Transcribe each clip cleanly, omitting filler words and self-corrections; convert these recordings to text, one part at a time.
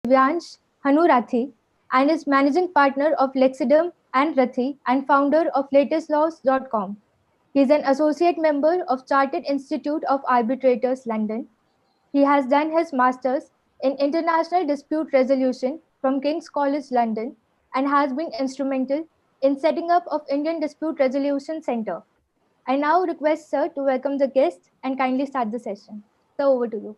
Divyansh, Hanu Rathi, and is managing partner of Lexidem and Rathi and founder of latestlaws.com. He is an associate member of Chartered Institute of Arbitrators, London. He has done his masters in international dispute resolution from King's College London and has been instrumental in setting up of Indian Dispute Resolution Center. I now request Sir to welcome the guest and kindly start the session. Sir, over to you.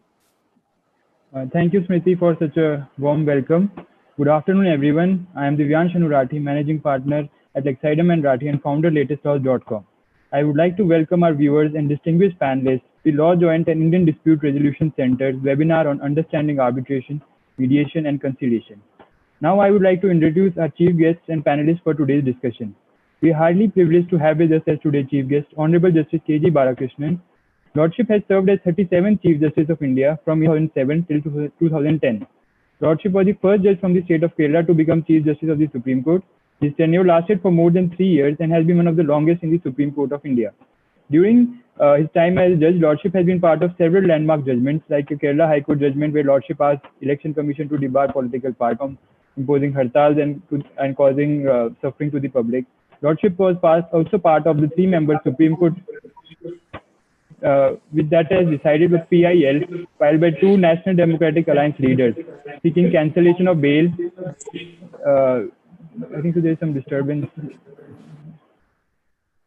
Thank you, Smriti, for such a warm welcome. Good afternoon, everyone. I am Divyansh Rathi, managing partner at Lexidem and Rathi and founder latestlaws.com. I would like to welcome our viewers and distinguished panelists to Law Joint and Indian Dispute Resolution Center's webinar on understanding arbitration, mediation, and conciliation. Now, I would like to introduce our chief guests and panelists for today's discussion. We are highly privileged to have with us as today's chief guest, Honourable Justice K.G. Balakrishnan. Lordship has served as 37th Chief Justice of India from 2007 till 2010. Lordship was the first judge from the state of Kerala to become Chief Justice of the Supreme Court. His tenure lasted for more than 3 years and has been one of the longest in the Supreme Court of India. During his time as judge, Lordship has been part of several landmark judgments, like a Kerala High Court judgment where Lordship asked Election Commission to debar political parties from imposing hartals and causing suffering to the public. Lordship was also part of the 3-member Supreme Court which that has decided with PIL filed by 2 National Democratic Alliance leaders seeking cancellation of bail. I think there is some disturbance.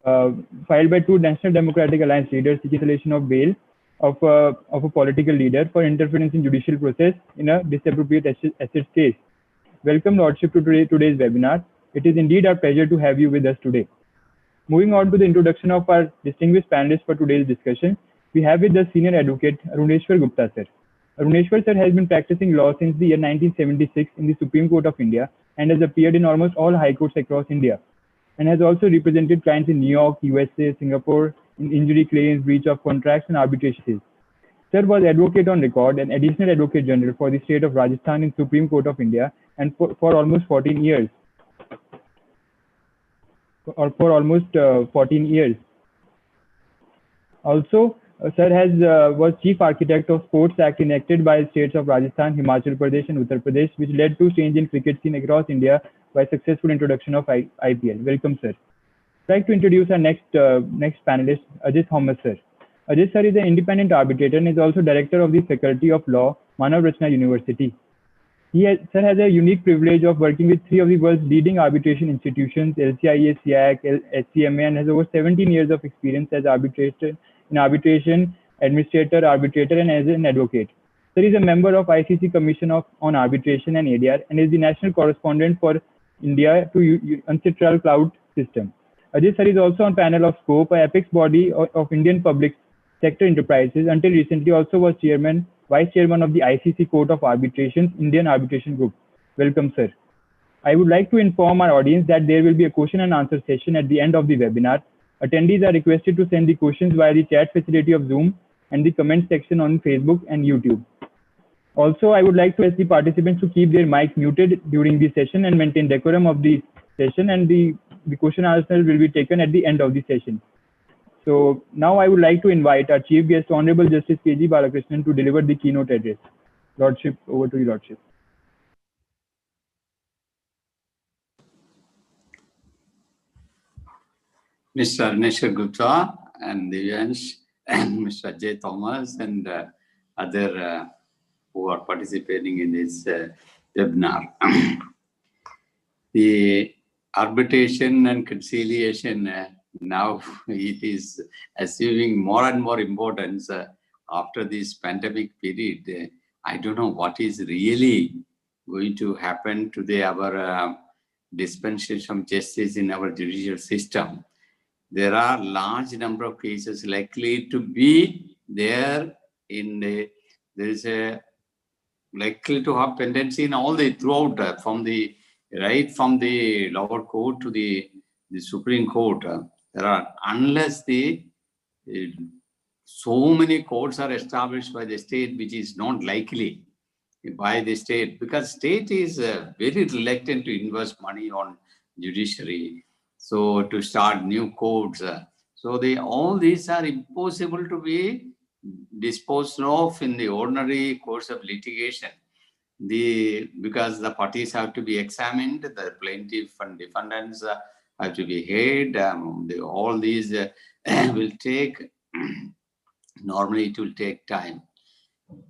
Filed by 2 National Democratic Alliance leaders seeking cancellation of bail of a political leader for interference in judicial process in a disappropriate assets case. Welcome, Lordship, to today's webinar. It is indeed our pleasure to have you with us today. Moving on to the introduction of our distinguished panelists for today's discussion, we have with us Senior Advocate Aruneshwar Gupta sir. Aruneshwar sir has been practicing law since the year 1976 in the Supreme Court of India and has appeared in almost all high courts across India, and has also represented clients in New York, USA, Singapore in injury claims, breach of contracts, and arbitration. Sir was advocate on record and additional advocate general for the state of Rajasthan in Supreme Court of India and for almost 14 years. Also, sir was chief architect of Sports Act enacted by states of Rajasthan, Himachal Pradesh, and Uttar Pradesh, which led to change in cricket scene across India by successful introduction of IPL. Welcome, sir. I'd like to introduce our next panelist, Ajay Thomas, sir. Ajay sir is an independent arbitrator and is also director of the Faculty of Law, Manav Rachna University. Sir has a unique privilege of working with 3 of the world's leading arbitration institutions, LCIA, SIAC, SCMA, and has over 17 years of experience as arbitration, administrator, arbitrator, and as an advocate. Sir is a member of ICC Commission on Arbitration and ADR and is the national correspondent for India to Ancestral Cloud System. Ajay sir is also on panel of SCOPE, an apex body of Indian public sector enterprises. Until recently, also was Vice Chairman of the ICC Court of Arbitration's Indian Arbitration Group. Welcome, sir. I would like to inform our audience that there will be a question and answer session at the end of the webinar. Attendees are requested to send the questions via the chat facility of Zoom and the comment section on Facebook and YouTube. Also, I would like to ask the participants to keep their mics muted during the session and maintain decorum of the session, and the question and answer will be taken at the end of the session. So now I would like to invite our chief guest, Honourable Justice K.G. Balakrishnan, to deliver the keynote address. Lordship, over to you, Lordship. Mr. Aruneshwar Gupta and Divyansh and Mr. Ajay Thomas and other who are participating in this webinar. The arbitration and conciliation now it is assuming more and more importance after this pandemic period. I don't know what is really going to happen to our dispensation of justice in our judicial system. There are large number of cases likely to be there there is a likely to have tendency in all the throughout from the lower court to the Supreme Court. There are, unless so many courts are established by the state, which is not likely by the state, because state is very reluctant to invest money on judiciary. So to start new courts, so all these are impossible to be disposed of in the ordinary course of litigation. because the parties have to be examined, the plaintiff and defendants have to be heard. All these will take, normally it will take time.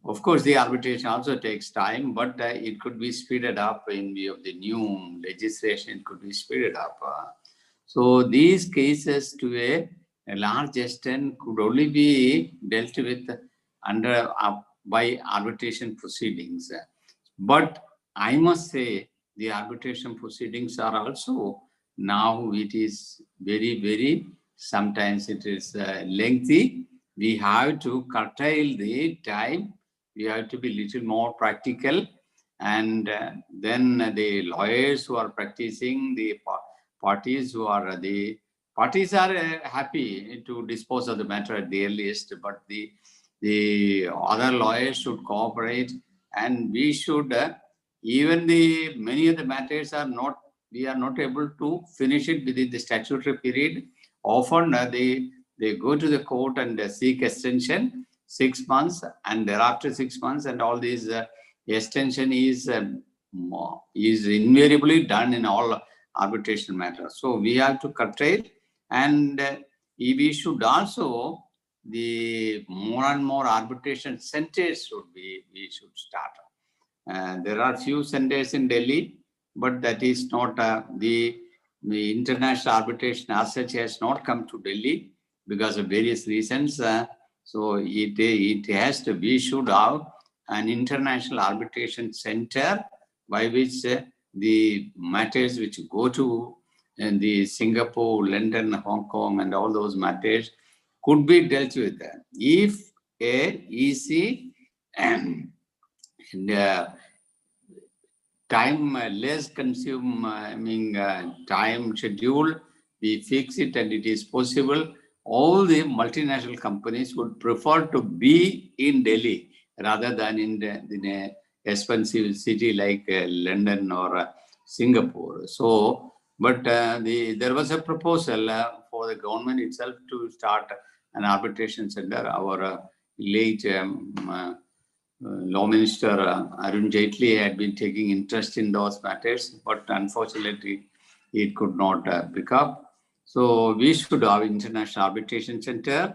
Of course, the arbitration also takes time, but it could be speeded up in view of the new legislation. It could be speeded up. So these cases, to a large extent, could only be dealt with under by arbitration proceedings. But I must say, the arbitration proceedings are also now it is very, very. Sometimes it is lengthy. We have to curtail the time. We have to be little more practical, and then the lawyers who are practicing, the parties who are the parties are happy to dispose of the matter at the earliest, but the other lawyers should cooperate, and we should even the many of the matters are not, we are not able to finish it within the statutory period. Often they go to the court and seek extension 6 months, and thereafter 6 months, and all these extension is invariably done in all arbitration matters. So we have to curtail, and we should also, the more and more arbitration centers we should start. There are few centers in Delhi, but that is not the international arbitration as such has not come to Delhi because of various reasons. So it has to, we should have an international arbitration center by which the matters which go to the Singapore, London, Hong Kong, and all those matters could be dealt with. If a easy and time less consuming time schedule, we fix it, and it is possible. All the multinational companies would prefer to be in Delhi rather than in a expensive city like London or Singapore. So, but there was a proposal for the government itself to start an arbitration center. Our late Law Minister Arun Jaitley had been taking interest in those matters, but unfortunately it could not pick up. So we should have international arbitration center.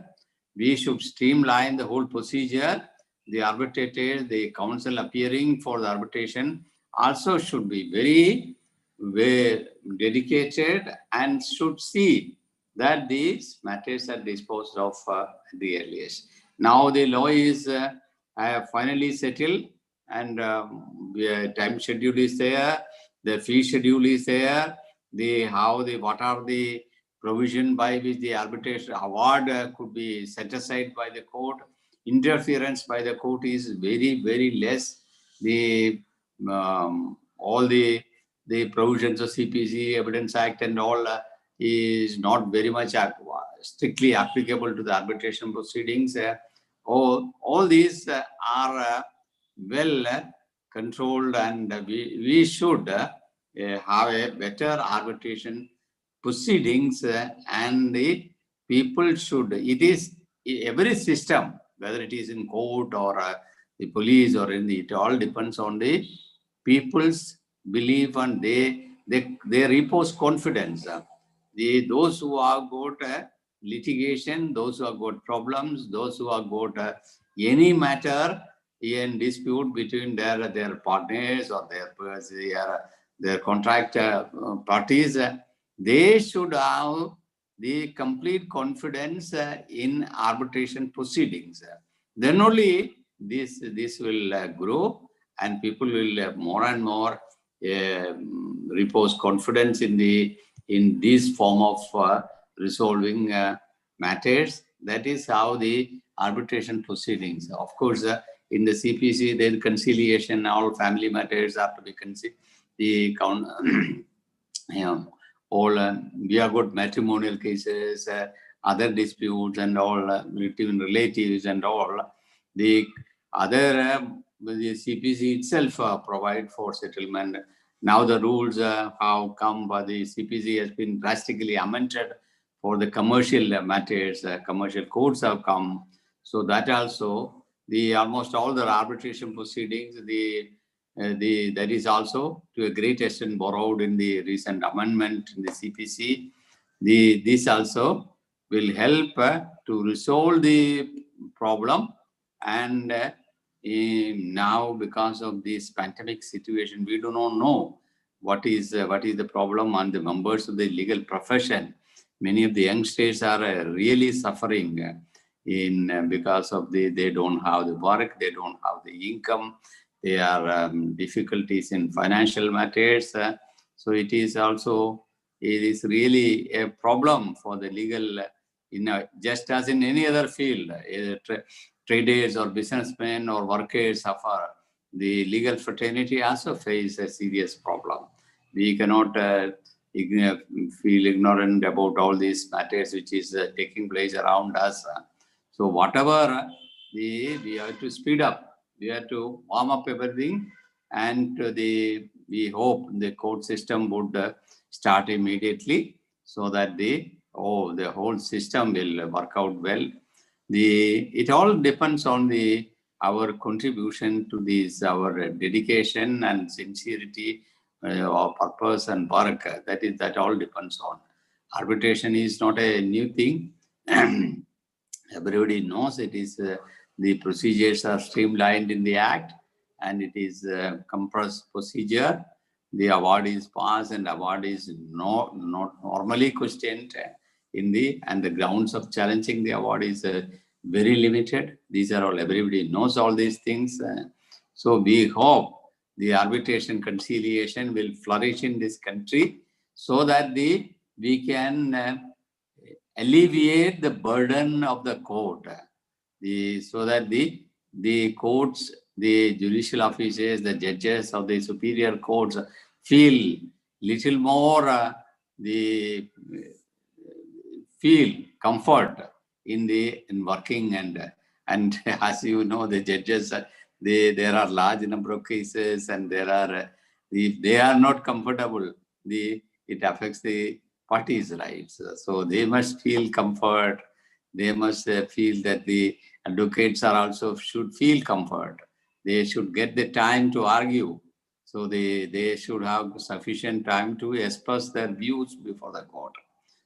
We should streamline the whole procedure. The arbitrator, the counsel appearing for the arbitration also should be very, very dedicated and should see that these matters are disposed of at the earliest. Now the law is finally settled, and the time schedule is there, the fee schedule is there, what are the provision by which the arbitration award could be set aside by the court. Interference by the court is very, very less. All the provisions of CPC, Evidence Act, and all is not very much strictly applicable to the arbitration proceedings. All these are well controlled, and we should have a better arbitration proceedings, and the people should, it is every system, whether it is in court or the police or it all depends on the people's belief, and they repose confidence. Those who have got litigation, those who have got problems, those who have got any matter in dispute between their partners or their contract parties, they should have the complete confidence in arbitration proceedings. Then only this will grow, and people will more and more repose confidence in this form of resolving matters. That is how the arbitration proceedings. Of course, in the CPC, there is conciliation. All family matters have to be all we have got matrimonial cases, other disputes, and all between relatives, and all the other the CPC itself provide for settlement. Now the rules have come, but the CPC has been drastically amended for the commercial matters. Commercial courts have come, so that also almost all the arbitration proceedings, the that is also to a great extent borrowed in the recent amendment in the CPC. This also will help to resolve the problem. And now, because of this pandemic situation, we do not know what is the problem on the members of the legal profession. Many of the youngsters are really suffering because of they don't have the work, they don't have the income, there are difficulties in financial matters. So it is really a problem for the legal, just as in any other field, traders or businessmen or workers suffer. The legal fraternity also face a serious problem. We cannot feel ignorant about all these matters which is taking place around us. So whatever, we have to speed up. We have to warm up everything, and we hope the court system would start immediately, so that the whole system will work out well. It all depends on our contribution to this, our dedication and sincerity, our purpose and work. That all depends on. Arbitration is not a new thing. Everybody knows it is. The procedures are streamlined in the Act, and it is a compressed procedure. The award is passed, and award is not normally questioned and the grounds of challenging the award is very limited. These are all, everybody knows all these things. So we hope the arbitration conciliation will flourish in this country, so that we can alleviate the burden of the court, so that the courts, the judicial officers, the judges of the superior courts feel little more, feel comfort in working, and as you know, the judges, there are large number of cases, and if they are not comfortable, it affects the parties' rights. So they must feel comfort. They must feel that the advocates should feel comfort. They should get the time to argue. So they should have sufficient time to express their views before the court.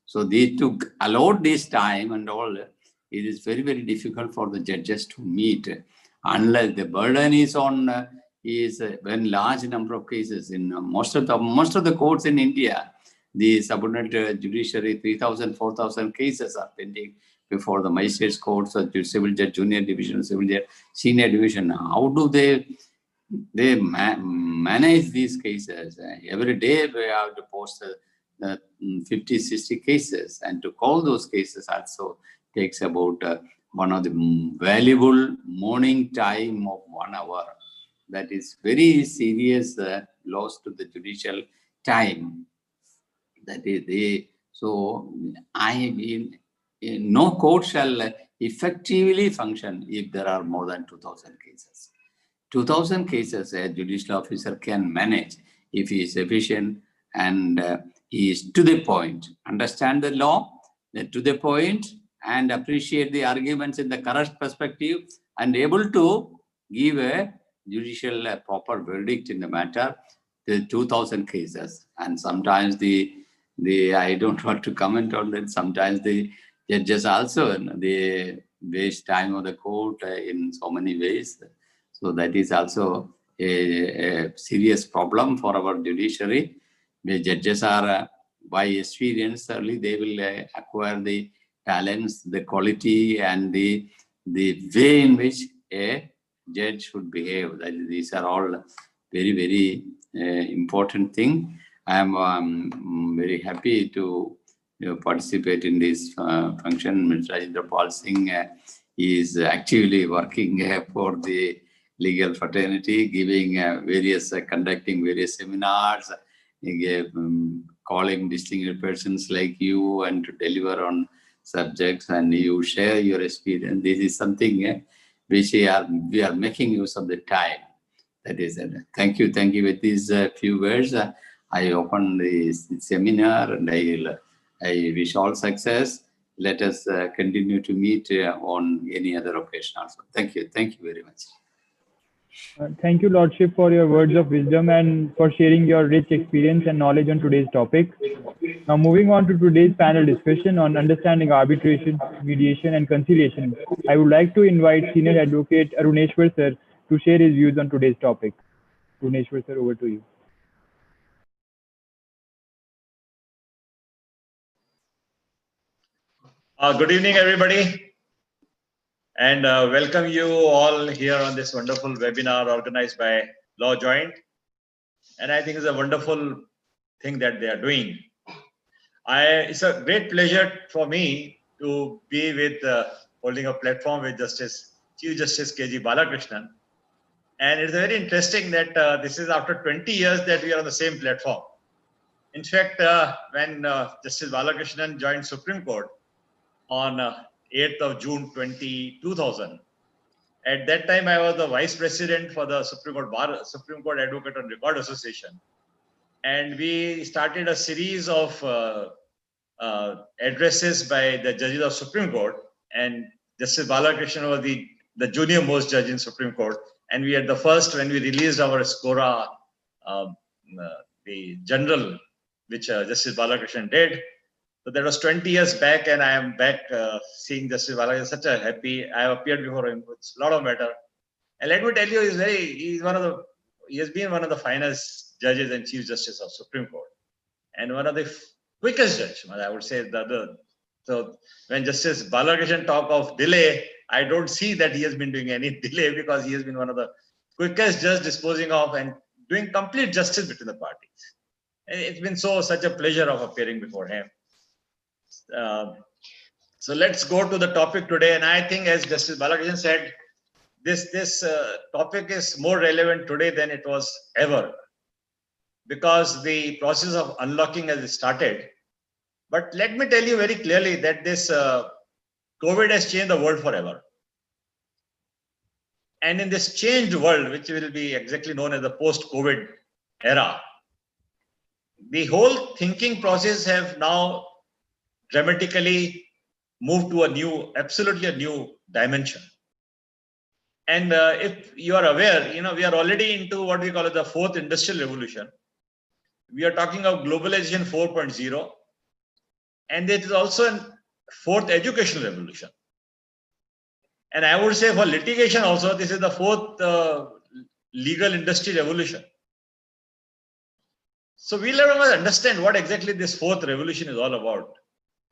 So to allot this time and all, it is very, very difficult for the judges to meet, unless the burden is on when large number of cases in most of the courts in India. The subordinate judiciary, 3,000, 4,000 cases are pending before the magistrates courts, or civil judge, junior division, civil judge, senior division. How do they manage these cases? Every day we have to post 50, 60 cases, and to call those cases also takes about one of the valuable morning time of 1 hour. That is very serious loss to the judicial time. That is no court shall effectively function if there are more than 2,000 cases. 2,000 cases a judicial officer can manage if he is efficient and he is to the point, understand the law, to the point, and appreciate the arguments in the correct perspective, and able to give a judicial proper verdict in the matter. The 2,000 cases, and sometimes I don't want to comment on that. Sometimes the judges also they waste time of the court in so many ways. So that is also a serious problem for our judiciary. The judges are, by experience, early they will acquire the talents, the quality, and the way in which a judge should behave. These are all very, very important thing. I am very happy to participate in this function. Mr. Rajendra Pal Singh is actively working for the legal fraternity, giving conducting various seminars, calling distinguished persons like you, and to deliver on subjects, and you share your experience. This is something which we are making use of the time. That is it. Thank you. With these few words, I open the seminar, and I wish all success. Let us continue to meet on any other occasion also. Thank you very much. Thank you, Lordship, for your words of wisdom and for sharing your rich experience and knowledge on today's topic. Now, moving on to today's panel discussion on understanding arbitration, mediation, and conciliation, I would like to invite Senior Advocate Aruneshwar sir to share his views on today's topic. Aruneshwar sir, over to you. Good evening, everybody, and welcome you all here on this wonderful webinar organized by Law Joint. And I think it's a wonderful thing that they are doing. It's a great pleasure for me to be with holding a platform with Chief Justice K.G. Balakrishnan. And it's very interesting that this is after 20 years that we are on the same platform. In fact, when Justice Balakrishnan joined Supreme Court on 8th of June 2000, at that time I was the Vice President for the Supreme Court Advocate on Record Association. And we started a series of addresses by the judges of Supreme Court, and Justice Balakrishnan was the junior most judge in Supreme Court. And we had the first, when we released our SCORA, the general, which Justice Balakrishnan did. So that was 20 years back, and I am back seeing Justice Balakrishnan. Such a happy. I have appeared before him with a lot of matter. And let me tell you, he has been one of the finest judges and Chief Justice of Supreme Court, and one of the quickest judge. I would say so when Justice Balakrishnan talk of delay, I don't see that he has been doing any delay, because he has been one of the quickest judge disposing of and doing complete justice between the parties. And it's been such a pleasure of appearing before him. So let's go to the topic today. And I think, as Justice Balakrishnan said, this topic is more relevant today than it was ever, because the process of unlocking has started. But let me tell you very clearly that this COVID has changed the world forever. And in this changed world, which will be exactly known as the post-COVID era, the whole thinking process have now dramatically moved to absolutely a new dimension. And if you are aware, we are already into what we call the fourth industrial revolution. We are talking of globalization 4.0, and it is also a fourth educational revolution. And I would say for litigation also, this is the fourth legal industry revolution. So we'll have to understand what exactly this fourth revolution is all about.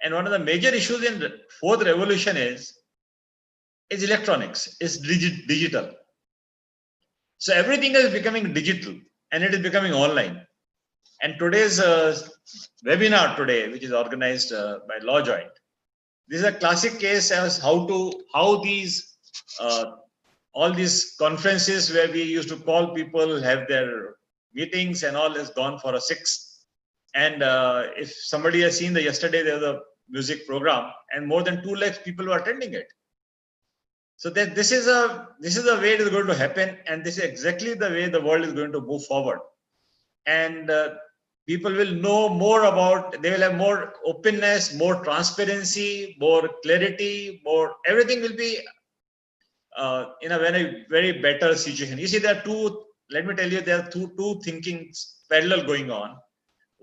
And one of the major issues in the fourth revolution is electronics, is digital. So everything is becoming digital, and it is becoming online. And today's webinar today, which is organized by Law Joint, this is a classic case as how these all these conferences where we used to call people, have their meetings and all, is gone for a 6. And if somebody has seen yesterday, there was a music program, and more than 2 lakhs people were attending it. So that this is the way it is going to happen, and this is exactly the way the world is going to move forward. And people will know more about, they will have more openness, more transparency, more clarity, everything will be in a very, very better situation. You see, let me tell you, there are two thinkings parallel going on.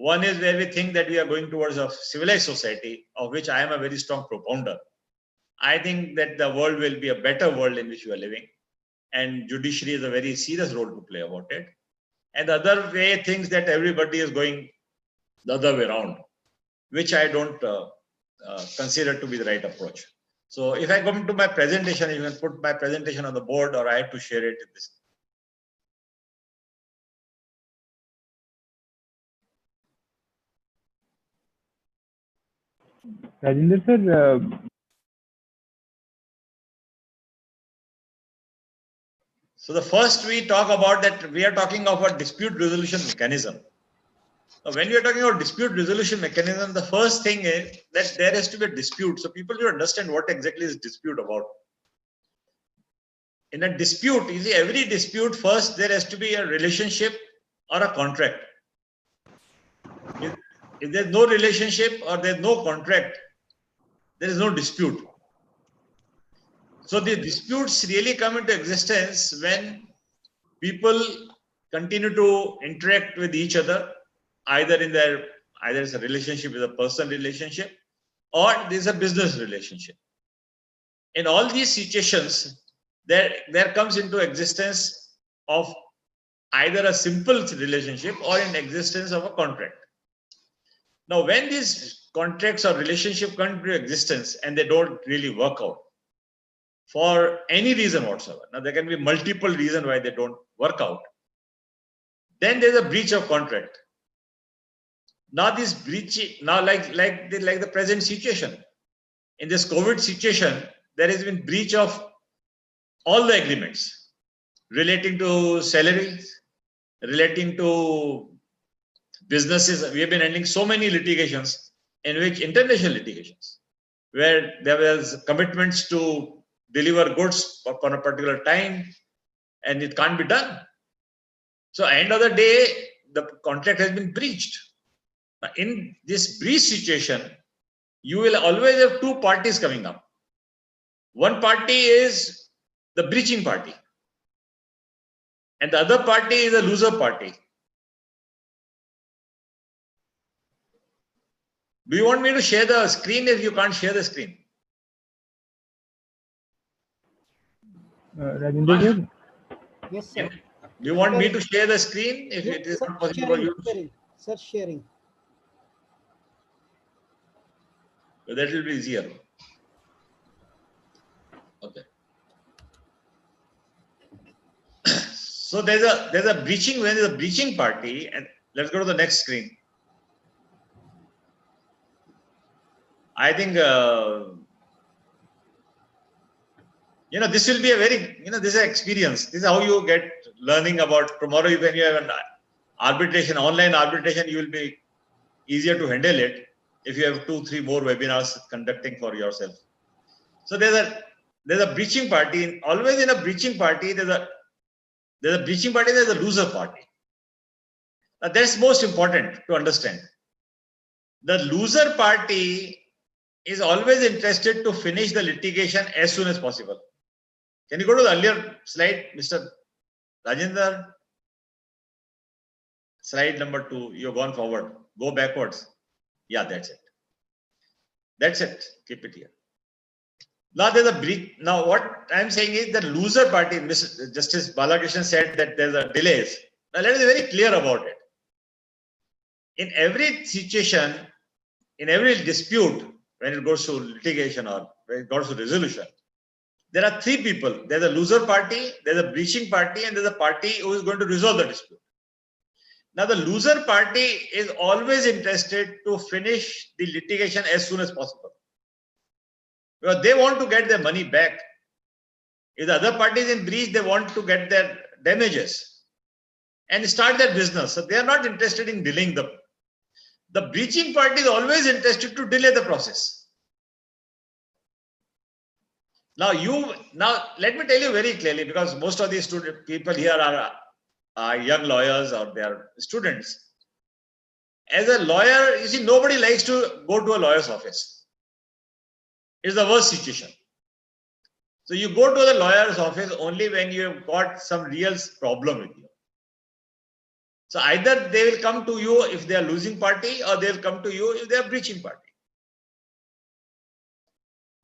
One is where we think that we are going towards a civilized society, of which I am a very strong propounder. I think that the world will be a better world in which we are living, and judiciary has a very serious role to play about it. And the other way thinks that everybody is going the other way around, which I don't consider to be the right approach. So if I come to my presentation, you can put my presentation on the board, or I have to share it in this. Rajinder sir. So the first we talk about that we are talking of a dispute resolution mechanism. Now, when we are talking about dispute resolution mechanism, the first thing is that there has to be a dispute. So people should understand what exactly is dispute about. In a dispute, you see, every dispute, first there has to be a relationship or a contract. If there's no relationship or there's no contract, there is no dispute. So the disputes really come into existence when people continue to interact with each other, either it's a relationship with a personal relationship, or there's a business relationship. In all these situations, there comes into existence of either a simple relationship or in existence of a contract. Now, when these contracts or relationship come into existence and they don't really work out for any reason whatsoever, now there can be multiple reasons why they don't work out, then there's a breach of contract. Now this breach, now like the present situation, in this COVID situation, there has been breach of all the agreements relating to salaries, relating to businesses. We have been handling so many litigations, in which international litigations, where there was commitments to deliver goods upon a particular time, and it can't be done. So at the end of the day, the contract has been breached. Now, in this breach situation, you will always have two parties coming up. One party is the breaching party, and the other party is a loser party. Do you want me to share the screen if you can't share the screen? Rajendra sir? Yes, sir. Do you want me to share the screen if it is not possible for you? Sharing. Sir, sharing. So that will be easier. Okay. So there's a breaching, when there's a breaching party, and let's go to the next screen. I think this will be a very, this is an experience. This is how you get learning about tomorrow. When you have an arbitration, online arbitration, you will be easier to handle it if you have 2-3 more webinars conducting for yourself. So there's a breaching party. Always in a breaching party, there's a breaching party, there's a loser party. Now that's most important to understand. The loser party is always interested to finish the litigation as soon as possible. Can you go to the earlier slide, Mr. Rajendra? Slide number 2. You've gone forward. Go backwards. Yeah, that's it. That's it. Keep it here. Now there's a breach. Now what I'm saying is the loser party, Mr. Justice Balakrishnan said that there's a delays. Now let us be very clear about it. In every situation, in every dispute, when it goes to litigation or when it goes to resolution, there are 3 people. There's a loser party, there's a breaching party, and there's a party who is going to resolve the dispute. Now, the loser party is always interested to finish the litigation as soon as possible, because they want to get their money back. If the other party is in breach, they want to get their damages and start their business. So they are not interested in delaying them. The breaching party is always interested to delay the process. Now let me tell you very clearly, because most of these people here are young lawyers or they are students. As a lawyer, you see, nobody likes to go to a lawyer's office. It's the worst situation. So you go to the lawyer's office only when you have got some real problem with you. So either they will come to you if they are losing party, or they will come to you if they are breaching party.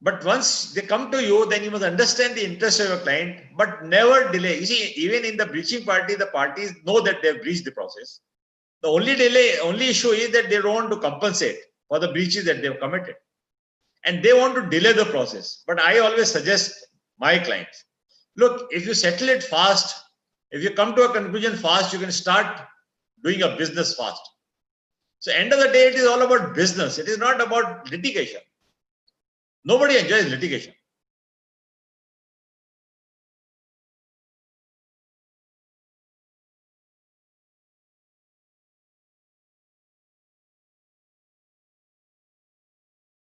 But once they come to you, then you must understand the interest of your client, but never delay. You see, even in the breaching party, the parties know that they have breached the process. The only issue is that they don't want to compensate for the breaches that they have committed. And they want to delay the process. But I always suggest my clients, look, if you settle it fast, if you come to a conclusion fast, you can start doing a business fast. So end of the day, it is all about business. It is not about litigation. Nobody enjoys litigation.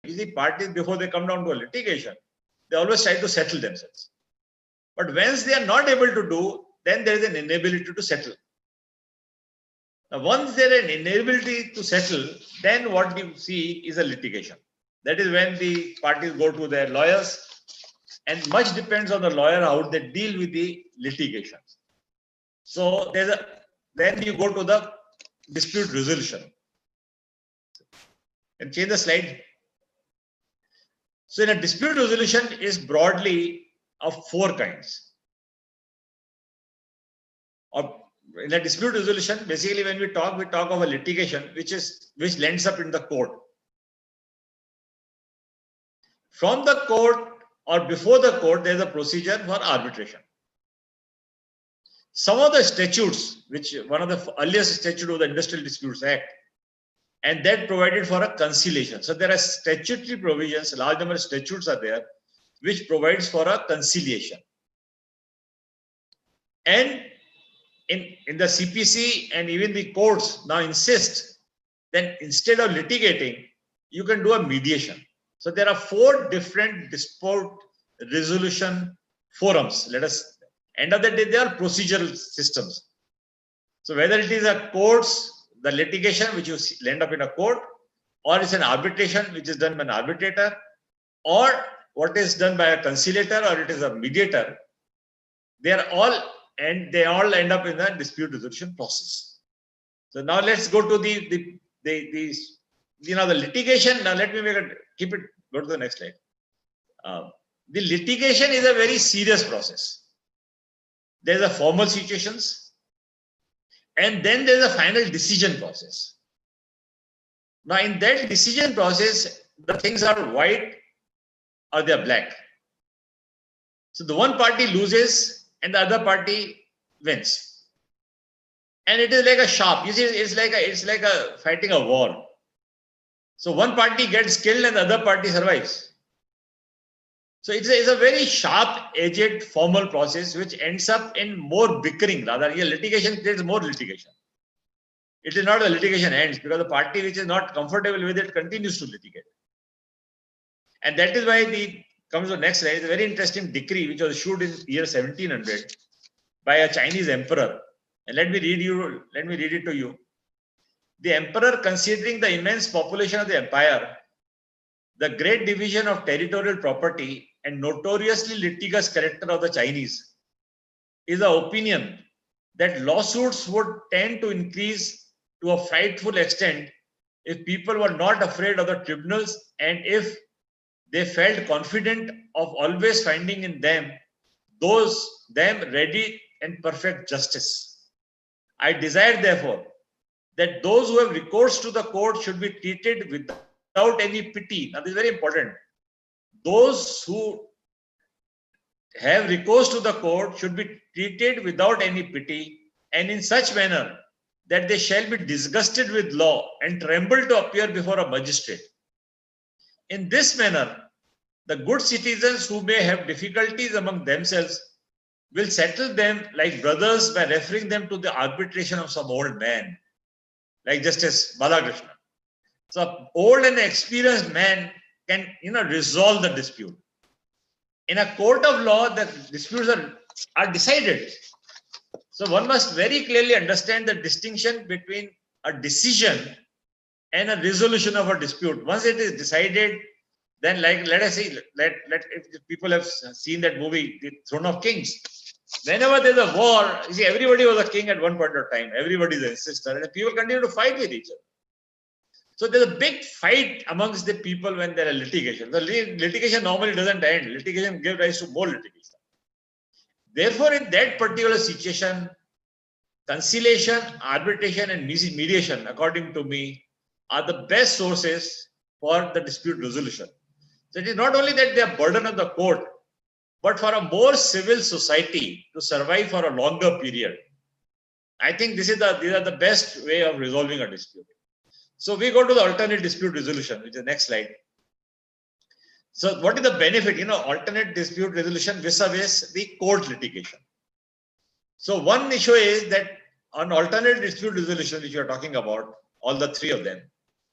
Usually parties, before they come down to a litigation, they always try to settle themselves. But once they are not able to do, then there is an inability to settle. Now, once there is an inability to settle, then what you see is a litigation. That is when the parties go to their lawyers, and much depends on the lawyer how they deal with the litigations. So then you go to the dispute resolution. And change the slide. So in a dispute resolution is broadly of 4 kinds. In a dispute resolution, basically when we talk of a litigation which lands up in the court. From the court or before the court, there is a procedure for arbitration. Some of the statutes, which one of the earliest statutes of the Industrial Disputes Act, and that provided for a conciliation. So there are statutory provisions, large number of statutes are there, which provides for a conciliation. And in the CPC and even the courts now insist that instead of litigating, you can do a mediation. So there are 4 different dispute resolution forums. End of the day, they are procedural systems. So whether it is a courts, the litigation which you land up in a court, or it's an arbitration which is done by an arbitrator, or what is done by a conciliator, or it is a mediator, they all end up in the dispute resolution process. So now let's go to the litigation. Now let me go to the next slide. The litigation is a very serious process. There's a formal situations, and then there's a final decision process. Now in that decision process, the things are white or they are black. So the one party loses and the other party wins. And it is like a sharp, you see, it's like a fighting a war. So one party gets killed and the other party survives. So it's a very sharp-edged formal process which ends up in more bickering. Rather, here litigation creates more litigation. It is not the litigation ends because the party which is not comfortable with it continues to litigate. And that is why comes to the next slide. It's a very interesting decree which was issued in year 1700 by a Chinese emperor. And let me read it to you. The emperor, considering the immense population of the empire, the great division of territorial property, and notoriously litigious character of the Chinese, is the opinion that lawsuits would tend to increase to a frightful extent if people were not afraid of the tribunals and if they felt confident of always finding in them ready and perfect justice. I desire, therefore, that those who have recourse to the court should be treated without any pity. Now, this is very important. Those who have recourse to the court should be treated without any pity and in such manner that they shall be disgusted with law and tremble to appear before a magistrate. In this manner, the good citizens who may have difficulties among themselves will settle them like brothers by referring them to the arbitration of some old man, like Justice Balakrishnan. So, old and experienced man can resolve the dispute. In a court of law, the disputes are decided. So one must very clearly understand the distinction between a decision and a resolution of a dispute. Once it is decided, then let us see, if people have seen that movie, The Throne of Kings. Whenever there's a war, you see, everybody was a king at one point of time. Everybody is a sister, and people continue to fight with each other. So there's a big fight amongst the people when there are litigation. The litigation normally doesn't end. Litigation gives rise to more litigation. Therefore, in that particular situation, conciliation, arbitration, and mediation, according to me, are the best sources for the dispute resolution. So it is not only that they are burden on the court, but for a more civil society to survive for a longer period. I think these are the best way of resolving a dispute. So we go to the alternate dispute resolution, which is the next slide. So what is the benefit? Alternate dispute resolution vis-a-vis the court litigation. So one issue is that on alternate dispute resolution, which we are talking about, all the 3 of them,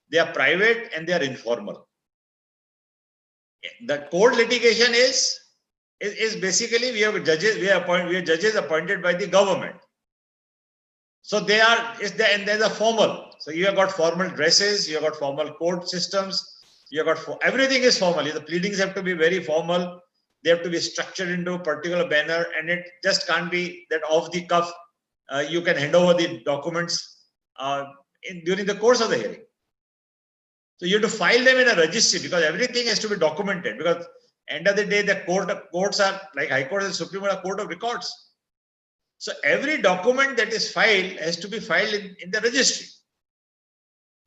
they are private and they are informal. The court litigation is basically we have judges appointed by the government. So and there's a formal. So you have got formal dresses, you have got formal court systems, you have got everything is formal. The pleadings have to be very formal. They have to be structured into a particular manner, and it just can't be that off the cuff. you can hand over the documents during the course of the hearing. So you have to file them in a registry because everything has to be documented, because end of the day, the courts are like High Court and Supreme Court are court of records. So every document that is filed has to be filed in the registry.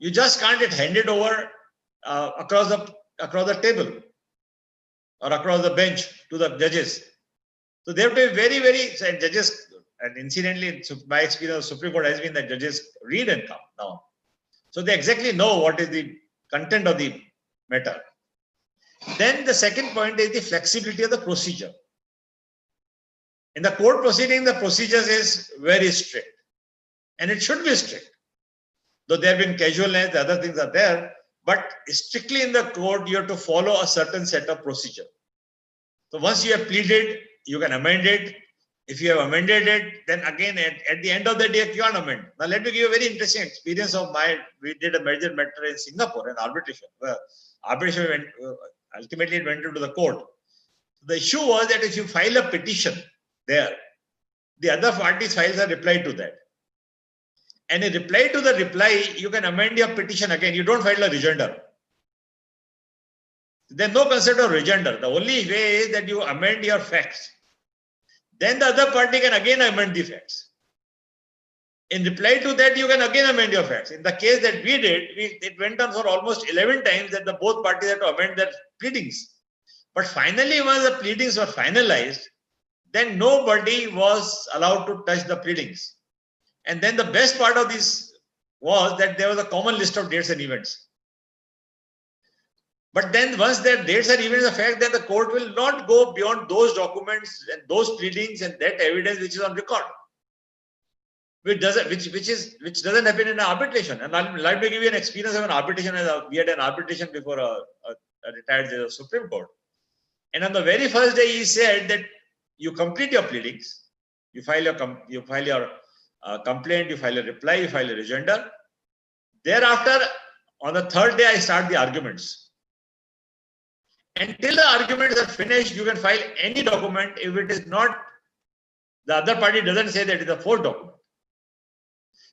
You just can't get handed over across the table or across the bench to the judges. So they have to be very, very, and judges, and incidentally, my experience of Supreme Court has been that judges read and come down. So they exactly know what is the content of the matter. Then the second point is the flexibility of the procedure. In the court proceeding, the procedures is very strict, and it should be strict. Though there have been casualness, the other things are there, but strictly in the court, you have to follow a certain set of procedure. So once you have pleaded, you can amend it. If you have amended it, then again, at the end of the day, you can't amend. Now, let me give you a very interesting experience of mine. We did a major matter in Singapore, an arbitration. Well, arbitration went, ultimately it went into the court. The issue was that if you file a petition there, the other parties files a reply to that. And in reply to the reply, you can amend your petition again. You don't file a rejoinder. There's no concept of rejoinder. The only way is that you amend your facts. Then the other party can again amend the facts. In reply to that, you can again amend your facts. In the case that we did, it went on for almost 11 times that the both parties had to amend their pleadings. But finally, once the pleadings were finalized, then nobody was allowed to touch the pleadings. And then the best part of this was that there was a common list of dates and events. But then once their dates and events are fact, then the court will not go beyond those documents and those pleadings and that evidence which is on record. Which doesn't happen in an arbitration. And I'll like to give you an experience of an arbitration. We had an arbitration before a retired judge of Supreme Court. And on the very first day, he said that you complete your pleadings, you file your complaint, you file a reply, you file a rejoinder. Thereafter, on the third day, I start the arguments. Until the arguments are finished, you can file any document if it is not, the other party doesn't say that it is a fourth document.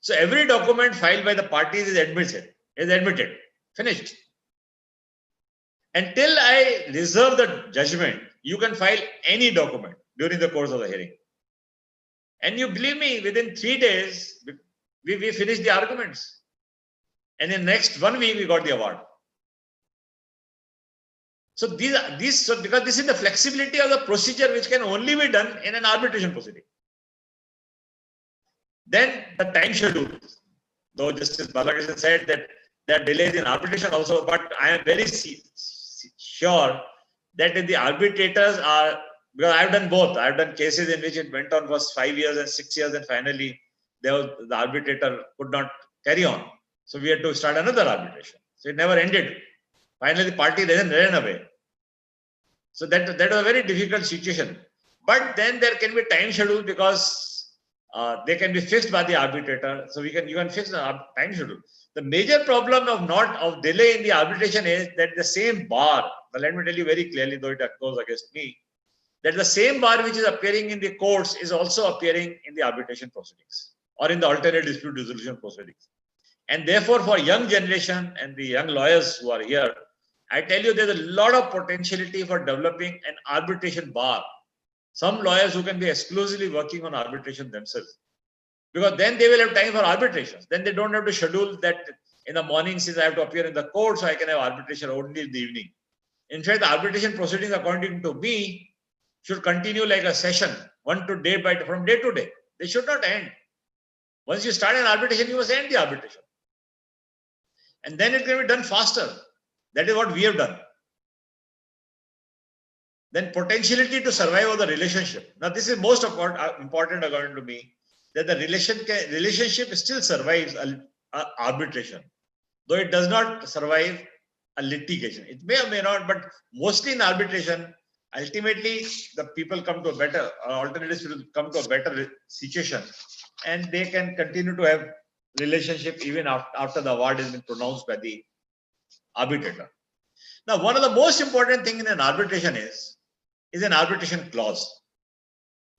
So every document filed by the parties is admitted, finished. Until I reserve the judgment, you can file any document during the course of the hearing. And you believe me, within 3 days, we finished the arguments. And in the next 1 week, we got the award. So because this is the flexibility of the procedure which can only be done in an arbitration proceeding. Then the time schedule, though Justice Balakrishnan said that there are delays in arbitration also, but I am very sure that if the arbitrators are, because I've done both. I've done cases in which it went on for 5 years and 6 years, and finally the arbitrator could not carry on. So we had to start another arbitration. So it never ended. Finally, the party ran away. So that was a very difficult situation. But then there can be time schedule because they can be fixed by the arbitrator. So you can fix the time schedule. The major problem of delay in the arbitration is that the same bar, but let me tell you very clearly, though it goes against me, that the same bar which is appearing in the courts is also appearing in the arbitration proceedings or in the alternate dispute resolution proceedings. And therefore, for young generation and the young lawyers who are here, I tell you, there's a lot of potentiality for developing an arbitration bar. Some lawyers who can be exclusively working on arbitration themselves, because then they will have time for arbitration. Then they don't have to schedule that in the morning, since I have to appear in the court, so I can have arbitration only in the evening. In fact, the arbitration proceedings, according to me, should continue like a session, from day to day. They should not end. Once you start an arbitration, you must end the arbitration. And then it can be done faster. That is what we have done. Then potentiality to survive of the relationship. Now, this is most important according to me, that the relationship still survives arbitration, though it does not survive a litigation. It may or may not, but mostly in arbitration, ultimately the people come to a better, alternatives will come to a better situation, and they can continue to have relationship even after the award has been pronounced by the arbitrator. Now, one of the most important things in an arbitration is an arbitration clause.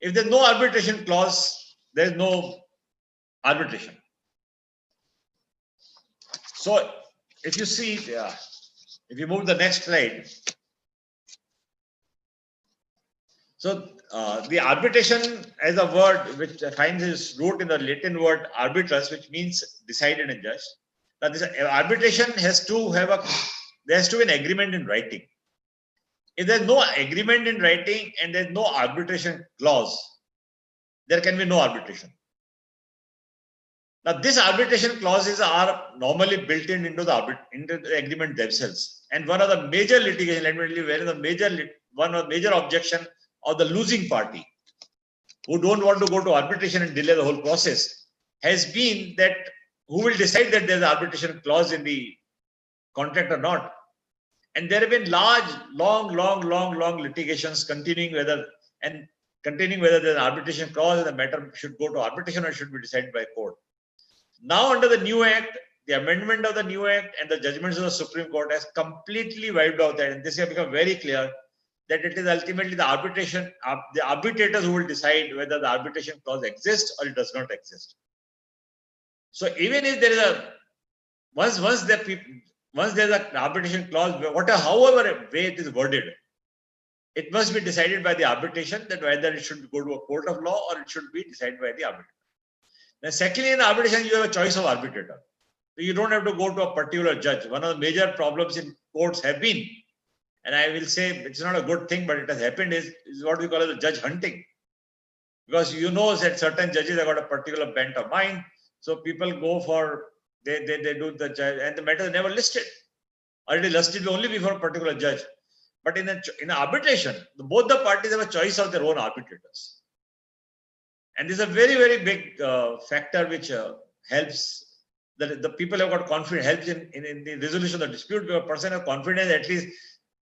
If there's no arbitration clause, there's no arbitration. So if you see, if you move to the next slide. So the arbitration as a word which finds its root in the Latin word arbitrus, which means decided and judged. Now this arbitration has to have there has to be an agreement in writing. If there's no agreement in writing and there's no arbitration clause, there can be no arbitration. Now, this arbitration clauses are normally built into the agreement themselves. And one of the major litigation, let me tell you, one of the major objection of the losing party, who don't want to go to arbitration and delay the whole process, has been that who will decide that there's an arbitration clause in the contract or not. And there have been long litigations continuing whether there's an arbitration clause and the matter should go to arbitration or should be decided by court. Now, under the new act, the amendment of the new act and the judgments of the Supreme Court has completely wiped out that, and this has become very clear that it is ultimately the arbitrators who will decide whether the arbitration clause exists or it does not exist. So, even if there is once there's an arbitration clause, however way it is worded, it must be decided by the arbitration that whether it should go to a court of law or it should be decided by the arbitrator. Now, secondly, in arbitration, you have a choice of arbitrator. So you don't have to go to a particular judge. One of the major problems in courts have been, and I will say it's not a good thing, but it has happened, is what we call as judge hunting. Because you know that certain judges have got a particular bent of mind. So people go for, they do the judge, and the matter is never listed. Or it is listed only before a particular judge. But in arbitration, both the parties have a choice of their own arbitrators. And this is a very big factor which helps the people have got confidence, helps in the resolution of the dispute. Because a person has confidence, at least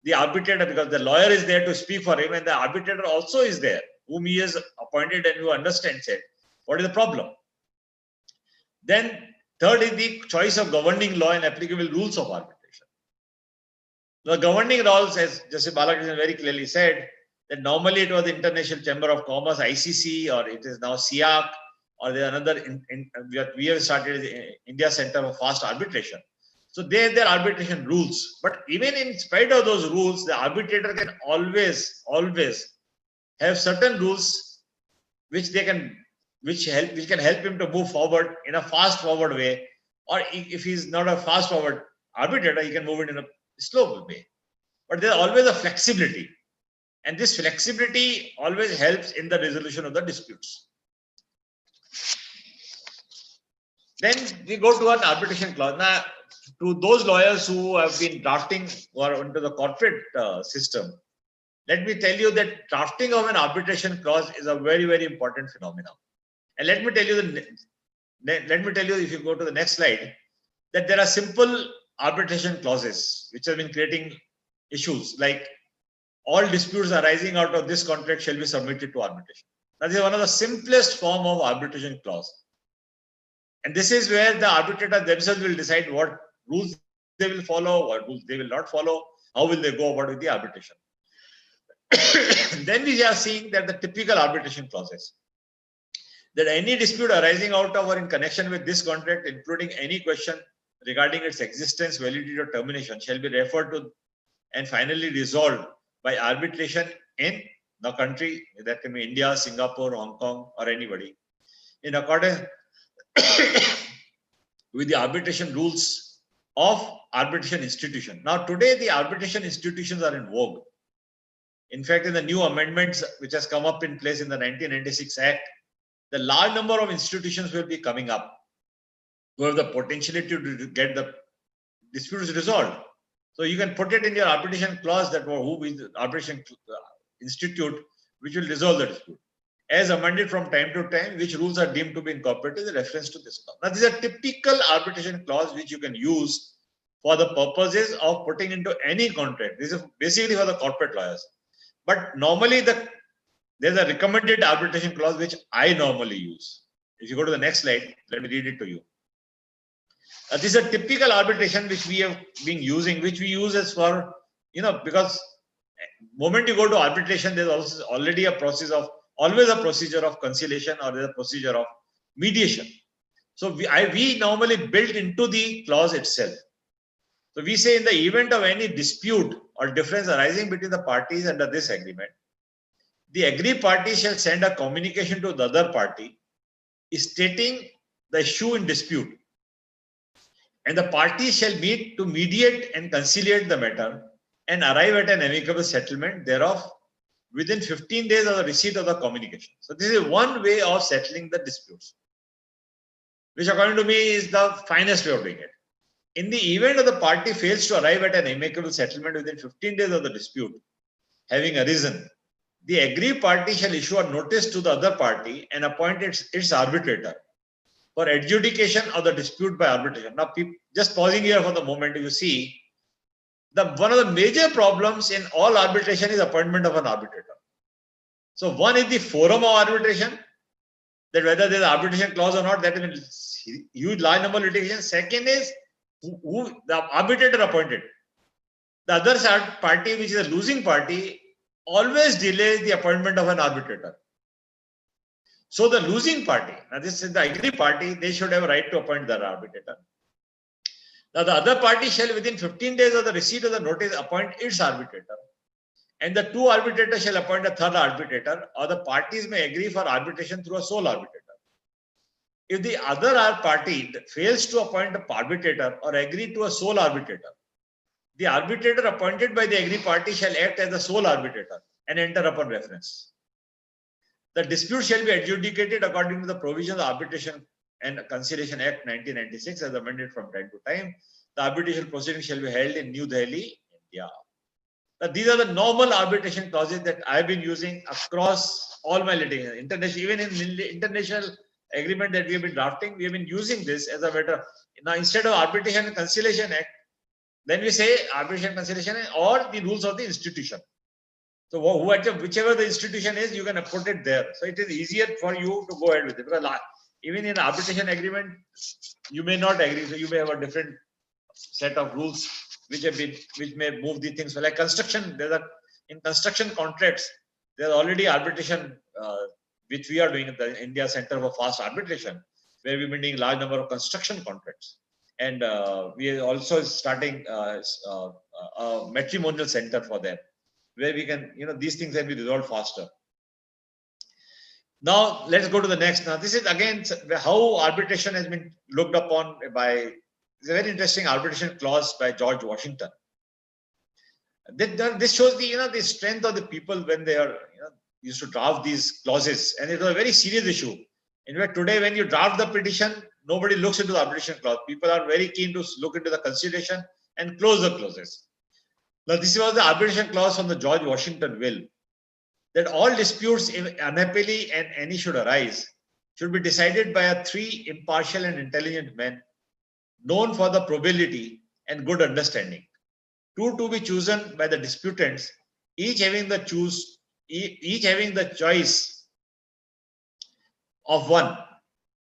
the arbitrator, because the lawyer is there to speak for him, and the arbitrator also is there, whom he has appointed and who understands it. What is the problem? Then third is the choice of governing law and applicable rules of arbitration. The governing laws, as Justice Balakrishnan very clearly said, that normally it was the International Chamber of Commerce, ICC, or it is now SIAC, or there another, we have started the India Center for Fast Arbitration. So they have their arbitration rules. But even in spite of those rules, the arbitrator can always have certain rules which can help him to move forward in a fast forward way. Or if he's not a fast forward arbitrator, he can move it in a slow way. But there's always a flexibility. And this flexibility always helps in the resolution of the disputes. Then we go to an arbitration clause. Now, to those lawyers who have been drafting or into the corporate system, let me tell you that drafting of an arbitration clause is a very important phenomenon. And let me tell you if you go to the next slide, that there are simple arbitration clauses which have been creating issues like all disputes arising out of this contract shall be submitted to arbitration. That is one of the simplest form of arbitration clause. And this is where the arbitrator themselves will decide what rules they will follow, what rules they will not follow, how will they go about with the arbitration. Then we are seeing that the typical arbitration clauses, that any dispute arising out of or in connection with this contract, including any question regarding its existence, validity, or termination, shall be referred to and finally resolved by arbitration in the country, that can be India, Singapore, Hong Kong, or anybody, in accordance with the arbitration rules of arbitration institution. Now, today the arbitration institutions are in vogue. In fact, in the new amendments which has come up in place in the 1996 Act, the large number of institutions will be coming up who have the potentiality to get the disputes resolved. So you can put it in your arbitration clause that who is the arbitration institute which will resolve the dispute, as amended from time to time, which rules are deemed to be incorporated with reference to this clause. Now, this is a typical arbitration clause which you can use for the purposes of putting into any contract. This is basically for the corporate lawyers. But normally there's a recommended arbitration clause which I normally use. If you go to the next slide, let me read it to you. This is a typical arbitration which we have been using, which we use as for, because moment you go to arbitration, there's also already always a procedure of conciliation, or there's a procedure of mediation. So we normally build into the clause itself. So we say in the event of any dispute or difference arising between the parties under this agreement, the aggrieved party shall send a communication to the other party stating the issue in dispute, and the parties shall meet to mediate and conciliate the matter and arrive at an amicable settlement thereof within 15 days of the receipt of the communication. So this is one way of settling the disputes, which according to me is the finest way of doing it. In the event of the party fails to arrive at an amicable settlement within 15 days of the dispute having arisen, the aggrieved party shall issue a notice to the other party and appoint its arbitrator for adjudication of the dispute by arbitration. Now, just pausing here for the moment, you see, one of the major problems in all arbitration is appointment of an arbitrator. So one is the forum of arbitration, that whether there is an arbitration clause or not, that is a huge large number of litigation. Second is who the arbitrator appointed. The other party, which is a losing party, always delays the appointment of an arbitrator. So the losing party, now this is the aggrieved party, they should have a right to appoint their arbitrator. Now the other party shall within 15 days of the receipt of the notice appoint its arbitrator, and the two arbitrators shall appoint a third arbitrator, or the parties may agree for arbitration through a sole arbitrator. If the other party fails to appoint an arbitrator or agree to a sole arbitrator, the arbitrator appointed by the aggrieved party shall act as the sole arbitrator and enter upon reference. The dispute shall be adjudicated according to the provisions of Arbitration and Conciliation Act 1996 as amended from time to time. The arbitration proceedings shall be held in New Delhi, India. Now, these are the normal arbitration clauses that I have been using across all my litigation. International, even in the international agreement that we have been drafting, we have been using this as a matter. Now, instead of Arbitration and Conciliation Act, then we say Arbitration and Conciliation or the rules of the institution. So whichever the institution is, you can put it there. So it is easier for you to go ahead with it. Because even in arbitration agreement, you may not agree. So you may have a different set of rules which may move the things. So like construction, in construction contracts, there's already arbitration which we are doing at the India Center for Fast Arbitration, where we've been doing large number of construction contracts. And we are also starting a matrimonial center for them, where we can, these things can be resolved faster. Now, let's go to the next. Now, this is again how arbitration has been looked upon by, it's a very interesting arbitration clause by George Washington. This shows the strength of the people when they are, used to draft these clauses. And it was a very serious issue. In fact, today, when you draft the petition, nobody looks into the arbitration clause. People are very keen to look into the consideration and close the clauses. Now, this was the arbitration clause from the George Washington will, that all disputes, if unhappily and any should arise, should be decided by three impartial and intelligent men, known for the probability and good understanding, two to be chosen by the disputants, each having the choice of one,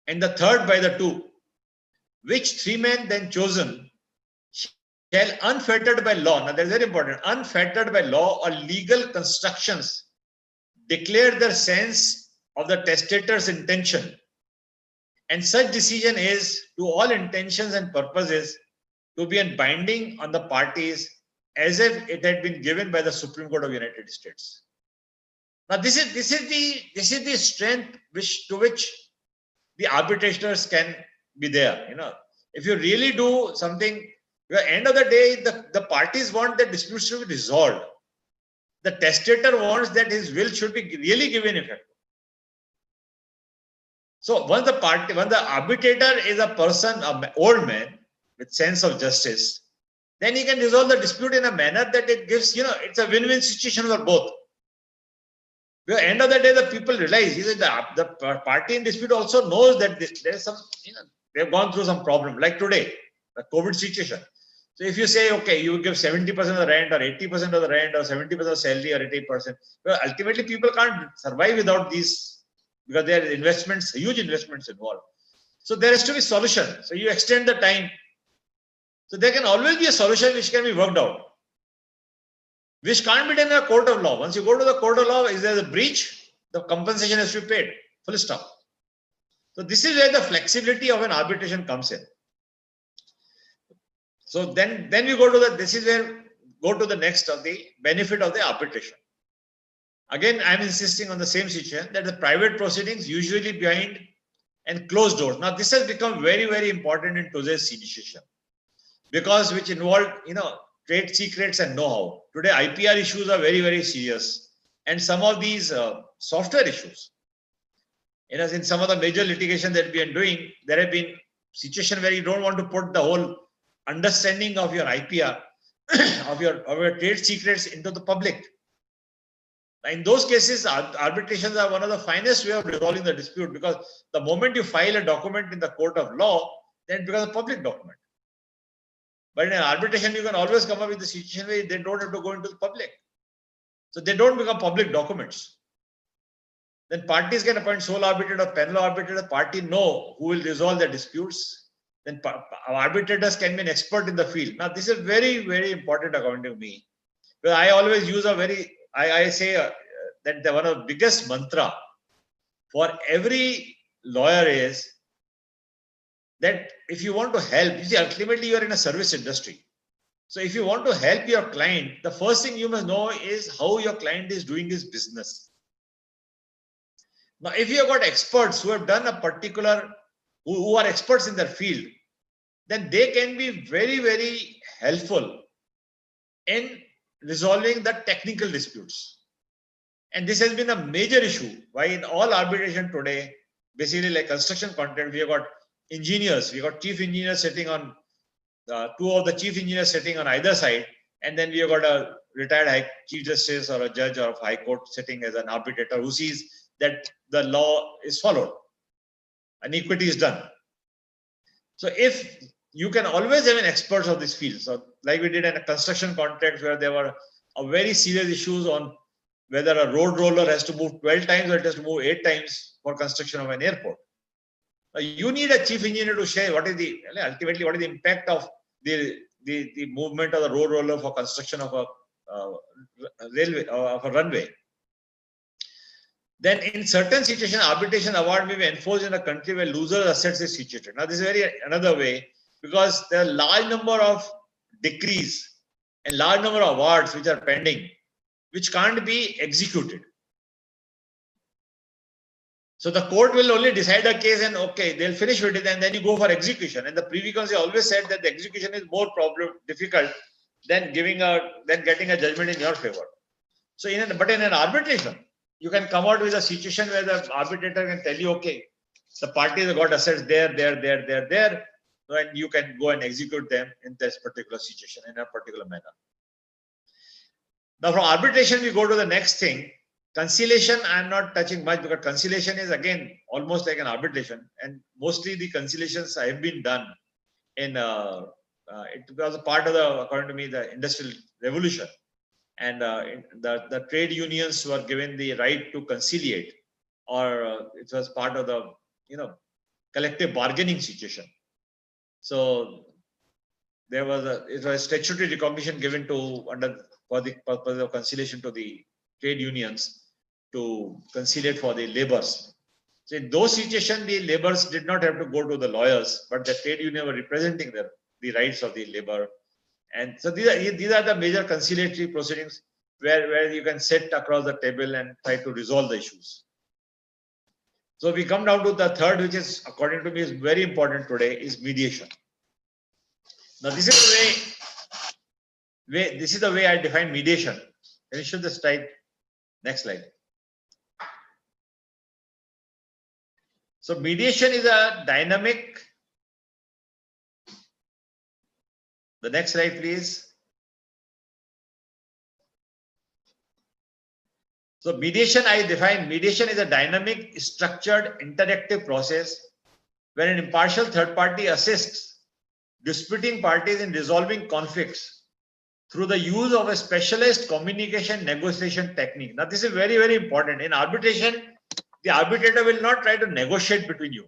and the third by the two, which three men then chosen shall unfettered by law, now that is very important, unfettered by law or legal constructions, declare their sense of the testator's intention, and such decision is to all intentions and purposes to be binding on the parties as if it had been given by the Supreme Court of United States. Now this is the strength to which the arbitrators can be there. If you really do something, at the end of the day, the parties want the disputes to be resolved. The testator wants that his will should be really given effect. So once the arbitrator is a person, an old man with sense of justice, then he can resolve the dispute in a manner that it gives, it's a win-win situation for both. At the end of the day, the people realize the party in dispute also knows that there's some, they've gone through some problem. Like today, the COVID situation. So if you say, okay, you give 70% of the rent or 80% of the rent or 70% of the salary or 80%, well, ultimately people can't survive without these because there are investments, huge investments involved. So there has to be a solution. So you extend the time. So there can always be a solution which can be worked out, which can't be done in a court of law. Once you go to the court of law, if there is a breach, the compensation has to be paid. Full stop. So this is where the flexibility of an arbitration comes in. So then we go to the next of the benefit of the arbitration. Again, I'm insisting on the same situation that the private proceedings usually behind and closed doors. Now, this has become very, very important in today's situation because which involve, trade secrets and know-how. Today, IPR issues are very, very serious, and some of these software issues. In some of the major litigation that we are doing, there have been situations where you don't want to put the whole understanding of your IPR, of your trade secrets into the public. In those cases, arbitrations are one of the finest way of resolving the dispute because the moment you file a document in the court of law, then it becomes a public document. But in an arbitration, you can always come up with a situation where they don't have to go into the public. So they don't become public documents. Then parties can appoint sole arbitrator or panel arbitrator. Party know who will resolve their disputes. Then arbitrators can be an expert in the field. Now, this is very, very important according to me. Because I always use I say that one of the biggest mantra for every lawyer is that if you want to help, you see, ultimately you are in a service industry. So if you want to help your client, the first thing you must know is how your client is doing his business. Now, if you have got experts who have done a particular, who are experts in their field, then they can be very, very helpful in resolving the technical disputes. And this has been a major issue. Why in all arbitration today, basically like construction contract, we have got engineers, we got chief engineers sitting on, two of the chief engineers sitting on either side, and then we have got a retired chief justice or a judge of high court sitting as an arbitrator who sees that the law is followed and equity is done. So if you can always have an expert of this field. So like we did in a construction contract where there were very serious issues on whether a road roller has to move 12 times or it has to move 8 times for construction of an airport. Now, you need a chief engineer to share ultimately what is the impact of the movement of the road roller for construction of a railway or of a runway. Then in certain situations, arbitration award may be enforced in a country where loser assets is situated. Now, this is another way because there are a large number of decrees and large number of awards which are pending, which can't be executed. So the court will only decide a case and okay, they'll finish with it and then you go for execution. And the Privy Council always said that the execution is more difficult than getting a judgment in your favor. So but in an arbitration, you can come out with a situation where the arbitrator can tell you, okay, the parties have got assets there, and you can go and execute them in this particular situation in a particular manner. Now from arbitration, we go to the next thing. Conciliation, I'm not touching much because conciliation is again almost like an arbitration, and mostly the conciliations have been done in it was a part of according to me, the industrial revolution, and the trade unions were given the right to conciliate, or it was part of the collective bargaining situation. So there was a statutory recognition given to for the purpose of conciliation to the trade unions to conciliate for the laborers. So in those situations, the laborers did not have to go to the lawyers, but the trade union were representing the rights of the labor. And so these are the major conciliatory proceedings where you can sit across the table and try to resolve the issues. So we come down to the third, which is according to me is very important today, is mediation. Now this is the way I define mediation. Can you show the slide? Next slide. So mediation is a dynamic. The next slide, please. So mediation, I define mediation is a dynamic, structured, interactive process where an impartial third party assists disputing parties in resolving conflicts through the use of a specialized communication negotiation technique. Now, this is very, very important. In arbitration, the arbitrator will not try to negotiate between you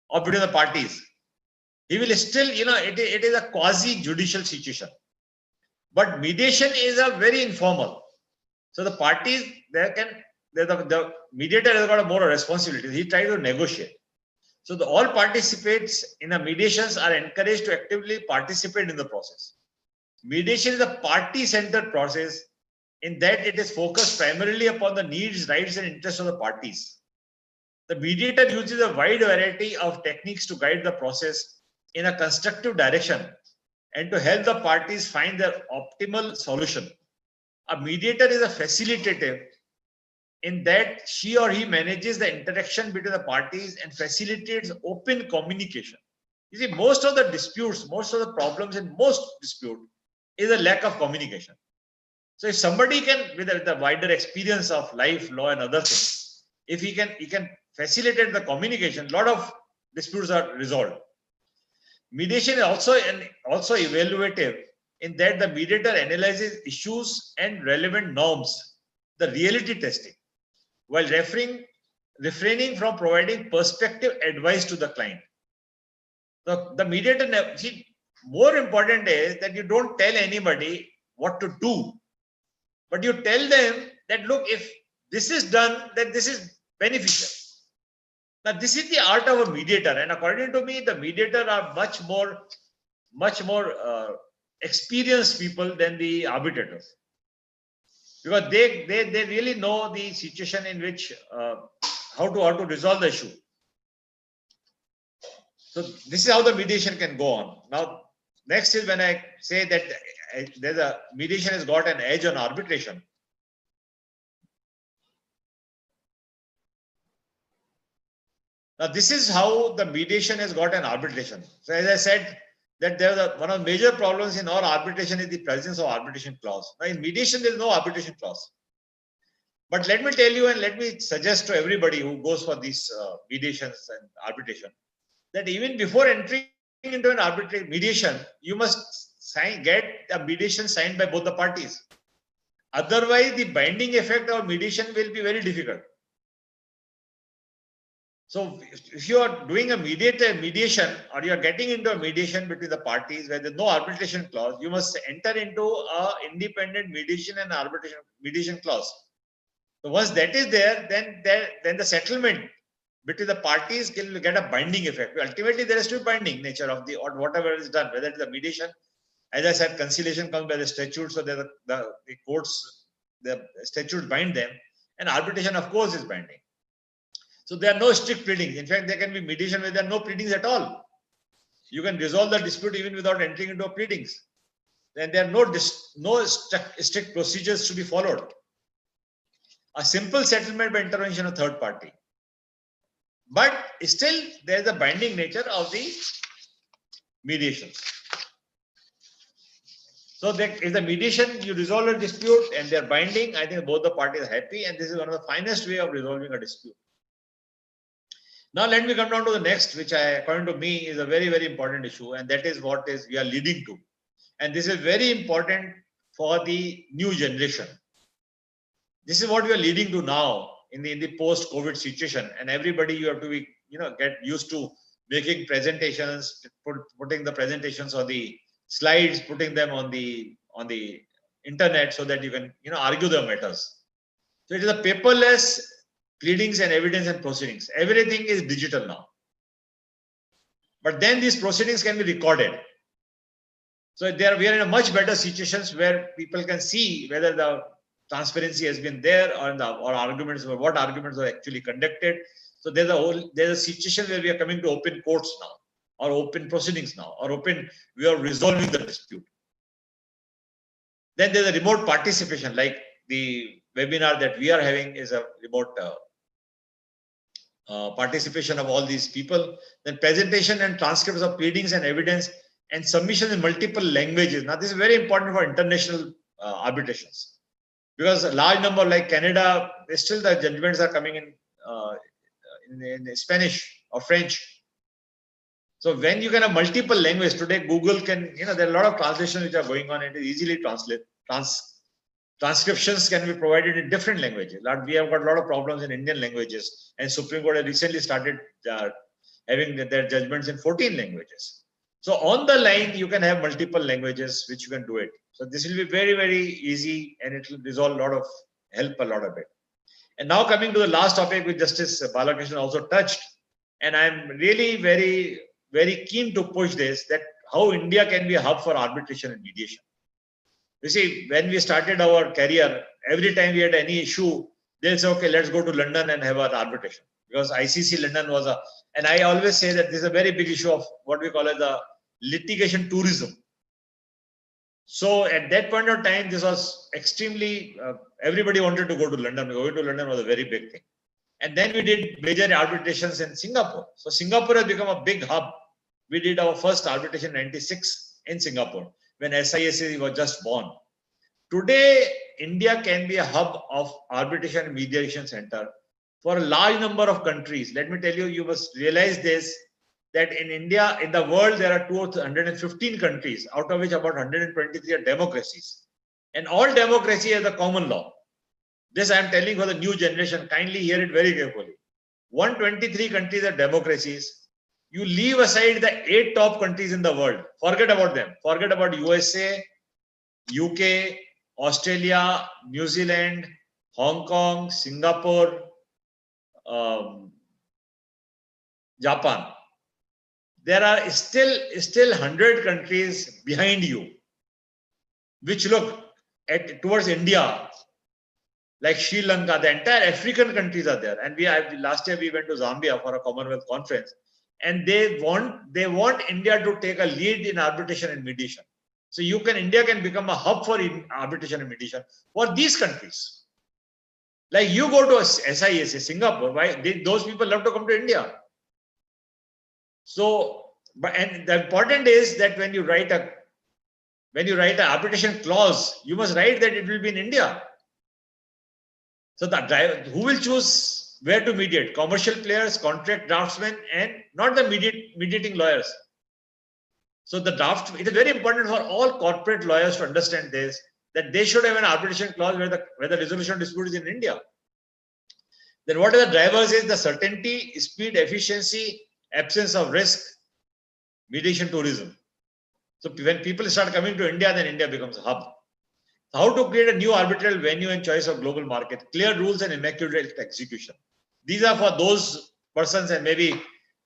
or between the parties. He will still, it is a quasi-judicial situation. But mediation is a very informal. So the parties, they can the mediator has got a more responsibility. He tries to negotiate. So all participants in the mediations are encouraged to actively participate in the process. Mediation is a party-centered process in that it is focused primarily upon the needs, rights, and interests of the parties. The mediator uses a wide variety of techniques to guide the process in a constructive direction and to help the parties find their optimal solution. A mediator is a facilitator in that she or he manages the interaction between the parties and facilitates open communication. You see, most of the disputes, most of the problems in most dispute is a lack of communication. So if somebody can, with the wider experience of life, law, and other things, if he can facilitate the communication, a lot of disputes are resolved. Mediation is also evaluative in that the mediator analyzes issues and relevant norms, the reality testing, while refraining from providing perspective advice to the client. The mediator, see, more important is that you don't tell anybody what to do, but you tell them that, look, if this is done, then this is beneficial. Now, this is the art of a mediator, and according to me, the mediator are much more experienced people than the arbitrators, because they really know the situation in which how to resolve the issue. So this is how the mediation can go on. Now, next is when I say that there's a mediation has got an edge on arbitration. Now, this is how the mediation has got an arbitration. So as I said, that there's one of the major problems in all arbitration is the presence of arbitration clause. Now, in mediation, there is no arbitration clause. But let me tell you, and let me suggest to everybody who goes for these mediations and arbitration, that even before entering into an mediation, you must get a mediation signed by both the parties. Otherwise, the binding effect of mediation will be very difficult. So if you are doing a mediation, or you are getting into a mediation between the parties where there is no arbitration clause, you must enter into a independent mediation and mediation clause. So once that is there, then the settlement between the parties will get a binding effect. Ultimately, there is to be binding nature of the or whatever is done, whether it is a mediation. As I said, conciliation comes by the statute, so the courts, the statutes bind them, and arbitration, of course, is binding. So there are no strict pleadings. In fact, there can be mediation where there are no pleadings at all. You can resolve the dispute even without entering into pleadings. Then there are no strict procedures to be followed. A simple settlement by intervention of third party. But still, there is a binding nature of the mediations. So if the mediation, you resolve a dispute and they are binding, I think both the parties are happy, and this is one of the finest way of resolving a dispute. Now let me come down to the next, which according to me is a very, very important issue, and that is what we are leading to. And this is very important for the new generation. This is what we are leading to now in the post-COVID situation, and everybody, you have to be, get used to making presentations, putting the presentations on the slides, putting them on the internet so that you can argue the matters. So it is a paperless pleadings and evidence and proceedings. Everything is digital now. But then these proceedings can be recorded. So we are in a much better situations where people can see whether the transparency has been there or arguments, or what arguments are actually conducted. So there's a situation where we are coming to open courts now, or open proceedings now, or we are resolving the dispute. Then there's a remote participation, like the webinar that we are having is a remote participation of all these people. Then presentation and transcripts of pleadings and evidence and submission in multiple languages. Now this is very important for international arbitrations, because a large number like Canada, still the judgments are coming in Spanish or French. So when you can have multiple languages, today Google can, there are a lot of translations which are going on, and it is easily translate. Transcriptions can be provided in different languages. We have got a lot of problems in Indian languages, and Supreme Court has recently started having their judgments in 14 languages. So on the line, you can have multiple languages which you can do it. So this will be very, very easy, and it will resolve help a lot of it. And now coming to the last topic which Justice Balakrishnan also touched, and I'm really very keen to push this, that how India can be a hub for arbitration and mediation. You see, when we started our career, every time we had any issue, they'll say, okay, let's go to London and have an arbitration. Because ICC London was and I always say that this is a very big issue of what we call as the litigation tourism. So at that point of time, this was extremely, everybody wanted to go to London. Going to London was a very big thing. And then we did major arbitrations in Singapore. So Singapore has become a big hub. We did our first arbitration in 96 in Singapore when SISC was just born. Today, India can be a hub of arbitration and mediation center for a large number of countries. Let me tell you, you must realize this, that in India, in the world, there are 215 countries, out of which about 123 are democracies. And all democracy has a common law. This I am telling for the new generation. Kindly hear it very carefully. 123 countries are democracies. You leave aside the 8 top countries in the world. Forget about them. Forget about USA, UK, Australia, New Zealand, Hong Kong, Singapore, Japan. There are still 100 countries behind you, which look towards India, like Sri Lanka. The entire African countries are there. And last year we went to Zambia for a Commonwealth conference, and they want India to take a lead in arbitration and mediation. So India can become a hub for arbitration and mediation for these countries. Like you go to SISC, Singapore, those people love to come to India. So, and the important is that when you write an arbitration clause, you must write that it will be in India. So who will choose where to mediate? Commercial players, contract draftsmen, and not the mediating lawyers. So it is very important for all corporate lawyers to understand this, that they should have an arbitration clause where the resolution dispute is in India. Then what are the drivers is the certainty, speed, efficiency, absence of risk, mediation tourism. So when people start coming to India, then India becomes a hub. How to create a new arbitral venue and choice of global market, clear rules and immaculate execution. These are for those persons, and maybe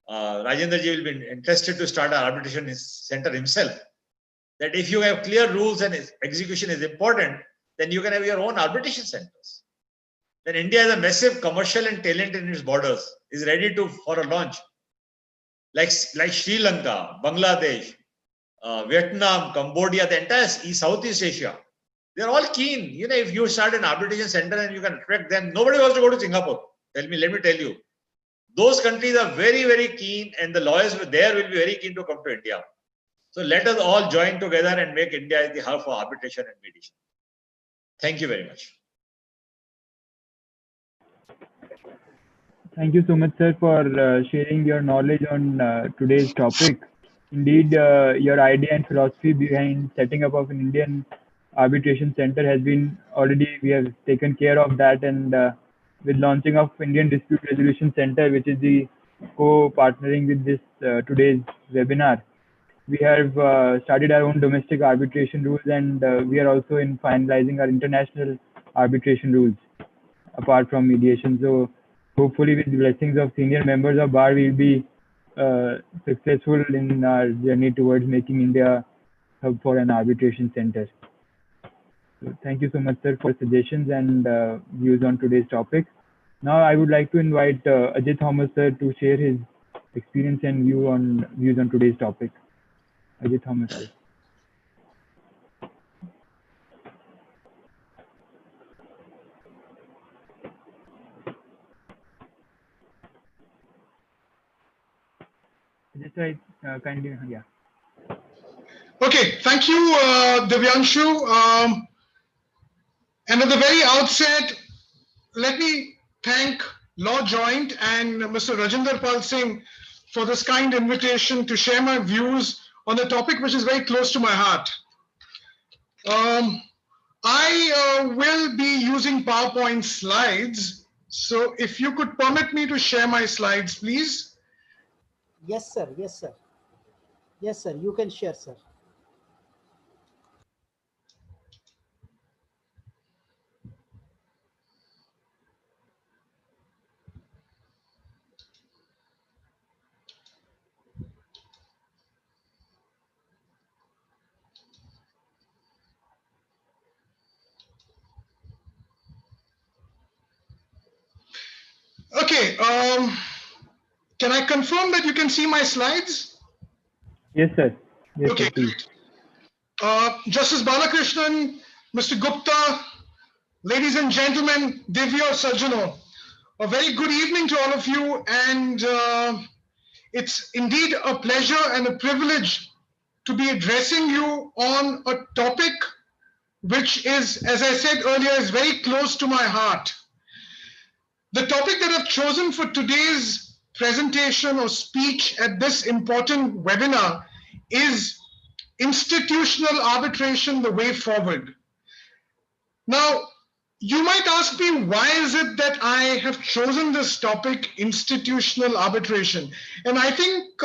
Rajendra ji will be interested to start an arbitration center himself. That if you have clear rules and execution is important, then you can have your own arbitration centers. Then India has a massive commercial and talent in its borders, is ready for a launch. Like Sri Lanka, Bangladesh, Vietnam, Cambodia, the entire Southeast Asia. They're all keen. If you start an arbitration center and you can attract them, nobody wants to go to Singapore. Let me tell you. Those countries are very, very keen, and the lawyers there will be very keen to come to India. So let us all join together and make India the hub for arbitration and mediation. Thank you very much. Thank you so much, sir, for sharing your knowledge on today's topic. Indeed, your idea and philosophy behind setting up of an Indian arbitration center has been we have taken care of that, and with launching of Indian Dispute Resolution Center, which is the co-partnering with this today's webinar, we have started our own domestic arbitration rules, and we are also in finalizing our international arbitration rules apart from mediation. So hopefully with the blessings of senior members of BAR, we will be successful in our journey towards making India hub for an arbitration center. So thank you so much, sir, for suggestions and views on today's topic. Now I would like to invite Ajay Thomas, sir, to share his experience and views on today's topic. Ajay Thomas, sir. Just kindly, yeah. Okay, thank you, Divyanshu. And at the very outset, let me thank Law Joint and Mr. Rajinder Pal Singh for this kind invitation to share my views on the topic which is very close to my heart. I will be using PowerPoint slides. So if you could permit me to share my slides, please. Yes, sir. Yes, sir. Yes, sir. You can share, sir. Okay, can I confirm that you can see my slides? Yes, sir. Yes, Okay, sir, please. great. Justice Balakrishnan, Mr. Gupta, ladies and gentlemen, Divya Sajjano, a very good evening to all of you, and it's indeed a pleasure and a privilege to be addressing you on a topic which is, as I said earlier, is very close to my heart. The topic that I've chosen for today's presentation or speech at this important webinar is institutional arbitration, the way forward. Now, you might ask me, why is it that I have chosen this topic, institutional arbitration? And I think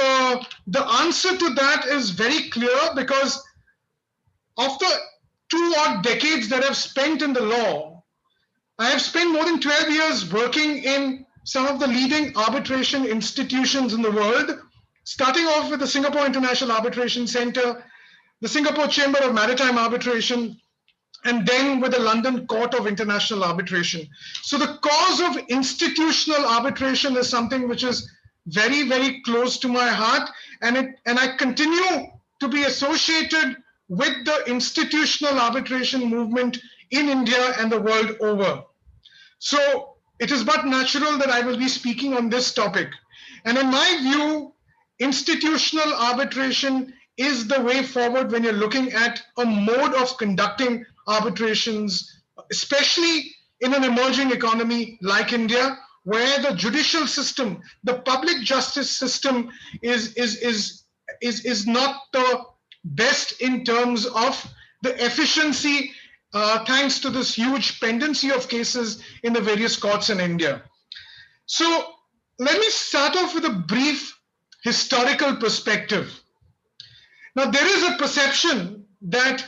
the answer to that is very clear, because of the 2 odd decades that I've spent in the law, I have spent more than 12 years working in some of the leading arbitration institutions in the world, starting off with the Singapore International Arbitration Center, the Singapore Chamber of Maritime Arbitration, and then with the London Court of International Arbitration. So the cause of institutional arbitration is something which is very, very close to my heart, and I continue to be associated with the institutional arbitration movement in India and the world over. So it is but natural that I will be speaking on this topic. And in my view, institutional arbitration is the way forward when you're looking at a mode of conducting arbitrations, especially in an emerging economy like India, where the judicial system, the public justice system is not the best in terms of the efficiency, thanks to this huge pendency of cases in the various courts in India. So let me start off with a brief historical perspective. Now, there is a perception that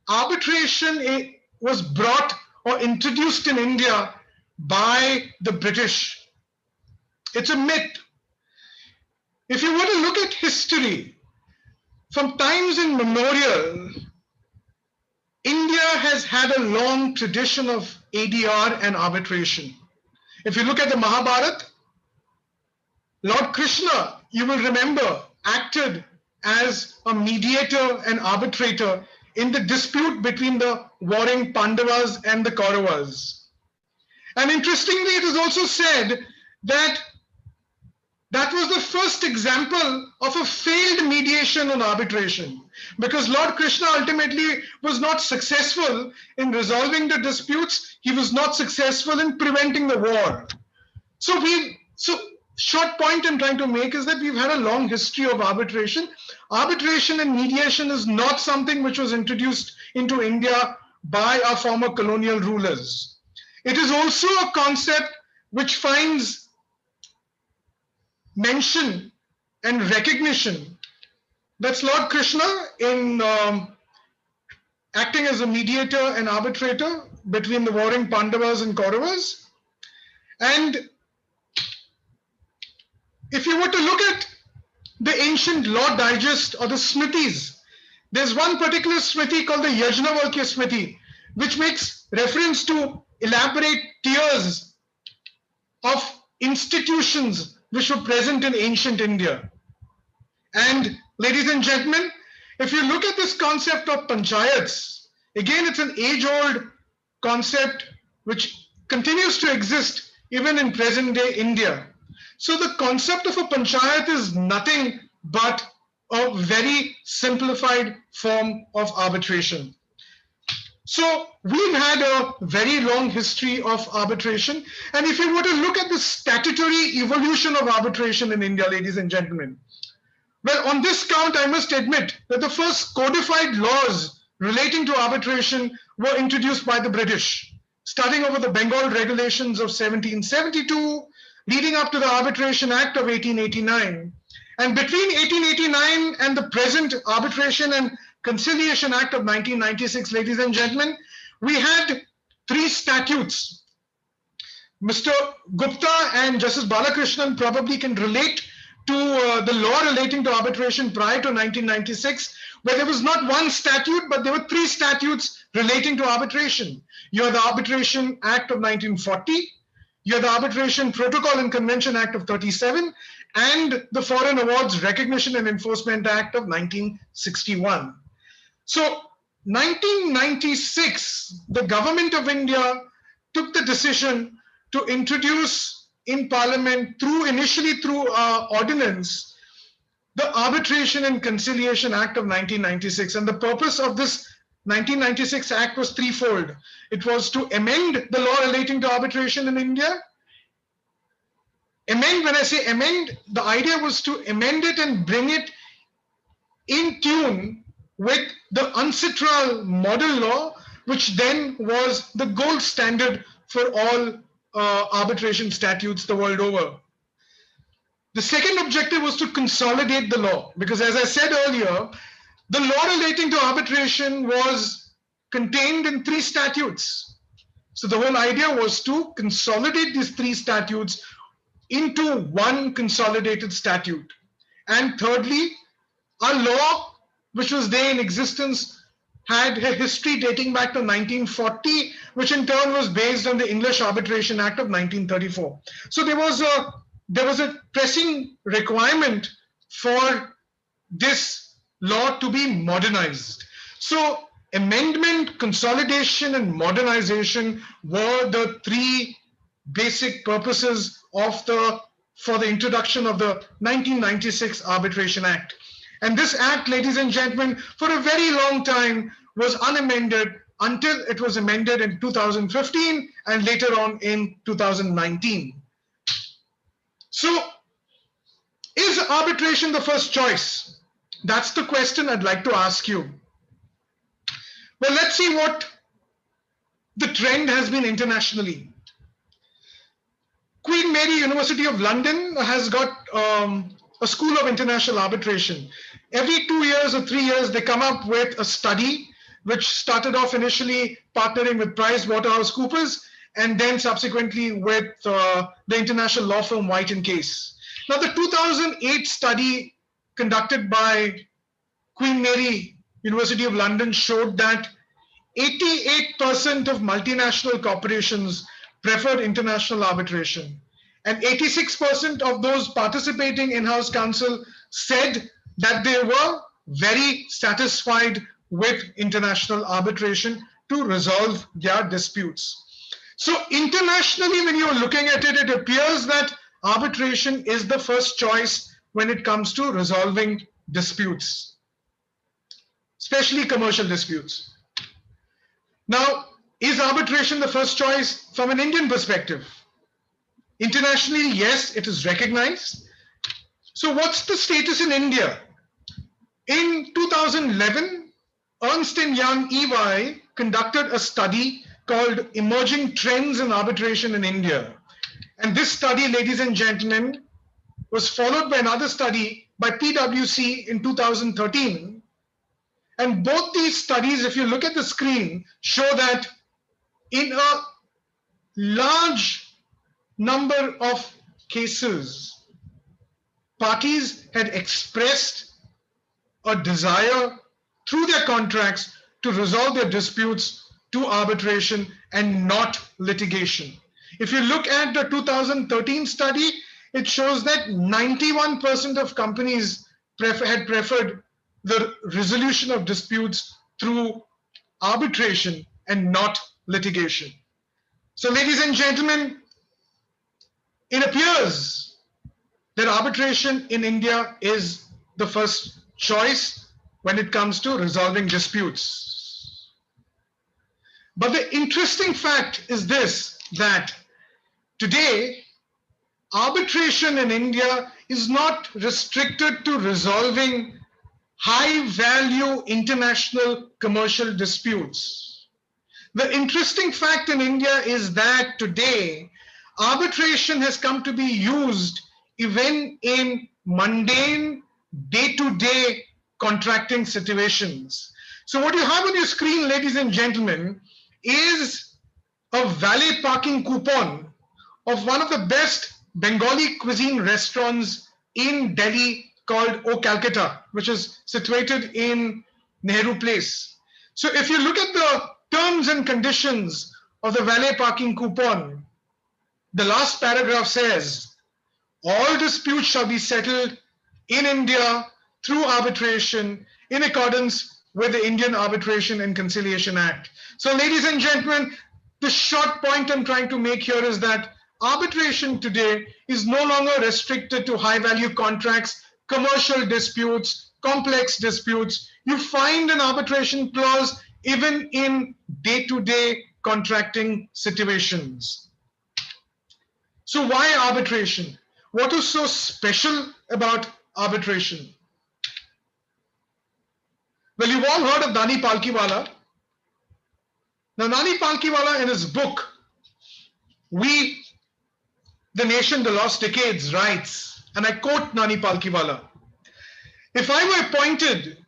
arbitration was brought or introduced in India by the British. It's a myth. If you were to look at history, from times immemorial, India has had a long tradition of ADR and arbitration. If you look at the Mahabharata, Lord Krishna, you will remember, acted as a mediator and arbitrator in the dispute between the warring Pandavas and the Kauravas. And interestingly, it is also said that that was the first example of a failed mediation on arbitration, because Lord Krishna ultimately was not successful in resolving the disputes. He was not successful in preventing the war. So short point I'm trying to make is that we've had a long history of arbitration. Arbitration and mediation is not something which was introduced into India by our former colonial rulers. It is also a concept which finds mention and recognition. That's Lord Krishna in acting as a mediator and arbitrator between the warring Pandavas and Kauravas. And if you were to look at the ancient law digest or the Smritis, there's one particular Smriti called the Yajnavalkya Smriti, which makes reference to elaborate tiers of institutions which were present in ancient India. And ladies and gentlemen, if you look at this concept of panchayats, again, it's an age-old concept which continues to exist even in present-day India. So the concept of a panchayat is nothing but a very simplified form of arbitration. So we've had a very long history of arbitration. And if you were to look at the statutory evolution of arbitration in India, ladies and gentlemen, well, on this count, I must admit that the first codified laws relating to arbitration were introduced by the British, starting over the Bengal Regulations of 1772, leading up to the Arbitration Act of 1889. And between 1889 and the present Arbitration and Conciliation Act of 1996, ladies and gentlemen, we had 3 statutes. Mr. Gupta and Justice Balakrishnan probably can relate to the law relating to arbitration prior to 1996, where there was not one statute, but there were 3 statutes relating to arbitration. You have the Arbitration Act of 1940, You have the Arbitration Protocol and Convention Act of 37 and the Foreign Awards Recognition and Enforcement Act of 1961. So 1996, the government of India took the decision to introduce in Parliament initially through ordinance, the Arbitration and Conciliation Act of 1996. And the purpose of this 1996 Act was threefold. It was to amend the law relating to arbitration in India. Amend, when I say amend, the idea was to amend it and bring it in tune with the UNCITRAL model law, which then was the gold standard for all arbitration statutes the world over. The second objective was to consolidate the law, because as I said earlier, the law relating to arbitration was contained in 3 statutes. So the whole idea was to consolidate these 3 statutes into one consolidated statute. And thirdly, our law, which was there in existence, had a history dating back to 1940, which in turn was based on the English Arbitration Act of 1934. So there was a pressing requirement for this law to be modernized. So amendment, consolidation, and modernization were the 3 basic purposes for the introduction of the 1996 Arbitration Act. And this act, ladies and gentlemen, for a very long time was unamended until it was amended in 2015 and later on in 2019. So, is arbitration the first choice? That's the question I'd like to ask you. Well, let's see what the trend has been internationally. Queen Mary University of London has got a school of international arbitration. Every 2 years or 3 years, they come up with a study which started off initially partnering with PricewaterhouseCoopers and then subsequently with the international law firm White & Case. Now, the 2008 study conducted by Queen Mary University of London showed that 88% of multinational corporations preferred international arbitration. And 86% of those participating in-house counsel said that they were very satisfied with international arbitration to resolve their disputes. So internationally, when you're looking at it, it appears that arbitration is the first choice when it comes to resolving disputes, especially commercial disputes. Now, is arbitration the first choice from an Indian perspective? Internationally, yes, it is recognized. So what's the status in India? In 2011, Ernst & Young EY conducted a study called Emerging Trends in Arbitration in India. And this study, ladies and gentlemen, was followed by another study by PwC in 2013. And both these studies, if you look at the screen, show that in a large number of cases, parties had expressed a desire through their contracts to resolve their disputes to arbitration and not litigation. If you look at the 2013 study, it shows that 91% of companies had preferred the resolution of disputes through arbitration and not litigation. So, ladies and gentlemen, it appears that arbitration in India is the first choice when it comes to resolving disputes. But the interesting fact is this, that today, arbitration in India is not restricted to resolving high-value international commercial disputes. The interesting fact in India is that today, arbitration has come to be used even in mundane, day-to-day contracting situations. So what you have on your screen, ladies and gentlemen, is a valet parking coupon of one of the best Bengali cuisine restaurants in Delhi called O Calcutta, which is situated in Nehru Place. So if you look at the terms and conditions of the valet parking coupon, the last paragraph says, all disputes shall be settled in India through arbitration in accordance with the Indian Arbitration and Conciliation Act. So, ladies and gentlemen, the short point I'm trying to make here is that arbitration today is no longer restricted to high-value contracts, commercial disputes, complex disputes. You find an arbitration clause even in day-to-day contracting situations. So why arbitration? What is so special about arbitration? Well, you've all heard of Nani Palkiwala. Now, Nani Palkiwala in his book, We, the Nation, the Lost Decades, writes, and I quote Nani Palkiwala, if I were appointed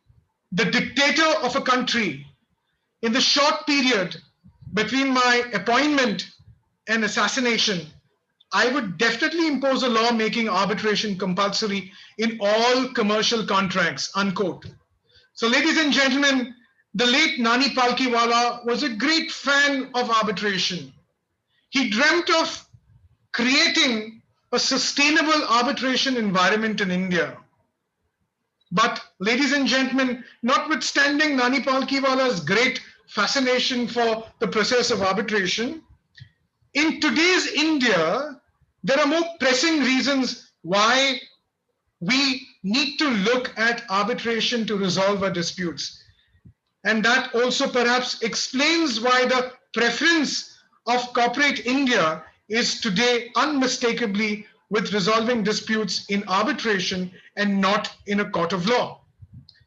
the dictator of a country in the short period between my appointment and assassination, I would definitely impose a law making arbitration compulsory in all commercial contracts, unquote. So, ladies and gentlemen, the late Nani Palkiwala was a great fan of arbitration. He dreamt of creating a sustainable arbitration environment in India. But, ladies and gentlemen, notwithstanding Nani Palkiwala's great fascination for the process of arbitration, in today's India, there are more pressing reasons why we need to look at arbitration to resolve our disputes. And that also perhaps explains why the preference of corporate India is today unmistakably with resolving disputes in arbitration and not in a court of law.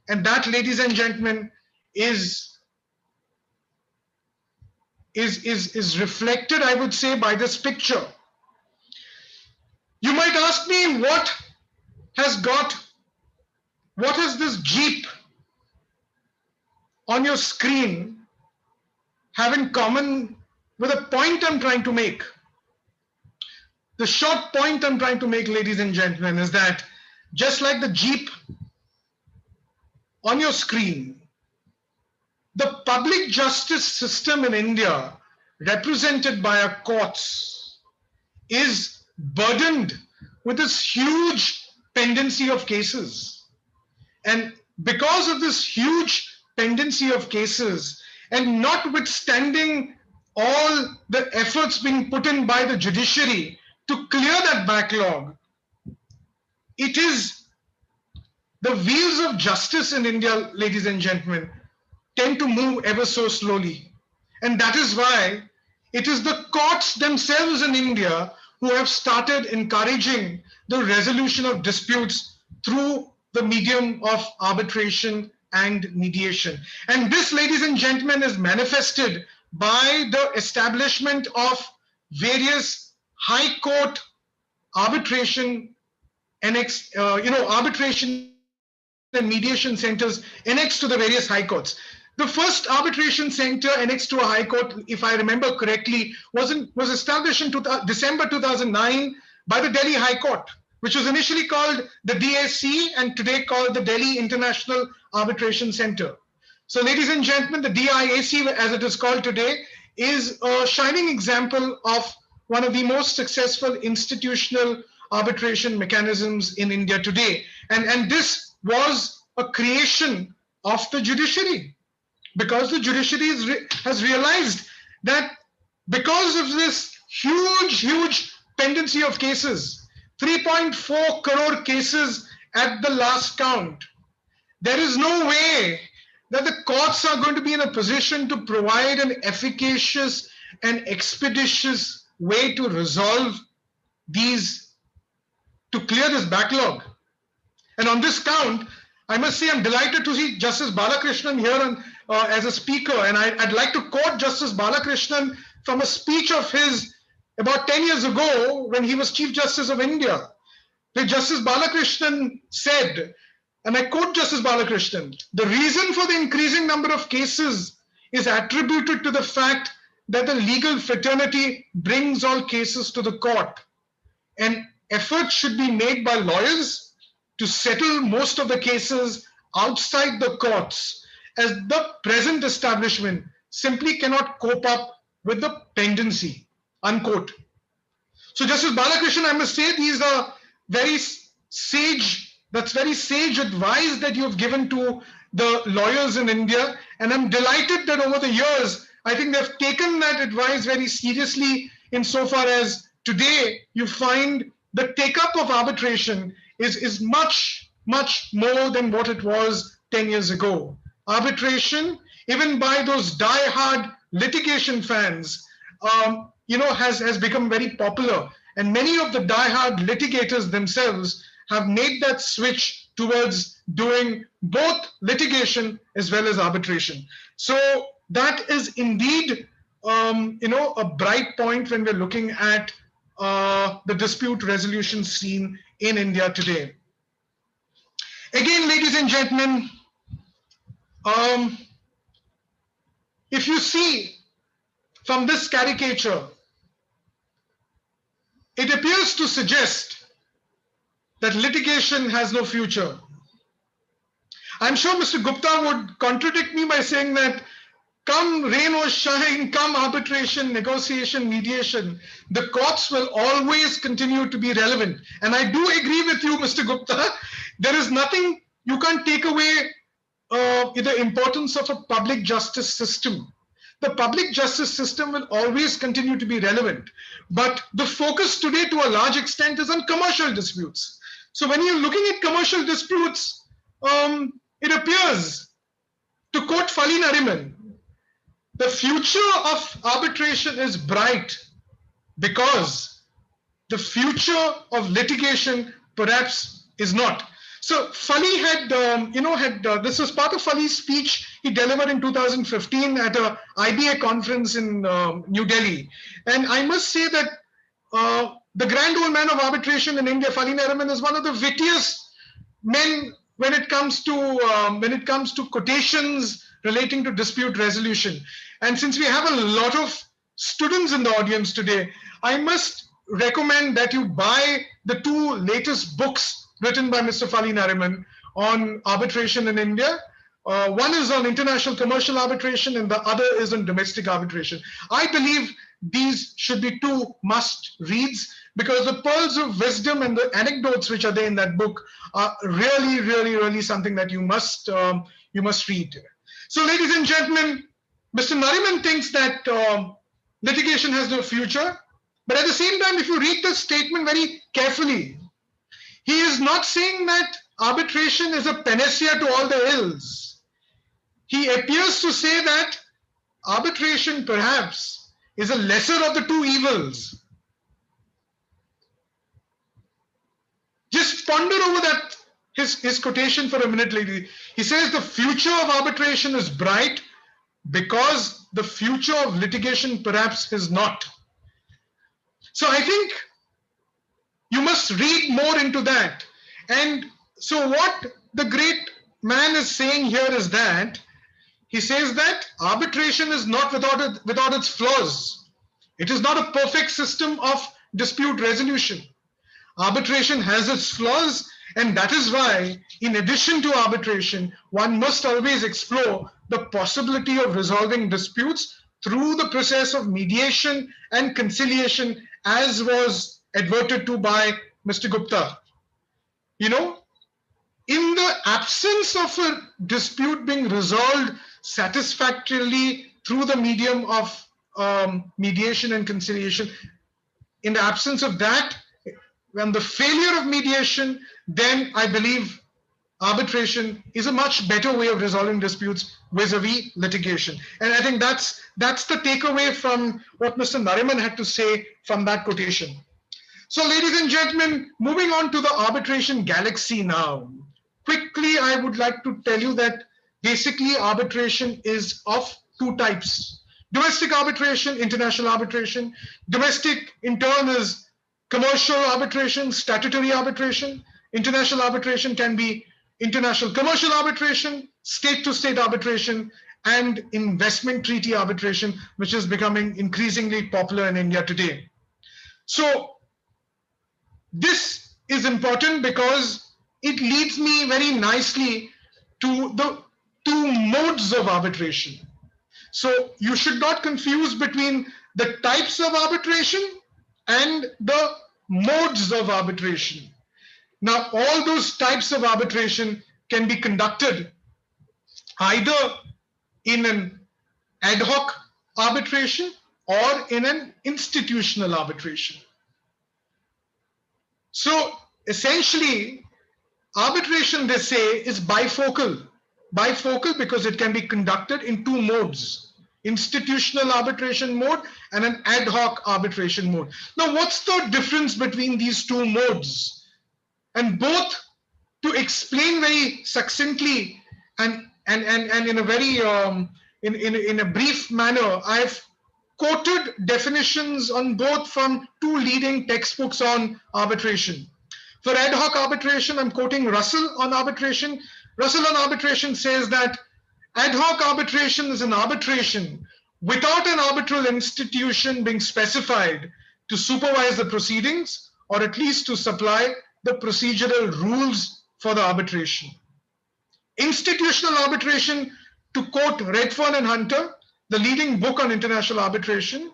And that, ladies and gentlemen, is reflected, I would say, by this picture. You might ask me, what has this Jeep on your screen have in common with a point I'm trying to make? The short point I'm trying to make, ladies and gentlemen, is that just like the Jeep on your screen, the public justice system in India, represented by our courts, is burdened with this huge pendency of cases. And because of this huge pendency of cases, and notwithstanding all the efforts being put in by the judiciary to clear that backlog, it is the wheels of justice in India, ladies and gentlemen, tend to move ever so slowly. And that is why it is the courts themselves in India who have started encouraging the resolution of disputes through the medium of arbitration and mediation. And this, ladies and gentlemen, is manifested by the establishment of various high court arbitration arbitration and mediation centers annexed to the various high courts. The first arbitration center annexed to a high court, if I remember correctly, was established in December 2009 by the Delhi High Court, which was initially called the DAC and today called the Delhi International Arbitration Center. So, ladies and gentlemen, the DIAC, as it is called today, is a shining example of one of the most successful institutional arbitration mechanisms in India today. And this was a creation of the judiciary, because the judiciary has realized that because of this huge pendency of cases, 3.4 crore cases at the last count, there is no way that the courts are going to be in a position to provide an efficacious and expeditious way to resolve these, to clear this backlog. And on this count, I must say I'm delighted to see Justice Balakrishnan here as a speaker. And I'd like to quote Justice Balakrishnan from a speech of his about 10 years ago when he was Chief Justice of India, where Justice Balakrishnan said, and I quote Justice Balakrishnan, "The reason for the increasing number of cases is attributed to the fact that the legal fraternity brings all cases to the court, and efforts should be made by lawyers to settle most of the cases outside the courts, as the present establishment simply cannot cope up with the pendency," unquote. So Justice Balakrishnan, I must say these are very sage advice that you have given to the lawyers in India. And I'm delighted that over the years, I think they've taken that advice very seriously insofar as today you find the take-up of arbitration is much, much more than what it was 10 years ago. Arbitration, even by those die-hard litigation fans, has become very popular. And many of the die-hard litigators themselves have made that switch towards doing both litigation as well as arbitration. So that is indeed, a bright point when we're looking at the dispute resolution scene in India today. Again, ladies and gentlemen, if you see from this caricature, it appears to suggest that litigation has no future. I'm sure Mr. Gupta would contradict me by saying that come rain or shine, come arbitration, negotiation, mediation, the courts will always continue to be relevant. And I do agree with you, Mr. Gupta. There is nothing, you can't take away the importance of a public justice system. The public justice system will always continue to be relevant. But the focus today to a large extent is on commercial disputes. So when you're looking at commercial disputes, it appears, to quote Fali Nariman, the future of arbitration is bright because the future of litigation perhaps is not. So Fali had, this was part of Fali's speech he delivered in 2015 at a IBA conference in New Delhi. And I must say that the grand old man of arbitration in India, Fali Nariman, is one of the wittiest men when it comes to quotations relating to dispute resolution. And since we have a lot of students in the audience today, I must recommend that you buy the two latest books written by Mr. Fali Nariman on arbitration in India. One is on international commercial arbitration and the other is on domestic arbitration. I believe these should be two must reads because the pearls of wisdom and the anecdotes which are there in that book are really, really, really something that you must read. So ladies and gentlemen, Mr. Nariman thinks that litigation has no future, but at the same time, if you read the statement very carefully, he is not saying that arbitration is a panacea to all the ills. He appears to say that arbitration perhaps is a lesser of the two evils. Just ponder over that, his quotation for a minute, lady. He says the future of arbitration is bright because the future of litigation perhaps is not. So I think you must read more into that. And so what the great man is saying here is that he says that arbitration is not without its flaws. It is not a perfect system of dispute resolution. Arbitration has its flaws, and that is why, in addition to arbitration, one must always explore the possibility of resolving disputes through the process of mediation and conciliation, as was adverted to by Mr. Gupta. You know, in the absence of a dispute being resolved satisfactorily through the medium of mediation and conciliation, in the absence of that, when the failure of mediation, then I believe arbitration is a much better way of resolving disputes vis-a-vis litigation. And I think that's the takeaway from what Mr. Nariman had to say from that quotation. So ladies and gentlemen, moving on to the arbitration galaxy now. Quickly, I would like to tell you that basically arbitration is of two types. Domestic arbitration, international arbitration. Domestic in turn is commercial arbitration, statutory arbitration. International arbitration can be international commercial arbitration, state-to-state arbitration, and investment treaty arbitration, which is becoming increasingly popular in India today. So this is important because it leads me very nicely to the two modes of arbitration. So you should not confuse between the types of arbitration and the modes of arbitration. Now, all those types of arbitration can be conducted either in an ad hoc arbitration or in an institutional arbitration. So essentially, arbitration, they say, is bifocal. Bifocal because it can be conducted in two modes: institutional arbitration mode and an ad hoc arbitration mode. Now, what's the difference between these two modes? And both, to explain very succinctly and in a very in a brief manner, I've quoted definitions on both from two leading textbooks on arbitration. For ad hoc arbitration, I'm quoting Russell on arbitration. Russell on arbitration says that ad hoc arbitration is an arbitration without an arbitral institution being specified to supervise the proceedings, or at least to supply the procedural rules for the arbitration. Institutional arbitration, to quote Redfern and Hunter, the leading book on international arbitration,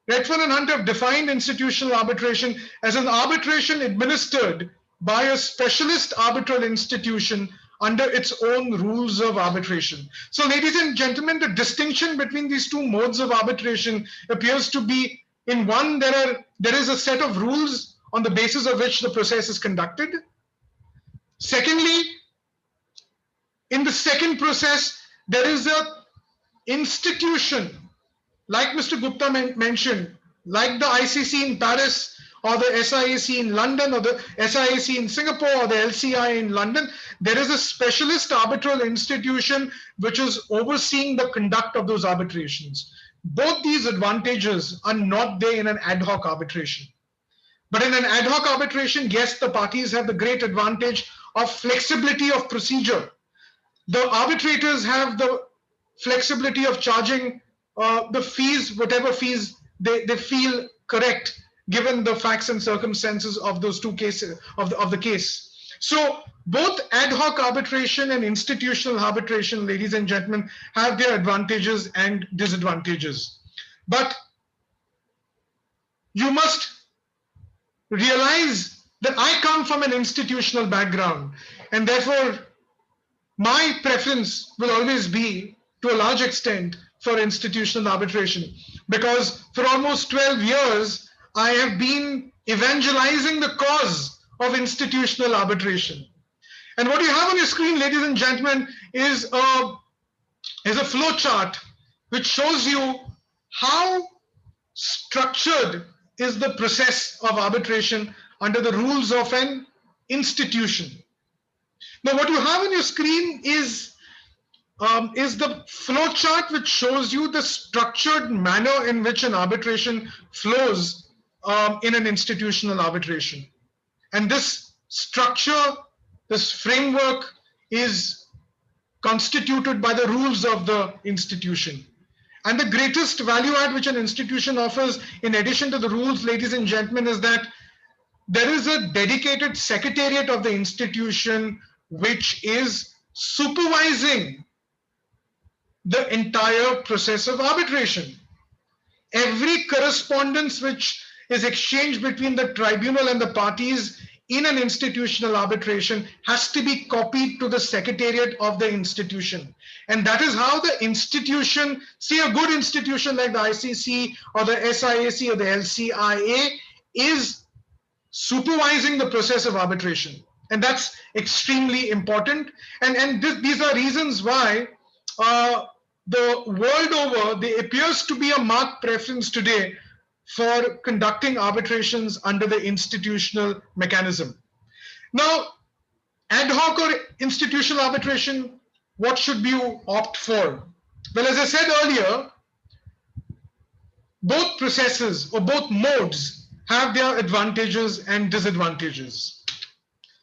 Redfern and Hunter have defined institutional arbitration as an arbitration administered by a specialist arbitral institution under its own rules of arbitration. So, ladies and gentlemen, the distinction between these two modes of arbitration appears to be, in one, there is a set of rules on the basis of which the process is conducted. Secondly, in the second process, there is an institution, like Mr. Gupta mentioned, like the ICC in Paris, or the SIAC in London, or the SIAC in Singapore, or the LCI in London. There is a specialist arbitral institution which is overseeing the conduct of those arbitrations. Both these advantages are not there in an ad hoc arbitration. But in an ad hoc arbitration, yes, the parties have the great advantage of flexibility of procedure. The arbitrators have the flexibility of charging the fees, whatever fees they feel correct, given the facts and circumstances of those two cases of the case. So both ad hoc arbitration and institutional arbitration, ladies and gentlemen, have their advantages and disadvantages. But you must realize that I come from an institutional background, and therefore my preference will always be, to a large extent, for institutional arbitration, because for almost 12 years I have been evangelizing the cause of institutional arbitration. And what you have on your screen, ladies and gentlemen, is a flow chart which shows you how structured is the process of arbitration under the rules of an institution. Now, what you have on your screen is the flow chart which shows you the structured manner in which an arbitration flows in an institutional arbitration. And this structure, this framework, is constituted by the rules of the institution. And the greatest value add which an institution offers, in addition to the rules, ladies and gentlemen, is that there is a dedicated secretariat of the institution which is supervising the entire process of arbitration. Every correspondence which is exchanged between the tribunal and the parties in an institutional arbitration has to be copied to the secretariat of the institution. And that is how the institution, see, a good institution like the ICC or the SIAC or the LCIA, is supervising the process of arbitration. And that's extremely important. And these are reasons why the world over, there appears to be a marked preference today for conducting arbitrations under the institutional mechanism. Now, ad hoc or institutional arbitration, what should you opt for? Well, as I said earlier, both processes or both modes have their advantages and disadvantages.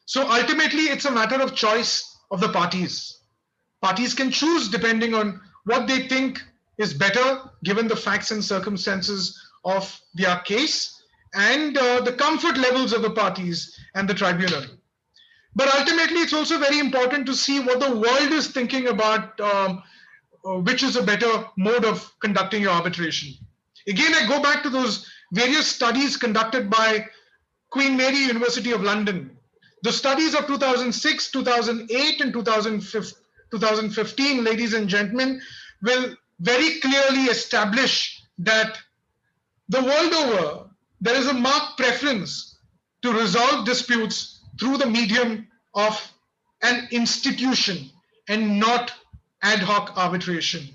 So ultimately, it's a matter of choice of the parties. Parties can choose depending on what they think is better given the facts and circumstances of their case and the comfort levels of the parties and the tribunal. But ultimately, it's also very important to see what the world is thinking about which is a better mode of conducting your arbitration. Again, I go back to those various studies conducted by Queen Mary University of London. The studies of 2006, 2008, and 2015, ladies and gentlemen, will very clearly establish that the world over, there is a marked preference to resolve disputes through the medium of an institution and not ad hoc arbitration.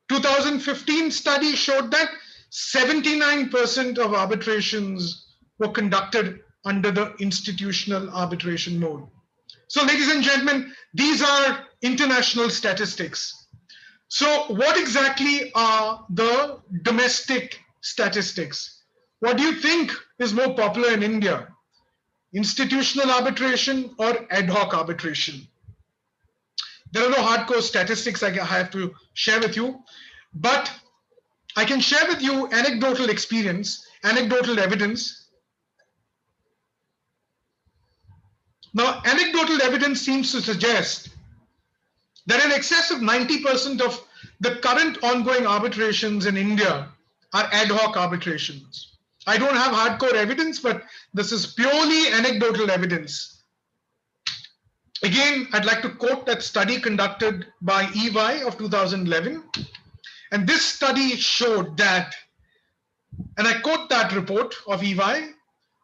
2015 study showed that 79% of arbitrations were conducted under the institutional arbitration mode. So, ladies and gentlemen, these are international statistics. So, what exactly are the domestic statistics? What do you think is more popular in India? Institutional arbitration or ad hoc arbitration? There are no hardcore statistics I have to share with you, but I can share with you anecdotal experience, anecdotal evidence. Now, anecdotal evidence seems to suggest that in excess of 90% of the current ongoing arbitrations in India are ad hoc arbitrations. I don't have hardcore evidence, but this is purely anecdotal evidence. Again, I'd like to quote that study conducted by EY of 2011. And this study showed that, and I quote that report of EY,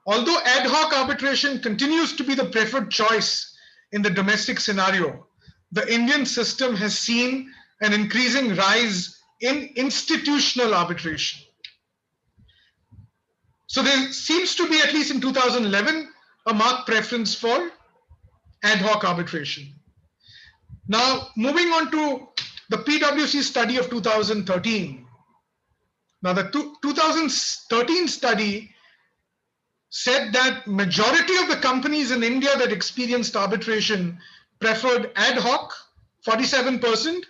although ad hoc arbitration continues to be the preferred choice in the domestic scenario, the Indian system has seen an increasing rise in institutional arbitration. So there seems to be, at least in 2011, a marked preference for ad hoc arbitration. Now, moving on to the PwC study of 2013. Now, the 2013 study said that majority of the companies in India that experienced arbitration preferred ad hoc, 47%,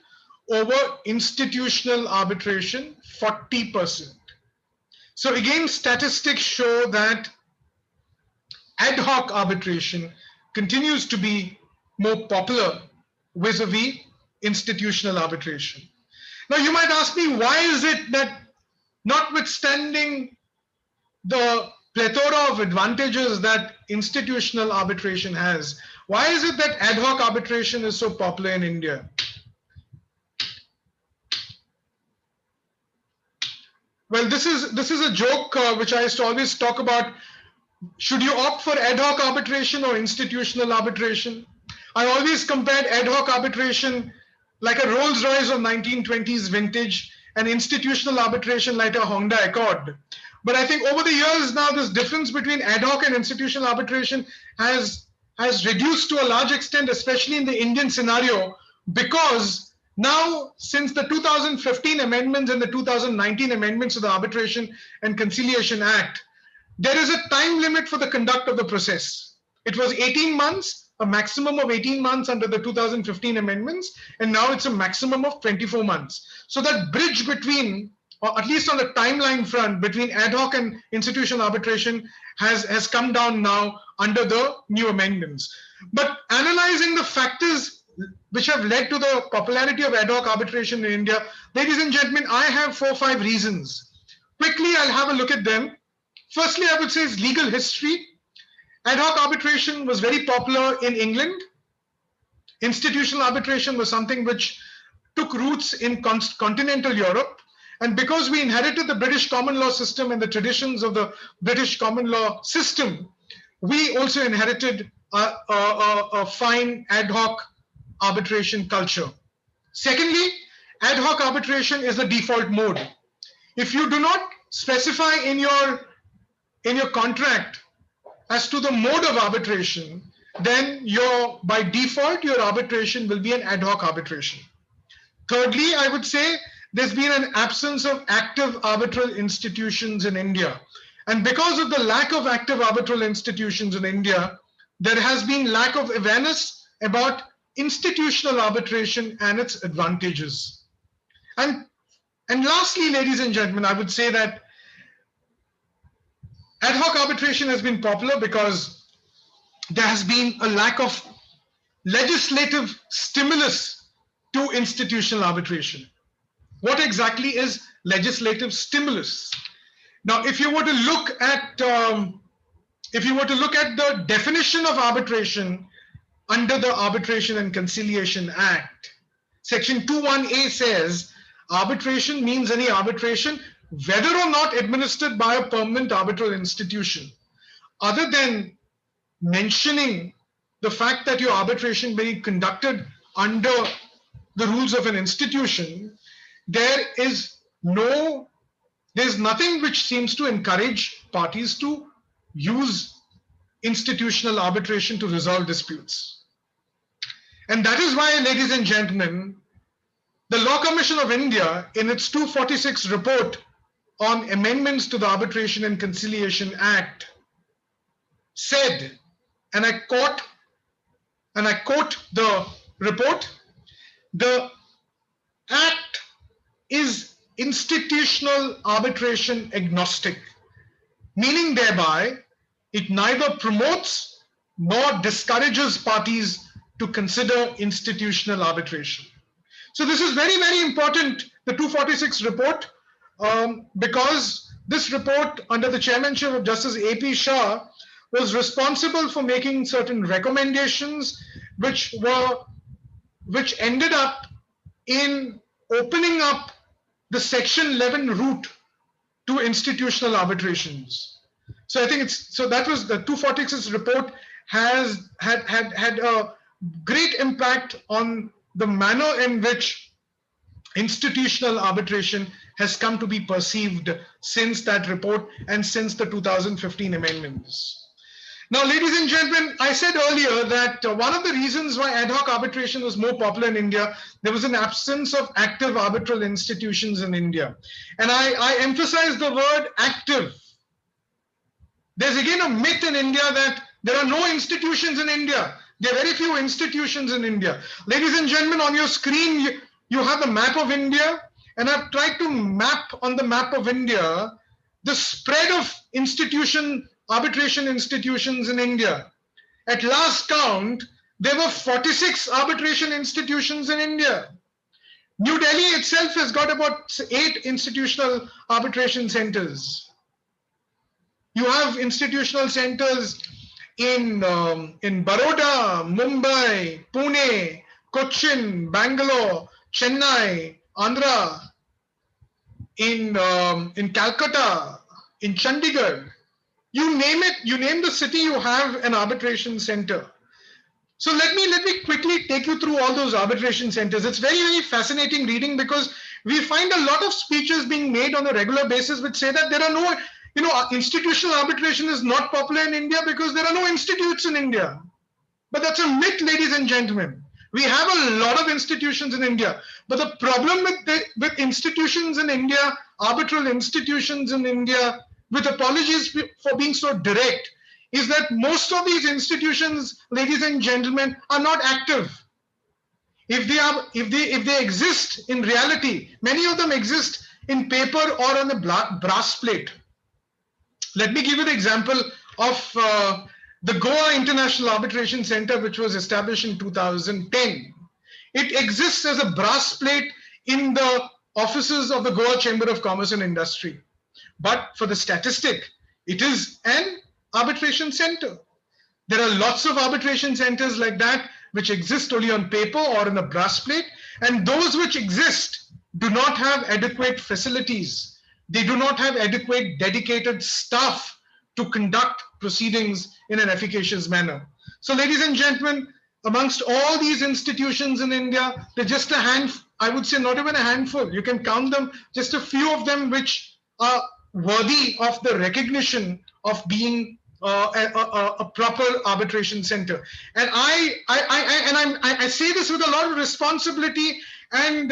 over institutional arbitration, 40%. So again, statistics show that ad hoc arbitration continues to be more popular vis-a-vis institutional arbitration. Now you might ask me, why is it that notwithstanding the plethora of advantages that institutional arbitration has, why is it that ad hoc arbitration is so popular in India? Well, this is a joke which I used to always talk about. Should you opt for ad hoc arbitration or institutional arbitration? I always compared ad hoc arbitration like a Rolls Royce of 1920s vintage and institutional arbitration like a Honda Accord. But I think over the years now, this difference between ad hoc and institutional arbitration has reduced to a large extent, especially in the Indian scenario, because now, since the 2015 amendments and the 2019 amendments to the Arbitration and Conciliation Act, there is a time limit for the conduct of the process. It was 18 months, a maximum of 18 months under the 2015 amendments, and now it's a maximum of 24 months. So that bridge between, or at least on the timeline front, between ad hoc and institutional arbitration has come down now under the new amendments. But analyzing the factors which have led to the popularity of ad hoc arbitration in India, ladies and gentlemen, I have 4 or 5 reasons. Quickly, I'll have a look at them. Firstly, I would say is legal history. Ad hoc arbitration was very popular in England. Institutional arbitration was something which took roots in continental Europe. And because we inherited the British common law system and the traditions of the British common law system, we also inherited a fine ad hoc arbitration culture. Secondly, ad hoc arbitration is the default mode. If you do not specify in your contract as to the mode of arbitration, then by default, your arbitration will be an ad hoc arbitration. Thirdly, I would say there's been an absence of active arbitral institutions in India. And because of the lack of active arbitral institutions in India, there has been lack of awareness about institutional arbitration and its advantages. And lastly, ladies and gentlemen, I would say that ad hoc arbitration has been popular because there has been a lack of legislative stimulus to institutional arbitration. What exactly is legislative stimulus? Now, if you were to look at the definition of arbitration under the Arbitration and Conciliation Act, Section 21A says arbitration means any arbitration, whether or not administered by a permanent arbitral institution. Other than mentioning the fact that your arbitration may be conducted under the rules of an institution, there's nothing which seems to encourage parties to use institutional arbitration to resolve disputes. And that is why, ladies and gentlemen, the Law Commission of India, in its 246 report on amendments to the Arbitration and Conciliation Act, said, and I quote the report, the Act is institutional arbitration agnostic, meaning thereby it neither promotes nor discourages parties to consider institutional arbitration. So this is very, very important, the 246 report, because this report under the chairmanship of Justice A.P. Shah was responsible for making certain recommendations which ended up in opening up the Section 11 route to institutional arbitrations. So I think that was the 246 report had a great impact on the manner in which institutional arbitration has come to be perceived since that report and since the 2015 amendments. Now, ladies and gentlemen, I said earlier that one of the reasons why ad hoc arbitration was more popular in India, there was an absence of active arbitral institutions in India. And I emphasize the word active. There's again a myth in India that there are no institutions in India. There are very few institutions in India. Ladies and gentlemen, on your screen, you have the map of India, and I've tried to map on the map of India the spread of arbitration institutions in India. At last count, there were 46 arbitration institutions in India. New Delhi itself has got about 8 institutional arbitration centers. You have institutional centers in Baroda, Mumbai, Pune, Cochin, Bangalore, Chennai, Andhra, in Calcutta, in Chandigarh. You name it, you name the city, you have an arbitration center. So let me quickly take you through all those arbitration centers. It's very, very fascinating reading because we find a lot of speeches being made on a regular basis which say that there are no, institutional arbitration is not popular in India because there are no institutes in India. But that's a myth, ladies and gentlemen. We have a lot of institutions in India. But the problem with institutions in India, arbitral institutions in India, with apologies for being so direct, is that most of these institutions, ladies and gentlemen, are not active. If they exist in reality, many of them exist in paper or on a brass plate. Let me give you the example of the Goa International Arbitration Center, which was established in 2010. It exists as a brass plate in the offices of the Goa Chamber of Commerce and Industry. But for the statistic, it is an arbitration center. There are lots of arbitration centers like that which exist only on paper or in a brass plate, and those which exist do not have adequate facilities. They do not have adequate dedicated staff to conduct proceedings in an efficacious manner. So, ladies and gentlemen, amongst all these institutions in India, there's just a handful, I would say not even a handful, you can count them, just a few of them which are worthy of the recognition of being a proper arbitration center. And I say this with a lot of responsibility and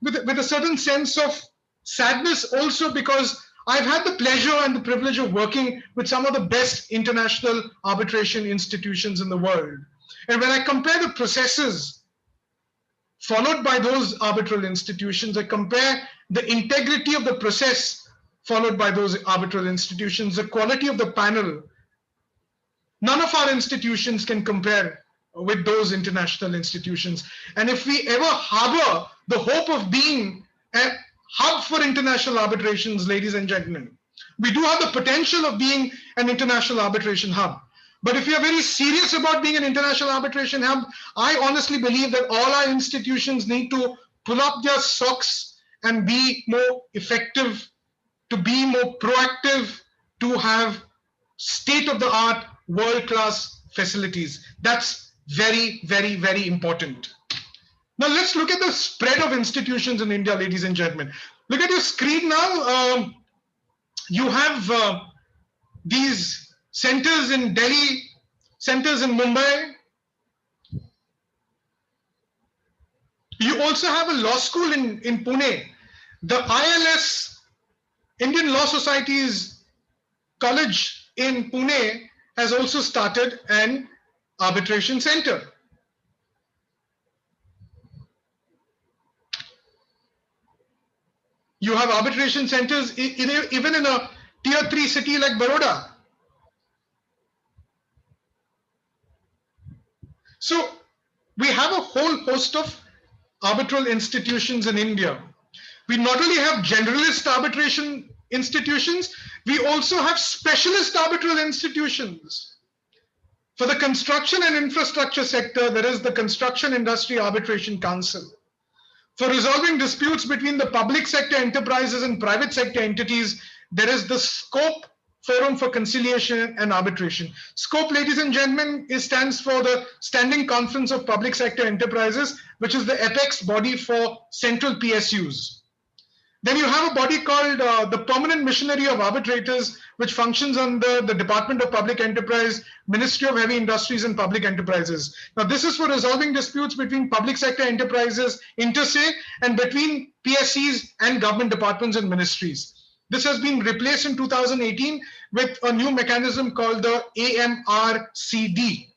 with a certain sense of sadness also, because I've had the pleasure and the privilege of working with some of the best international arbitration institutions in the world. And when I compare the processes followed by those arbitral institutions, I compare the integrity of the process followed by those arbitral institutions, the quality of the panel, none of our institutions can compare with those international institutions. And if we ever harbor the hope of being a hub for international arbitrations, ladies and gentlemen, We do have the potential of being an international arbitration hub. But if you're very serious about being an international arbitration hub, I honestly believe that all our institutions need to pull up their socks and be more effective, to be more proactive, to have state-of-the-art, world-class facilities. That's very, very, very important. Now let's look at the spread of institutions in India, ladies and gentlemen. Look at your screen now. You have these centers in Delhi, centers in Mumbai. You also have a law school in Pune. The ILS, Indian Law Society's college in Pune, has also started an arbitration center. You have arbitration centers even in a tier 3 city like Baroda. So we have a whole host of arbitral institutions in India. We not only have generalist arbitration institutions, we also have specialist arbitral institutions. For the construction and infrastructure sector, there is the Construction Industry Arbitration Council. For resolving disputes between the public sector enterprises and private sector entities, there is the SCOPE, Forum for Conciliation and Arbitration. SCOPE, ladies and gentlemen, stands for the Standing Conference of Public Sector Enterprises, which is the apex body for central PSUs. Then you have a body called the Permanent Missionary of Arbitrators, which functions under the Department of Public Enterprise, Ministry of Heavy Industries and Public Enterprises. Now, this is for resolving disputes between public sector enterprises, inter se, and between PSCs and government departments and ministries. This has been replaced in 2018 with a new mechanism called the AMRCD.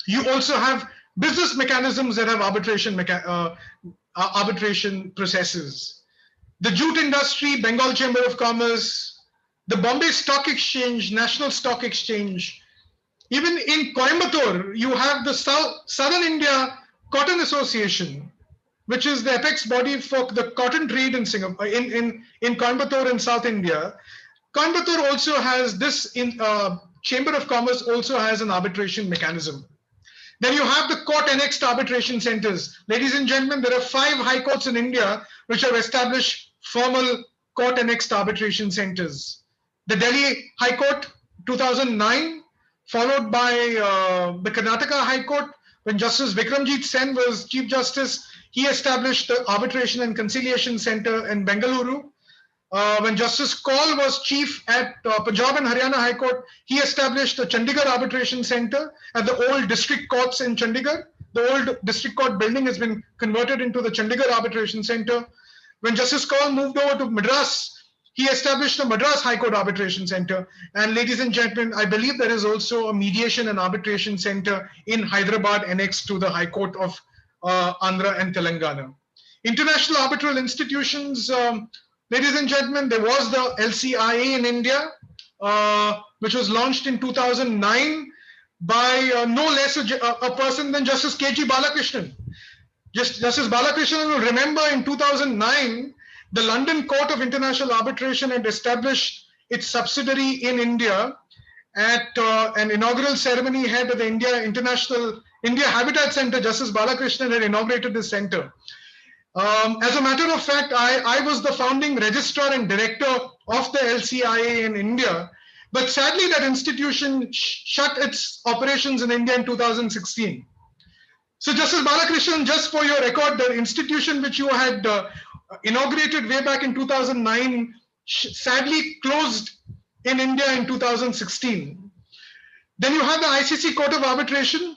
You also have business mechanisms that have arbitration processes. The jute industry, Bengal Chamber of Commerce, the Bombay Stock Exchange, National Stock Exchange. Even in Coimbatore, you have the Southern India Cotton Association, which is the apex body for the cotton trade in Singapore, in Coimbatore in South India. Coimbatore also has this, Chamber of Commerce also has an arbitration mechanism. Then you have the court-annexed arbitration centers. Ladies and gentlemen, there are 5 high courts in India which have established formal court-annexed arbitration centers. The Delhi High Court, 2009, followed by the Karnataka High Court. When Justice Vikramjit Sen was Chief Justice, he established the Arbitration and Conciliation Center in Bengaluru. When Justice Kaul was chief at Punjab and Haryana High Court, he established the Chandigarh Arbitration Center at the old district courts in Chandigarh. The old district court building has been converted into the Chandigarh Arbitration Center. When Justice Kaul moved over to Madras, he established the Madras High Court Arbitration Center. And ladies and gentlemen, I believe there is also a mediation and arbitration center in Hyderabad annexed to the High Court of Andhra and Telangana. International arbitral institutions, ladies and gentlemen, there was the LCIA in India, which was launched in 2009 by no less a person than Justice K.G. Balakrishnan. Justice Balakrishnan will remember in 2009, the London Court of International Arbitration had established its subsidiary in India at an inaugural ceremony held at the India Habitat Center. Justice Balakrishnan had inaugurated this center. As a matter of fact, I was the founding registrar and director of the LCIA in India, but sadly that institution shut its operations in India in 2016. So Justice Balakrishnan, just for your record, the institution which you had inaugurated way back in 2009 sadly closed in India in 2016. Then you have the ICC Court of Arbitration.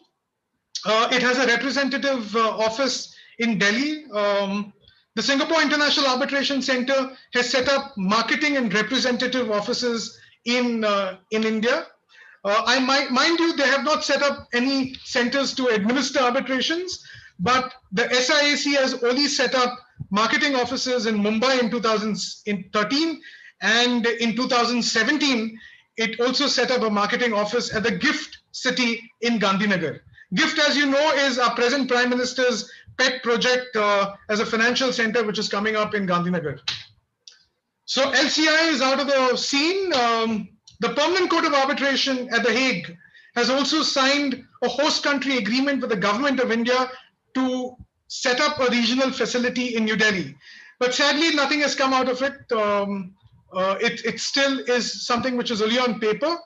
It has a representative office in Delhi. The Singapore International Arbitration Center has set up marketing and representative offices in India. Mind you, they have not set up any centers to administer arbitrations, but the SIAC has only set up marketing offices in Mumbai in 2013, and in 2017, it also set up a marketing office at the GIFT city in Gandhinagar. GIFT, as you know, is our present Prime Minister's pet project as a financial center which is coming up in Gandhinagar. So LCI is out of the scene. The Permanent Court of Arbitration at The Hague has also signed a host country agreement with the government of India to set up a regional facility in New Delhi. But sadly, nothing has come out of it. It still is something which is only on paper.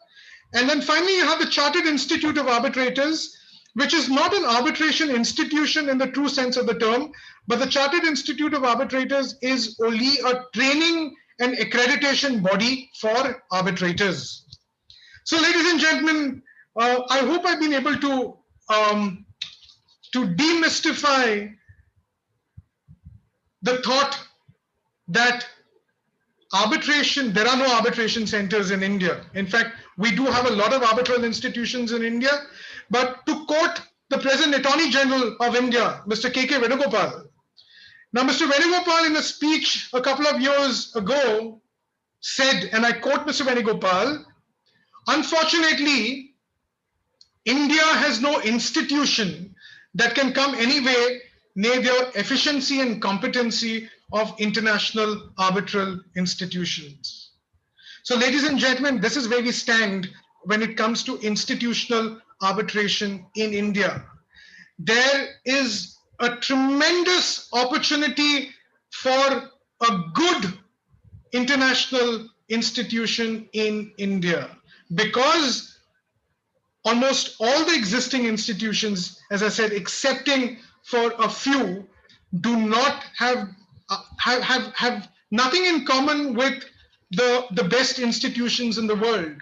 And then finally, you have the Chartered Institute of Arbitrators, which is not an arbitration institution in the true sense of the term, but the Chartered Institute of Arbitrators is only a training and accreditation body for arbitrators. So, ladies and gentlemen, I hope I've been able to demystify the thought that arbitration, there are no arbitration centers in India. In fact, we do have a lot of arbitral institutions in India. But to quote the present Attorney General of India, Mr. K.K. Venugopal, now Mr. Venugopal in a speech a couple of years ago said, and I quote Mr. Venugopal, unfortunately, India has no institution that can come anywhere near the efficiency and competency of international arbitral institutions. So, ladies and gentlemen, this is where we stand when it comes to institutional arbitration in India. There is a tremendous opportunity for a good international institution in India, because almost all the existing institutions, as I said, excepting for a few, do not have nothing in common with the best institutions in the world.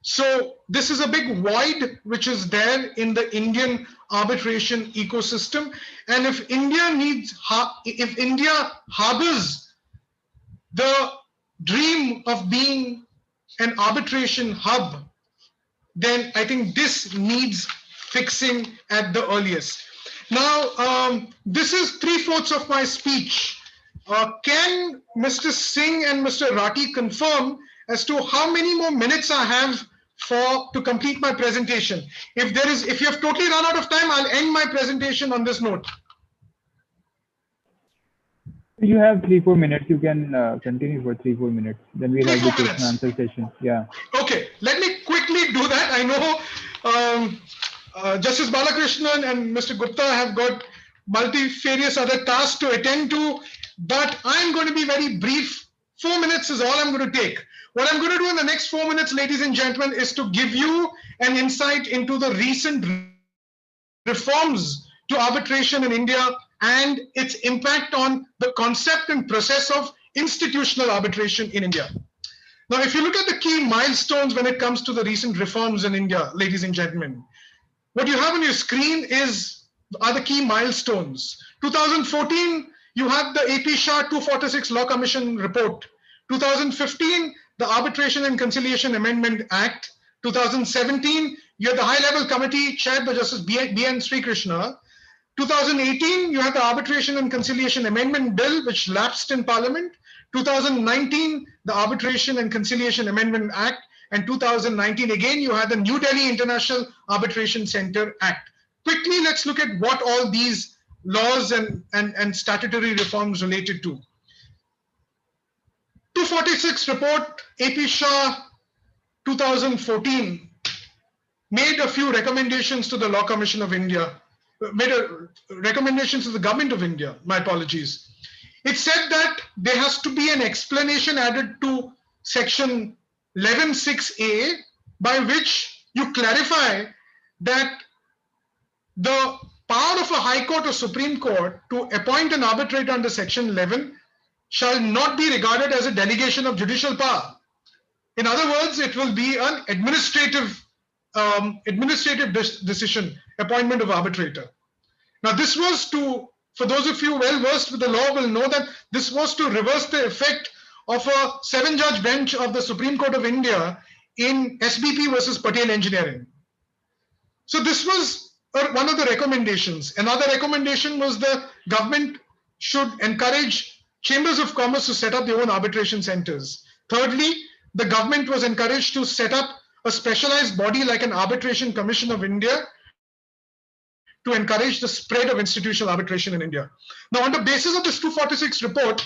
So this is a big void which is there in the Indian arbitration ecosystem. And if India harbors the dream of being an arbitration hub, then I think this needs fixing at the earliest. Now, this is 3/4 of my speech. Can Mr. Singh and Mr. Rathi confirm as to how many more minutes I have to complete my presentation? If you have totally run out of time, I'll end my presentation on this note. You have 3-4 minutes. You can continue for 3-4 minutes. Then we'll have the 3-4 question answer session. Yeah. Okay, let me quickly do that. I know Justice Balakrishnan and Mr. Gupta have got multifarious other tasks to attend to, but I'm going to be very brief. 4 minutes is all I'm going to take. What I'm going to do in the next 4 minutes, ladies and gentlemen, is to give you an insight into the recent reforms to arbitration in India and its impact on the concept and process of institutional arbitration in India. Now, if you look at the key milestones when it comes to the recent reforms in India, ladies and gentlemen, what you have on your screen are the key milestones. 2014, you have the AP Shah 246 Law Commission report. 2015, the Arbitration and Conciliation Amendment Act. 2017, you have the high-level committee chaired by Justice B.N. Srikrishna. 2018, you have the Arbitration and Conciliation Amendment Bill, which lapsed in Parliament. 2019, the Arbitration and Conciliation Amendment Act. And 2019, again, you had the New Delhi International Arbitration Center Act. Quickly, let's look at what all these laws and statutory reforms related to. 246 report, AP Shah 2014, made a few recommendations to the Law Commission of India, made recommendations to the Government of India, my apologies. It said that there has to be an explanation added to section 11(6)(a), by which you clarify that the power of a High Court or Supreme Court to appoint an arbitrator under section 11 shall not be regarded as a delegation of judicial power. In other words, it will be an administrative decision, appointment of arbitrator. Now, this was for those of you well versed with the law will know that this was to reverse the effect of a 7-judge bench of the Supreme Court of India in SBP versus Patel Engineering. So this was one of the recommendations. Another recommendation was the government should encourage chambers of commerce to set up their own arbitration centers. Thirdly, the government was encouraged to set up a specialized body like an Arbitration Commission of India to encourage the spread of institutional arbitration in India. Now, on the basis of this 246 report,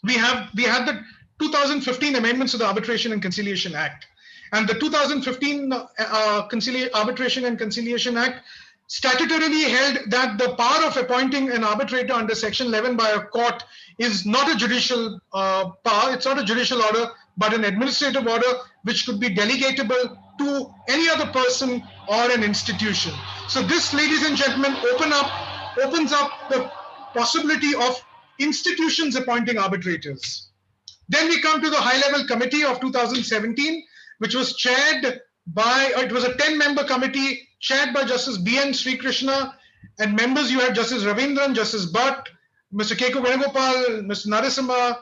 we had the 2015 amendments to the Arbitration and Conciliation Act. And the 2015 Arbitration and Conciliation Act statutorily held that the power of appointing an arbitrator under Section 11 by a court is not a judicial power, it's not a judicial order, but an administrative order which could be delegatable to any other person or an institution. So this, ladies and gentlemen, opens up the possibility of institutions appointing arbitrators. Then we come to the high-level committee of 2017, which was chaired by, it was a 10-member committee chaired by Justice B.N. Srikrishna, and members you had Justice Ravindran, Justice Bhatt, Mr. K.K. Venugopal, Mr. Narasimha,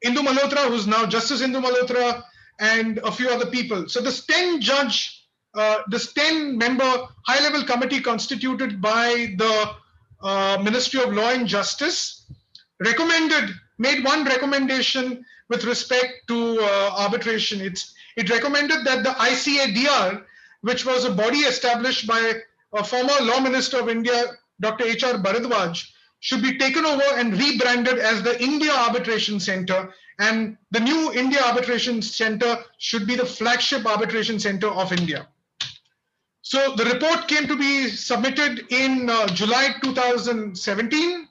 Indu Malhotra, who's now Justice Indu Malhotra, and a few other people. So this 10-member high-level committee constituted by the Ministry of Law and Justice made one recommendation with respect to arbitration. It recommended that the ICADR, which was a body established by a former Law Minister of India, Dr. H.R. Bharadwaj, should be taken over and rebranded as the India Arbitration Center. And the new India Arbitration Center should be the flagship arbitration center of India. So the report came to be submitted in July 2017.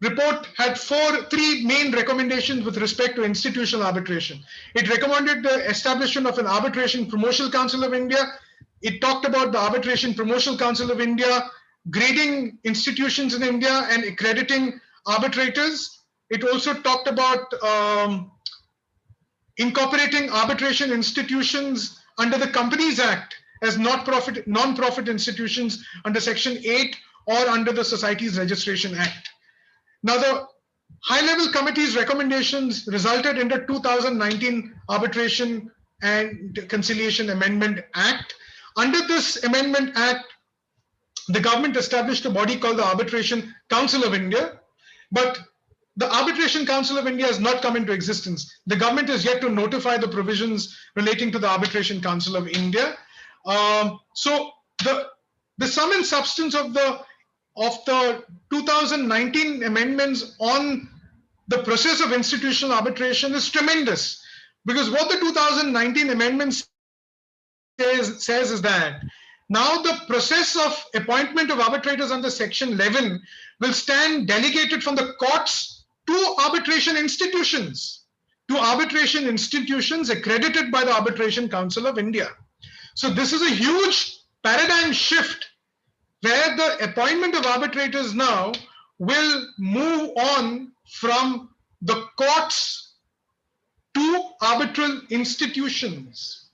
Report had three main recommendations with respect to institutional arbitration. It recommended the establishment of an Arbitration Promotional Council of India. It talked about the Arbitration Promotional Council of India, grading institutions in India and accrediting arbitrators. It also talked about incorporating arbitration institutions under the Companies Act as non-profit institutions under Section 8 or under the Societies Registration Act. Now, the high-level committee's recommendations resulted in the 2019 Arbitration and Conciliation Amendment Act. Under this Amendment Act, the government established a body called the Arbitration Council of India, but the Arbitration Council of India has not come into existence. The government is yet to notify the provisions relating to the Arbitration Council of India. So the sum and substance of the 2019 amendments on the process of institutional arbitration is tremendous, because what the 2019 amendments says is that now the process of appointment of arbitrators under Section 11 will stand delegated from the courts to arbitration institutions accredited by the Arbitration Council of India. So this is a huge paradigm shift where the appointment of arbitrators now will move on from the courts to arbitral institutions.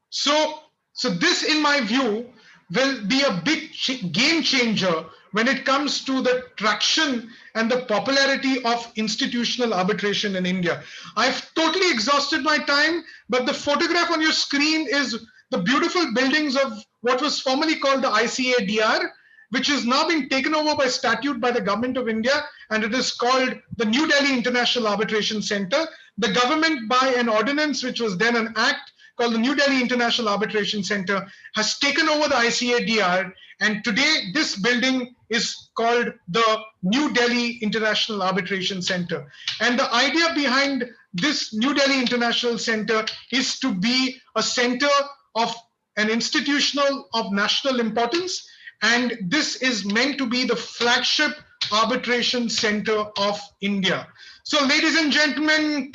So this, in my view, will be a big game changer when it comes to the traction and the popularity of institutional arbitration in India. I've totally exhausted my time, but the photograph on your screen is the beautiful buildings of what was formerly called the ICADR, which is now being taken over by statute by the government of India, and it is called the New Delhi International Arbitration Center. The government, by an ordinance, which was then an act called the New Delhi International Arbitration Center, has taken over the ICADR, and today this building is called the New Delhi International Arbitration Center. And the idea behind this New Delhi International Center is to be a center of an institutional of national importance, and this is meant to be the flagship arbitration center of India. So, ladies and gentlemen,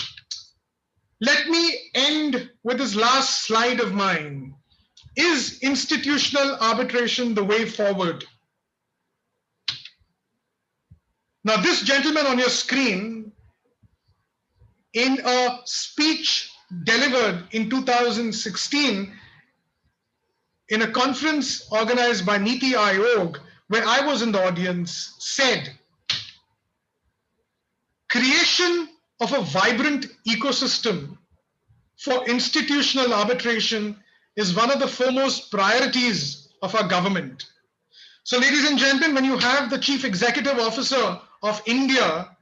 let me end with this last slide of mine. Is institutional arbitration the way forward? Now, this gentleman on your screen, in a speech delivered in 2016 in a conference organized by Niti Aayog, where I was in the audience, said, creation of a vibrant ecosystem for institutional arbitration is one of the foremost priorities of our government. So, ladies and gentlemen, when you have the Chief Executive Officer of India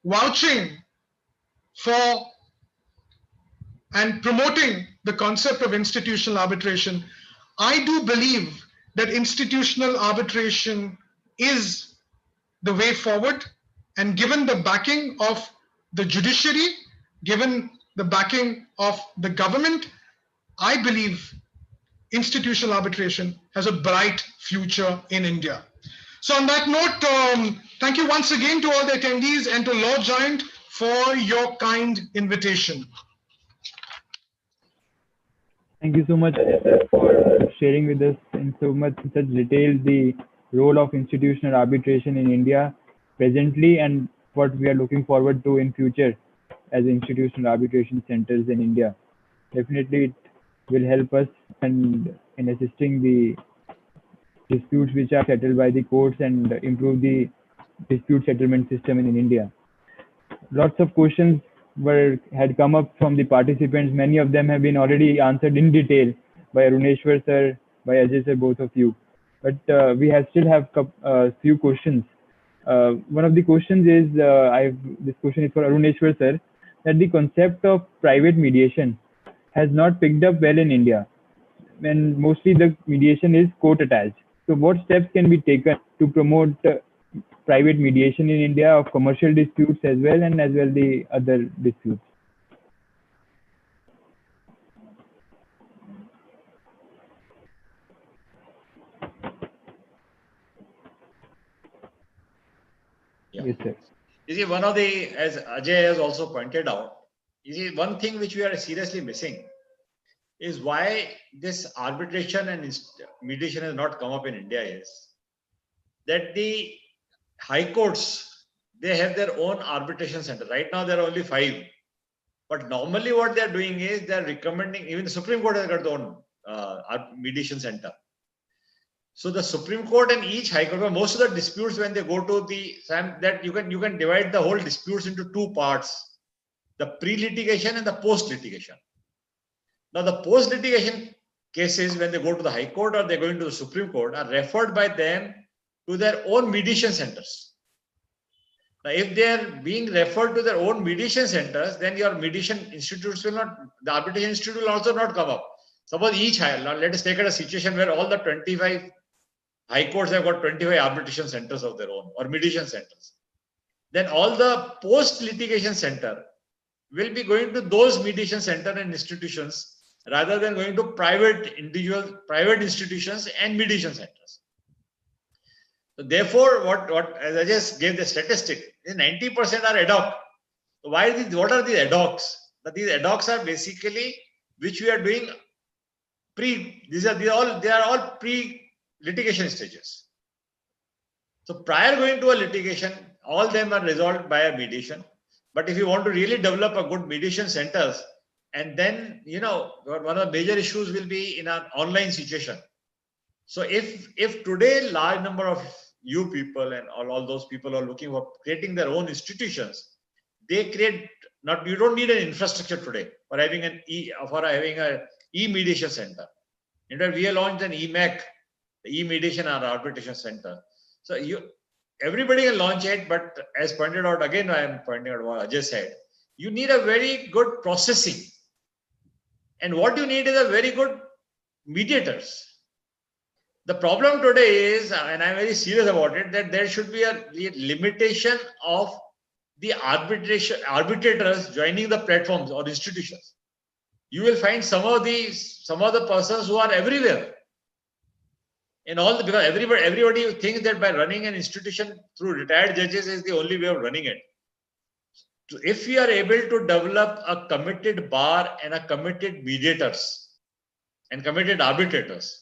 vouching for and promoting the concept of institutional arbitration, I do believe that institutional arbitration is the way forward. And given the backing of the judiciary, given the backing of the government, I believe institutional arbitration has a bright future in India. So on that note, thank you once again to all the attendees and to Law Joint for your kind invitation. Thank you so much, Ajay, sir, for sharing with us in such detail the role of institutional arbitration in India presently and what we are looking forward to in future as institutional arbitration centers in India. Definitely, it will help us and in assisting the disputes which are settled by the courts and improve the dispute settlement system in India. Lots of questions had come up from the participants. Many of them have been already answered in detail by Aruneshwar sir, by Ajay sir, both of you. But we still have a few questions. One of the questions is, this question is for Aruneshwar sir, that the concept of private mediation has not picked up well in India, when mostly the mediation is court attached. So what steps can be taken to promote private mediation in India of commercial disputes as well the other disputes? Yeah. Yes, sir. You see, one of the, as Ajay has also pointed out, you see, one thing which we are seriously missing is why this arbitration and mediation has not come up in India is that the high courts, they have their own arbitration center. Right now, there are only 5. But normally what they are doing is they are recommending, even the Supreme Court has got their own mediation center. So the Supreme Court and each High Court, most of the disputes when they go to the, that you can divide the whole disputes into 2 parts, the pre-litigation and the post-litigation. Now the post-litigation cases, when they go to the High Court or they're going to the Supreme Court, are referred by them to their own mediation centers. Now, if they are being referred to their own mediation centers, then your mediation institutes will not, the arbitration institute will also not come up. Suppose each high, let us take a situation where all the 25 high courts have got 25 arbitration centers of their own or mediation centers. Then all the post-litigation center will be going to those mediation center and institutions rather than going to private institutions and mediation centers. So therefore, what as I just gave the statistic, 90% are ad hoc. So why these? What are these ad hocs? These ad hocs are basically which we are doing they are all pre-litigation stages. So prior going to a litigation, all them are resolved by a mediation. But if you want to really develop a good mediation centers, and then one of the major issues will be in an online situation. So if today large number of you people and all those people who are looking for creating their own institutions, they create you don't need an infrastructure today for having an e-mediation center. In fact, we have launched an EMAC, the e-mediation and arbitration center. So everybody can launch it, but as pointed out again, I am pointing out what Ajay said. You need a very good processing, and what you need is a very good mediators. The problem today is, and I'm very serious about it, that there should be a limitation of the arbitrators joining the platforms or institutions. You will find some of the persons who are everywhere. Because everybody thinks that by running an institution through retired judges is the only way of running it. So if we are able to develop a committed bar and a committed mediators and committed arbitrators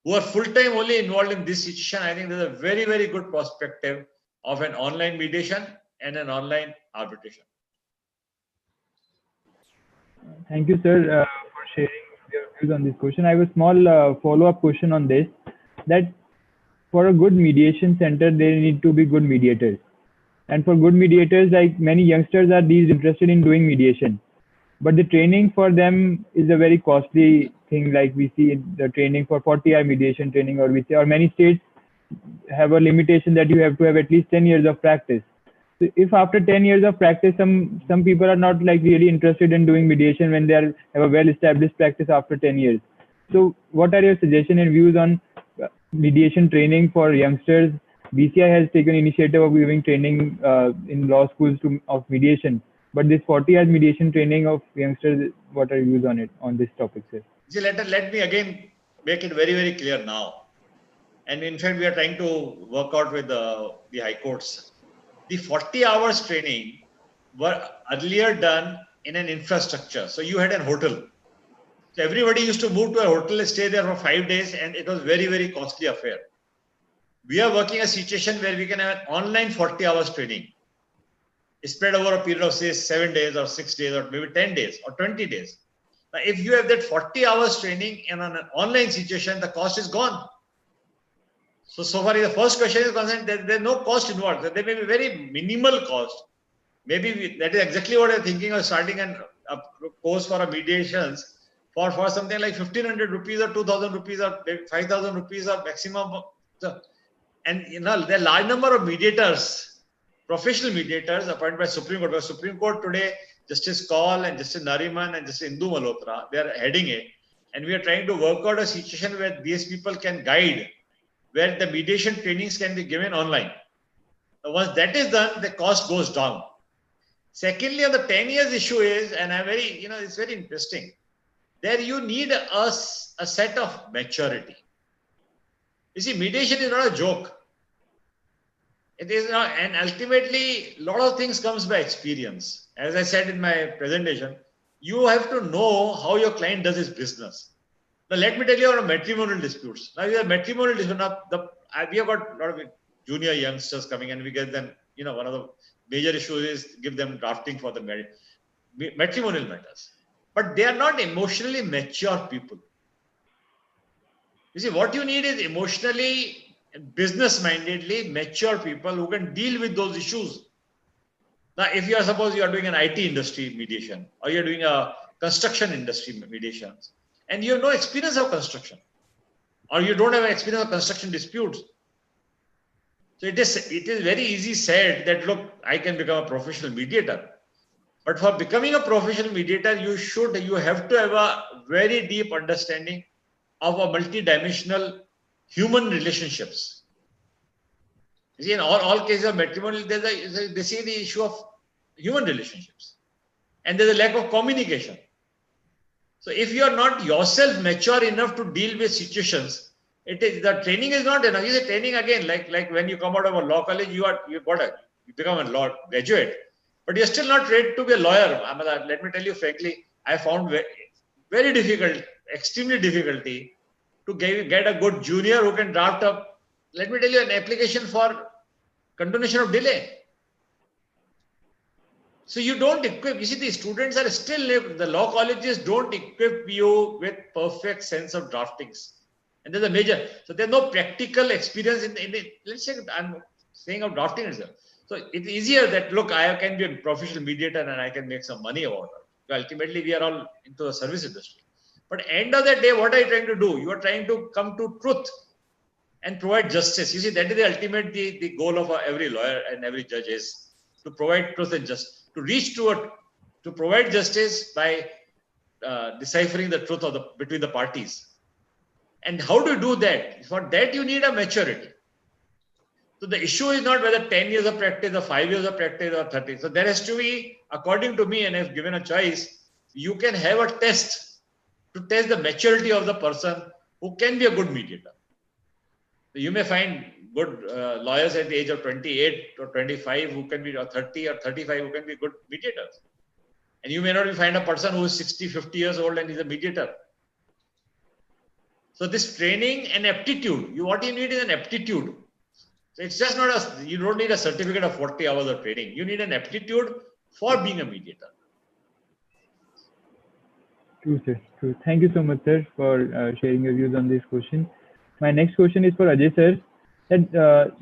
who are full-time only involved in this situation, I think there's a very, very good perspective of an online mediation and an online arbitration. Thank you, sir, for sharing your views on this question. I have a small follow-up question on this, that for a good mediation center, there need to be good mediators. And for good mediators, like many youngsters are interested in doing mediation. But the training for them is a very costly thing. Like we see the training for 40-hour mediation training, or many states have a limitation that you have to have at least 10 years of practice. So if after 10 years of practice, some people are not really interested in doing mediation when they have a well-established practice after 10 years. So what are your suggestions and views on mediation training for youngsters? BCI has taken initiative of giving training in law schools of mediation. But this 40 hours mediation training of youngsters, what are your views on it, on this topic, sir? See, let me again make it very, very clear now. And in fact, we are trying to work out with the high courts. The 40 hours training were earlier done in an infrastructure. So you had a hotel. So everybody used to move to a hotel, stay there for 5 days, and it was very, very costly affair. We are working a situation where we can have an online 40 hours training spread over a period of say 7 days or 6 days or maybe 10 days or 20 days. Now, if you have that 40 hours training in an online situation, the cost is gone. So far as the first question is concerned, there's no cost involved. So there may be very minimal cost. Maybe that is exactly what I'm thinking of starting a course for a mediations for something like 1,500 rupees or 2,000 rupees or 5,000 rupees or maximum. So, and there are a large number of mediators, professional mediators appointed by Supreme Court. Because Supreme Court today, Justice Kaul and Justice Nariman and Justice Indu Malhotra, they are heading it. And we are trying to work out a situation where these people can guide, where the mediation trainings can be given online. So once that is done, the cost goes down. Secondly, on the 10 years issue is, and I'm very, it's very interesting. There you need a set of maturity. You see, mediation is not a joke. It is not, and ultimately, a lot of things comes by experience. As I said in my presentation, you have to know how your client does his business. Now, let me tell you about matrimonial disputes. Now, we have matrimonial disputes. Now, we have got a lot of junior youngsters coming and we get them, one of the major issues is give them drafting for the matrimonial matters. But they are not emotionally mature people. You see, what you need is emotionally, business-mindedly mature people who can deal with those issues. Now, if you are, suppose you are doing an IT industry mediation or you are doing a construction industry mediations, and you have no experience of construction, or you don't have experience of construction disputes. So it is very easy said that, look, I can become a professional mediator. But for becoming a professional mediator, you have to have a very deep understanding of a multidimensional human relationships. You see, in all cases of matrimonial, they see the issue of human relationships. And there's a lack of communication. So if you are not yourself mature enough to deal with situations, the training is not enough. You say training again, like when you come out of a law college, you become a law graduate, but you're still not ready to be a lawyer. Let me tell you frankly, I found very difficult, extremely difficulty to get a good junior who can draft up, let me tell you, an application for continuation of delay. So you don't equip, you see, the students are still, the law colleges don't equip you with perfect sense of draftings. And there's a major, so there's no practical experience in let's say, I'm saying of drafting itself. So it's easier that, look, I can be a professional mediator and I can make some money about it. Ultimately, we are all into the service industry. But end of the day, what are you trying to do? You are trying to come to truth and provide justice. You see, that is the ultimate, the goal of every lawyer and every judge is to provide truth and justice. To reach to provide justice by deciphering the truth between the parties. And how do you do that? For that, you need a maturity. So the issue is not whether 10 years of practice or 5 years of practice or 30. So there has to be, according to me, and if given a choice, you can have a test to test the maturity of the person who can be a good mediator. So you may find good lawyers at the age of 28 or 25 who can be, or 30 or 35 who can be good mediators. And you may not find a person who is 60, 50 years old and is a mediator. So this training and aptitude, what you need is an aptitude. So it's just not you don't need a certificate of 40 hours of training. You need an aptitude for being a mediator. True, sir. True. Thank you so much, sir, for sharing your views on this question. My next question is for Ajay, sir. That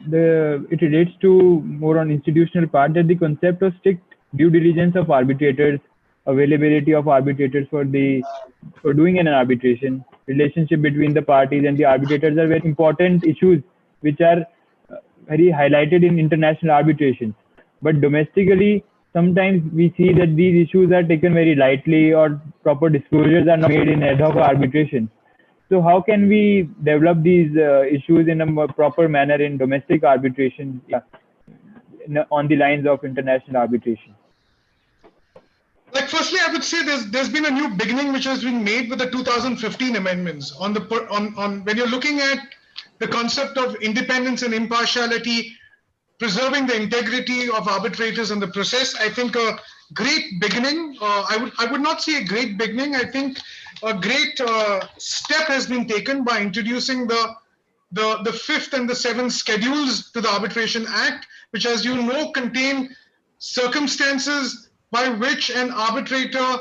it relates to more on institutional part, that the concept of strict due diligence of arbitrators, availability of arbitrators for doing an arbitration, relationship between the parties and the arbitrators are very important issues which are very highlighted in international arbitrations. But domestically, sometimes we see that these issues are taken very lightly or proper disclosures are not made in ad hoc arbitration. So how can we develop these issues in a more proper manner in domestic arbitration on the lines of international arbitration? Like, firstly, I would say there's been a new beginning which has been made with the 2015 amendments on when you're looking at the concept of independence and impartiality, preserving the integrity of arbitrators in the process. I think a great beginning. I would not say a great beginning. I think a great step has been taken by introducing the fifth and the seventh schedules to the Arbitration Act, which, as you know, contain circumstances by which an arbitrator,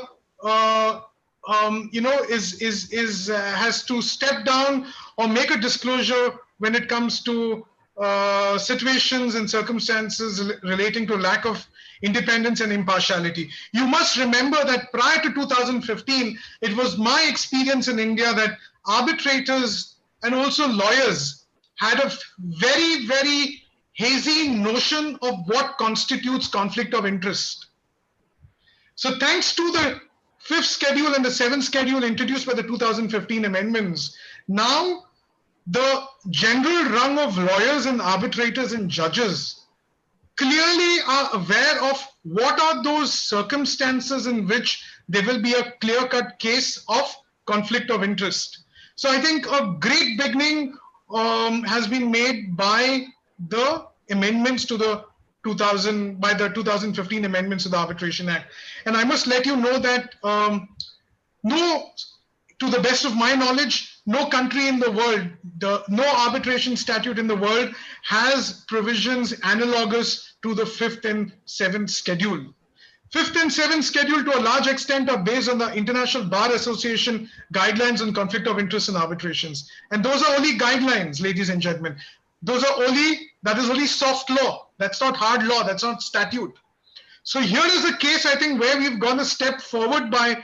has to step down or make a disclosure when it comes to situations and circumstances relating to lack of independence and impartiality. You must remember that prior to 2015, it was my experience in India that arbitrators and also lawyers had a very, very hazy notion of what constitutes conflict of interest. So thanks to the fifth schedule and the seventh schedule introduced by the 2015 amendments, now the general rung of lawyers and arbitrators and judges clearly are aware of what are those circumstances in which there will be a clear-cut case of conflict of interest. So I think a great beginning has been made by the amendments to the 2015 amendments to the Arbitration Act. And I must let you know that to the best of my knowledge, no country in the world, no arbitration statute in the world has provisions analogous to the fifth and seventh schedule. Fifth and seventh schedule to a large extent are based on the International Bar Association guidelines on conflict of interest in arbitrations. And those are only guidelines, ladies and gentlemen. That is only soft law. That's not hard law. That's not statute. So here is a case, I think, where we've gone a step forward by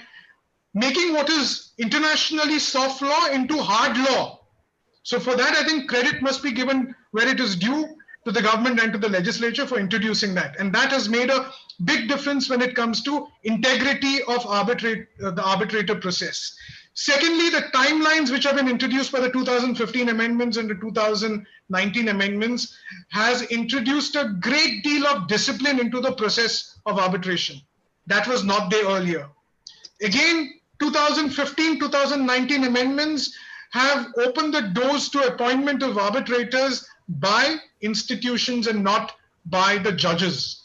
making what is internationally soft law into hard law. So for that, I think credit must be given where it is due to the government and to the legislature for introducing that. And that has made a big difference when it comes to integrity of the arbitrator process. Secondly, the timelines which have been introduced by the 2015 amendments and the 2019 amendments has introduced a great deal of discipline into the process of arbitration. That was not there earlier. Again, 2015-2019 amendments have opened the doors to appointment of arbitrators by institutions and not by the judges.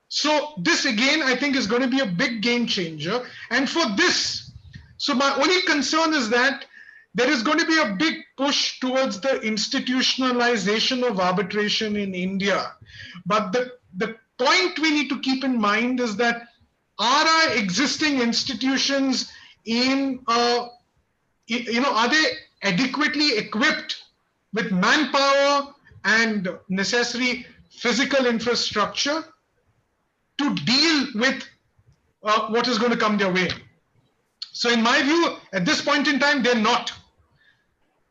So this again, I think, is going to be a big game changer. And for this, so my only concern is that there is going to be a big push towards the institutionalization of arbitration in India. But the point we need to keep in mind is that are our existing institutions are they adequately equipped with manpower and necessary physical infrastructure to deal with what is going to come their way? So in my view, at this point in time, they're not.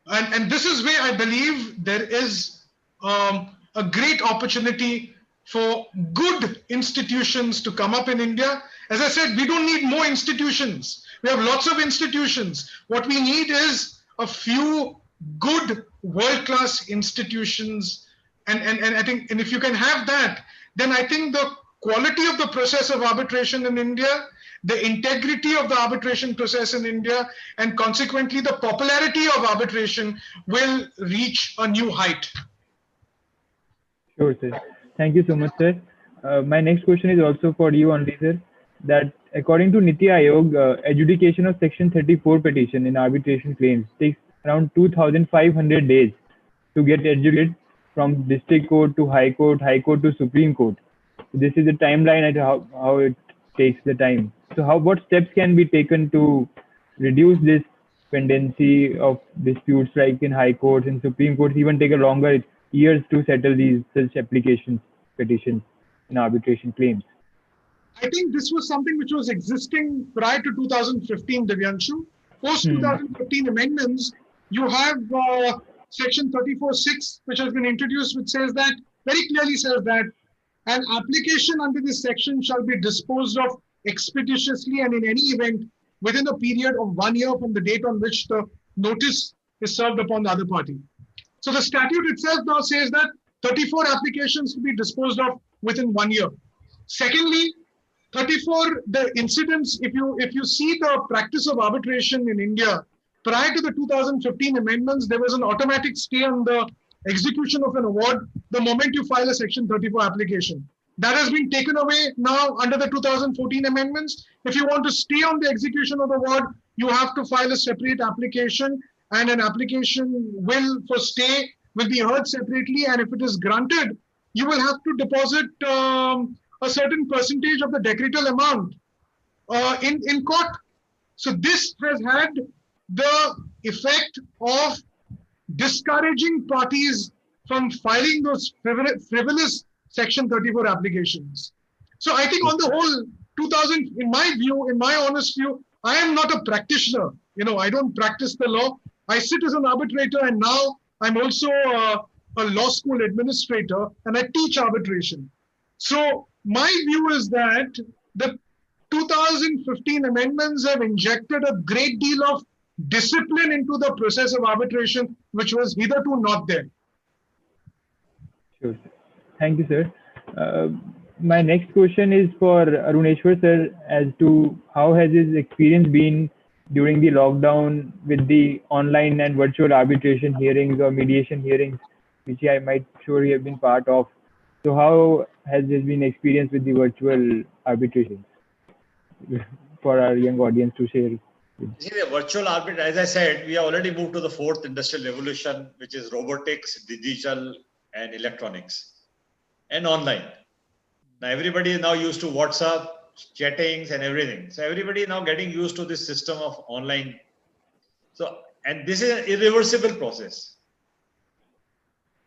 And this is where I believe there is a great opportunity for good institutions to come up in India. As I said, we don't need more institutions. We have lots of institutions. What we need is a few good world-class institutions. And I think, and if you can have that, then I think the quality of the process of arbitration in India, the integrity of the arbitration process in India, and consequently the popularity of arbitration will reach a new height. Sure, sir. Thank you so much, sir. My next question is also for you only, sir. That according to Niti Aayog, adjudication of Section 34 petition in arbitration claims takes around 2,500 days to get adjudicated from district court to high court to Supreme Court. So this is the timeline at how it takes the time. So what steps can be taken to reduce this pendency of disputes like in high courts and Supreme Courts even take a longer years to settle these such petitions in arbitration claims? I think this was something which was existing prior to 2015, Divyanshu. Post 2015 amendments, you have Section 34(6), which has been introduced, which says that, very clearly says that an application under this section shall be disposed of expeditiously and in any event within a period of 1 year from the date on which the notice is served upon the other party. So the statute itself now says that 34 applications to be disposed of within 1 year. Secondly, 34, the incidents, if you see the practice of arbitration in India, prior to the 2015 amendments, there was an automatic stay on the execution of an award the moment you file a Section 34 application. That has been taken away now under the 2014 amendments. If you want to stay on the execution of the award, you have to file a separate application, and an application for stay will be heard separately. And if it is granted, you will have to deposit a certain percentage of the decretal amount in court. So this has had the effect of discouraging parties from filing those frivolous Section 34 applications. So I think on the whole, in my view, in my honest view, I am not a practitioner. I don't practice the law. I sit as an arbitrator, and now I'm also a law school administrator, and I teach arbitration. So my view is that the 2015 amendments have injected a great deal of discipline into the process of arbitration, which was hitherto not there. Sure. Thank you, sir. My next question is for Aruneshwar, sir, as to how has his experience been during the lockdown with the online and virtual arbitration hearings or mediation hearings, which I might sure you have been part of. So how has this been experienced with the virtual arbitration for our young audience to share? See, the virtual arbitration, as I said, we have already moved to the fourth industrial revolution, which is robotics, digital, and electronics, and online. Now, everybody is now used to WhatsApp, chattings, and everything. So everybody is now getting used to this system of online. So, and this is an irreversible process.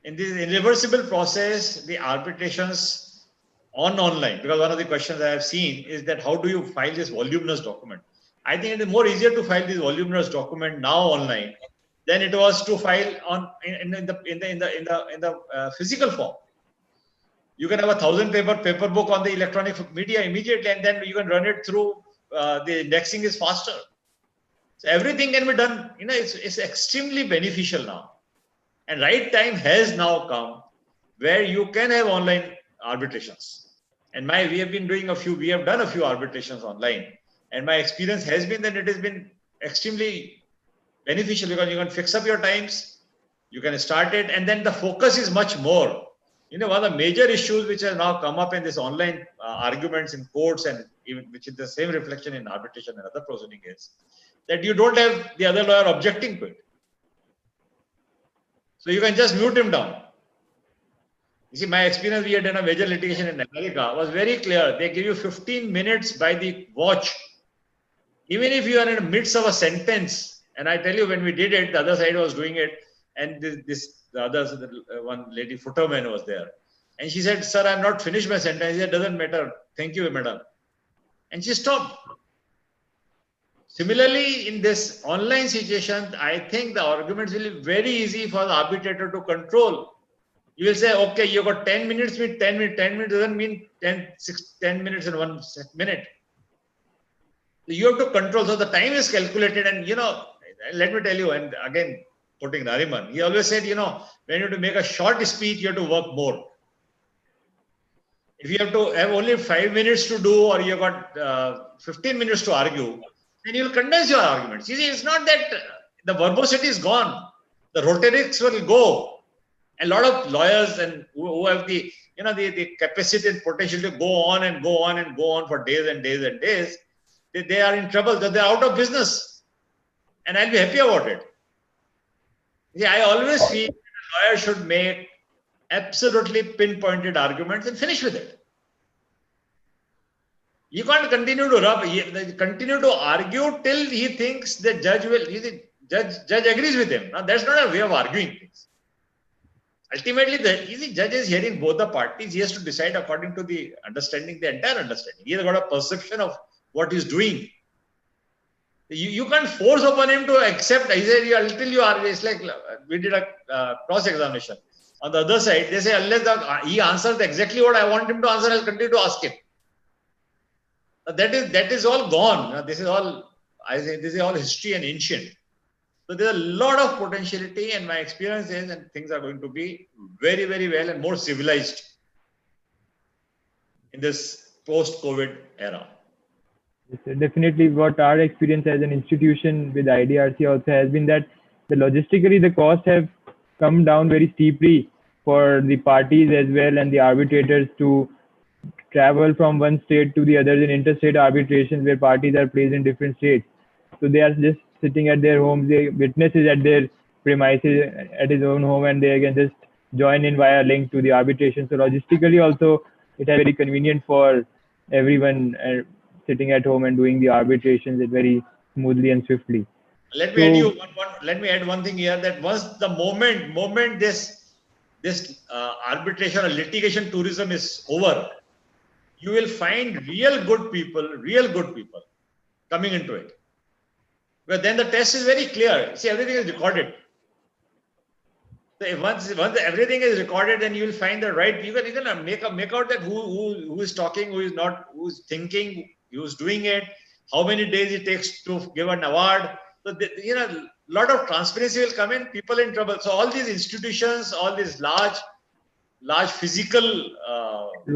In this irreversible process, the arbitrations online, because one of the questions I have seen is that how do you file this voluminous document? I think it is more easier to file this voluminous document now online than it was to file in the physical form. You can have 1,000 paper book on the electronic media immediately, and then you can run it through. The indexing is faster, so everything can be done. It's extremely beneficial now, and right time has now come where you can have online arbitrations. And we have done a few arbitrations online, and my experience has been that it has been extremely beneficial because you can fix up your times, you can start it, and then the focus is much more. One of the major issues which has now come up in this online arguments in courts, and even which is the same reflection in arbitration and other proceeding, is that you don't have the other lawyer objecting to it. So you can just mute him down. You see, my experience, we had done a major litigation in America, was very clear. They give you 15 minutes by the watch. Even if you are in the midst of a sentence, and I tell you, when we did it, the other side was doing it, and one lady, Futterman, was there. And she said, "Sir, I'm not finished my sentence." He said, "Doesn't matter. Thank you, madam." And she stopped. Similarly, in this online situation, I think the arguments will be very easy for the arbitrator to control. You will say, okay, you got 10 minutes, mean 10 minutes. 10 minutes doesn't mean 10 minutes in 1 minute. You have to control. So the time is calculated. And, let me tell you, and again, quoting Nariman, he always said, when you have to make a short speech, you have to work more. If you have to have only 5 minutes to do, or you have got 15 minutes to argue, then you will condense your arguments. You see, it's not that the verbosity is gone. The rhetorics will go. A lot of lawyers and who have the capacity and potential to go on and go on and go on for days and days and days, they are in trouble. They're out of business. And I'll be happy about it. See, I always feel that a lawyer should make absolutely pinpointed arguments and finish with it. You can't continue to argue till he thinks the judge agrees with him. Now, that's not a way of arguing things. Ultimately, the judge is hearing both the parties. He has to decide according to the understanding, the entire understanding. He has got a perception of what he's doing. You can't force upon him to accept. He said, until you argue, it's like we did a cross-examination. On the other side, they say, unless he answers exactly what I want him to answer, I'll continue to ask him. That is all gone. This is all history and ancient. So there's a lot of potentiality, and my experience is, and things are going to be very, very well and more civilized in this post-COVID era. Yes, sir. Definitely, what our experience as an institution with IDRC also has been that logistically the costs have come down very steeply for the parties as well and the arbitrators to travel from one state to the other in interstate arbitrations where parties are placed in different states. So they are just sitting at their homes, the witness is at their premises at his own home, and they can just join in via link to the arbitration. So logistically also it is very convenient for everyone sitting at home and doing the arbitrations very smoothly and swiftly. Let me add one thing here, that once the moment this arbitration or litigation tourism is over, you will find real good people coming into it. But then the test is very clear. See, everything is recorded. So once everything is recorded, then you will find the right. You can make out that who is talking, who is not, who is thinking, who is doing it, how many days it takes to give an award. So a lot of transparency will come in. People in trouble. So all these institutions, all these large physical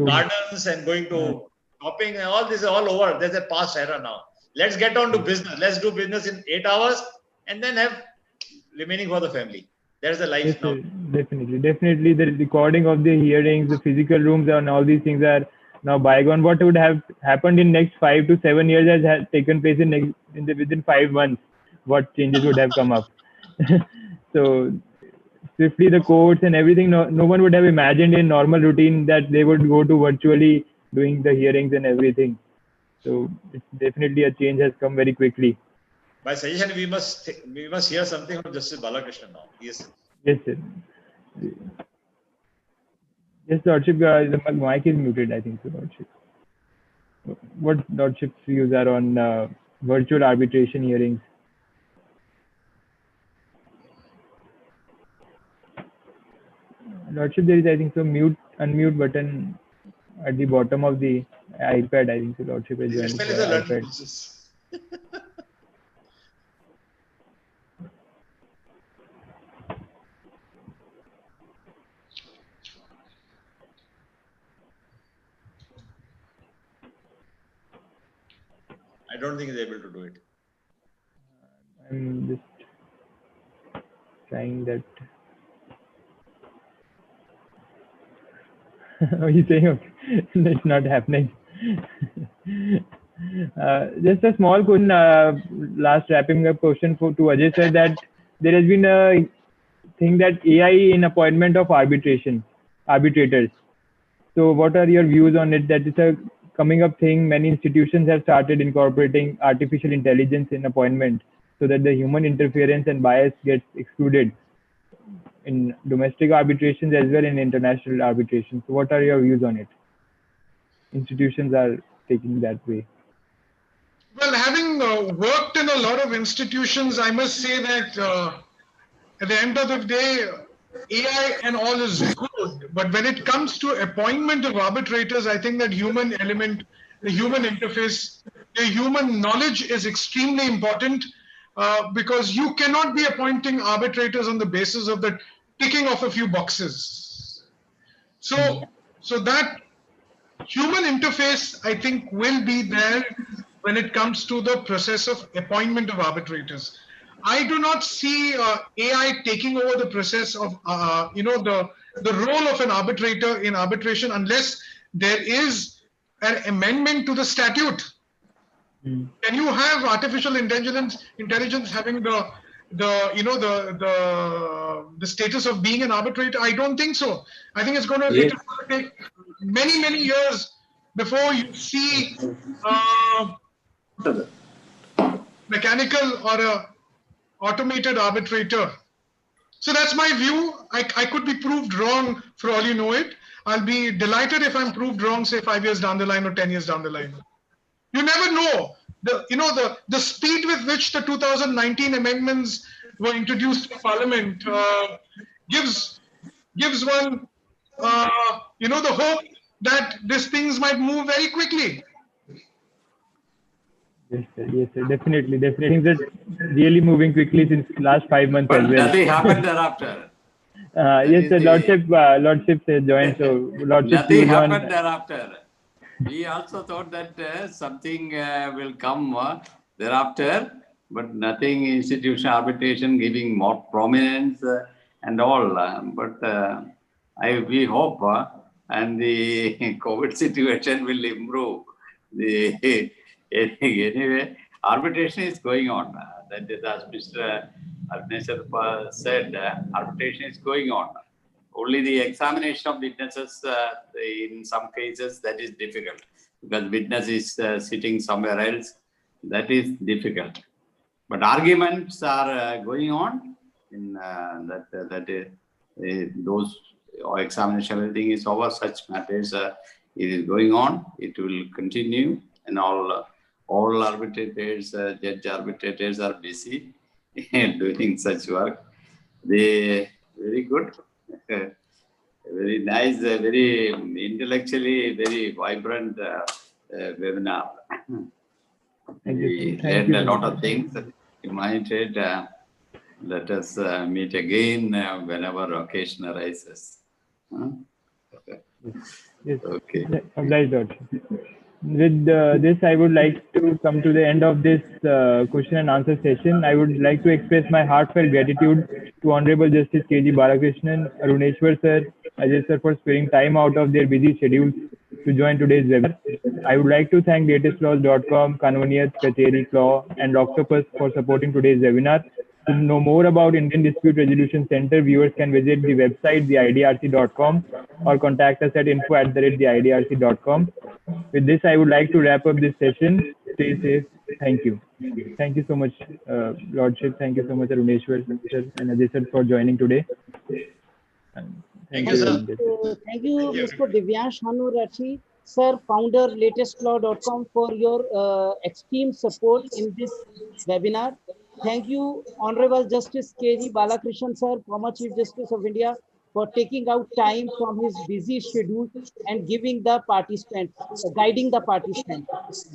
gardens and going to shopping, and all this is all over. There's a past era now. Let's get on to business. Let's do business in 8 hours and then have remaining for the family. There's the life now. Definitely. The recording of the hearings, the physical rooms, and all these things are now bygone. What would have happened in next 5 to 7 years has taken place within 5 months. What changes would have come up? So swiftly the courts and everything. No one would have imagined in normal routine that they would go to virtually doing the hearings and everything. So it's definitely a change has come very quickly. By suggestion, we must hear something from Justice Balakrishnan now. Yes, sir. Yes, Lordship, the mic is muted, I think so, Lordship. What Lordship's views are on virtual arbitration hearings? Lordship, there is, I think so, unmute button at the bottom of the iPad, I think so, Lordship is joining the iPad. I don't think he's able to do it. I'm just trying that. Oh, he's saying okay. It's not happening. Just a small question, last wrapping up question to Ajay sir, that there has been a thing that AI in appointment of arbitrators. So what are your views on it? That is a coming up thing. Many institutions have started incorporating artificial intelligence in appointment so that the human interference and bias gets excluded in domestic arbitrations as well in international arbitrations. So what are your views on it? Institutions are taking that way. Well, having worked in a lot of institutions, I must say that at the end of the day, AI and all is good, but when it comes to appointment of arbitrators, I think that human element, the human interface, the human knowledge is extremely important because you cannot be appointing arbitrators on the basis of the ticking off a few boxes. So that human interface, I think, will be there when it comes to the process of appointment of arbitrators. I do not see AI taking over the process of, the role of an arbitrator in arbitration unless there is an amendment to the statute. Can you have artificial intelligence having the status of being an arbitrator? I don't think so. I think it's going to take many years before you see mechanical or a automated arbitrator. So that's my view. I could be proved wrong for all you know it. I'll be delighted if I'm proved wrong, say 5 years down the line or 10 years down the line. You never know. The speed with which the 2019 amendments were introduced to Parliament gives one the hope that these things might move very quickly. Yes, sir. Definitely. Things are really moving quickly since last 5 months But as well. nothing happened thereafter. Yes, sir. Lordship has joined. So Lordship nothing happened thereafter. we also thought that something will come thereafter, but nothing institutional arbitration giving more prominence and all. We hope and the COVID situation will improve. Anyway, arbitration is going on. That is, as Mr. Aruneshwar said, arbitration is going on. Only the examination of witnesses, in some cases, that is difficult because witness is sitting somewhere else. That is difficult. But arguments are going on in those examination, everything is over. Such matters, it is going on. It will continue, and all arbitrators, judge arbitrators are busy doing such work. They very good. Very nice, very intellectually, very vibrant webinar. We learned a lot of things. You might let us meet again whenever occasion arises. Yes. Okay. With this, I would like to come to the end of this question and answer session. I would like to express my heartfelt gratitude to Honourable Justice K.G. Balakrishnan, Aruneshwar sir, Ajay sir for sparing time out of their busy schedules to join today's webinar. I would like to thank latestlaws.com, Convenience, Kacheri Law, and Octopus for supporting today's webinar. To know more about Indian Dispute Resolution Center, viewers can visit the website, theidrc.com, or contact us at info@theidrc.com. With this, I would like to wrap up this session. Stay safe. Thank you. Thank you so much, Lordship. Thank you so much, Aruneshwar sir and Ajay sir for joining today. Thank you, sir. Thank you, Mr. Divyansh, Hanu, Rathi, sir, founder, latestlaw.com, for your extreme support in this webinar. Thank you, Honorable Justice K.G. Balakrishnan, sir, former Chief Justice of India, for taking out time from his busy schedule and giving the participants, guiding the participants.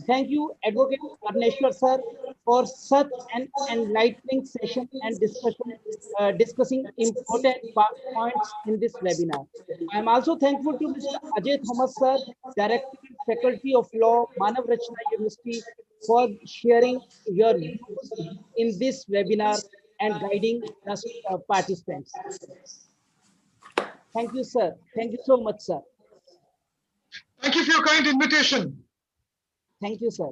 Thank you, Advocate Aruneshwar, sir, for such an enlightening session and discussion, discussing important points in this webinar. I am also thankful to Mr. Ajay Thomas, sir, Director and Faculty of Law, Manav Rachna University, for sharing your views in this webinar and guiding the participants. Thank you, sir. Thank you so much, sir. Thank you for your kind invitation. Thank you, sir.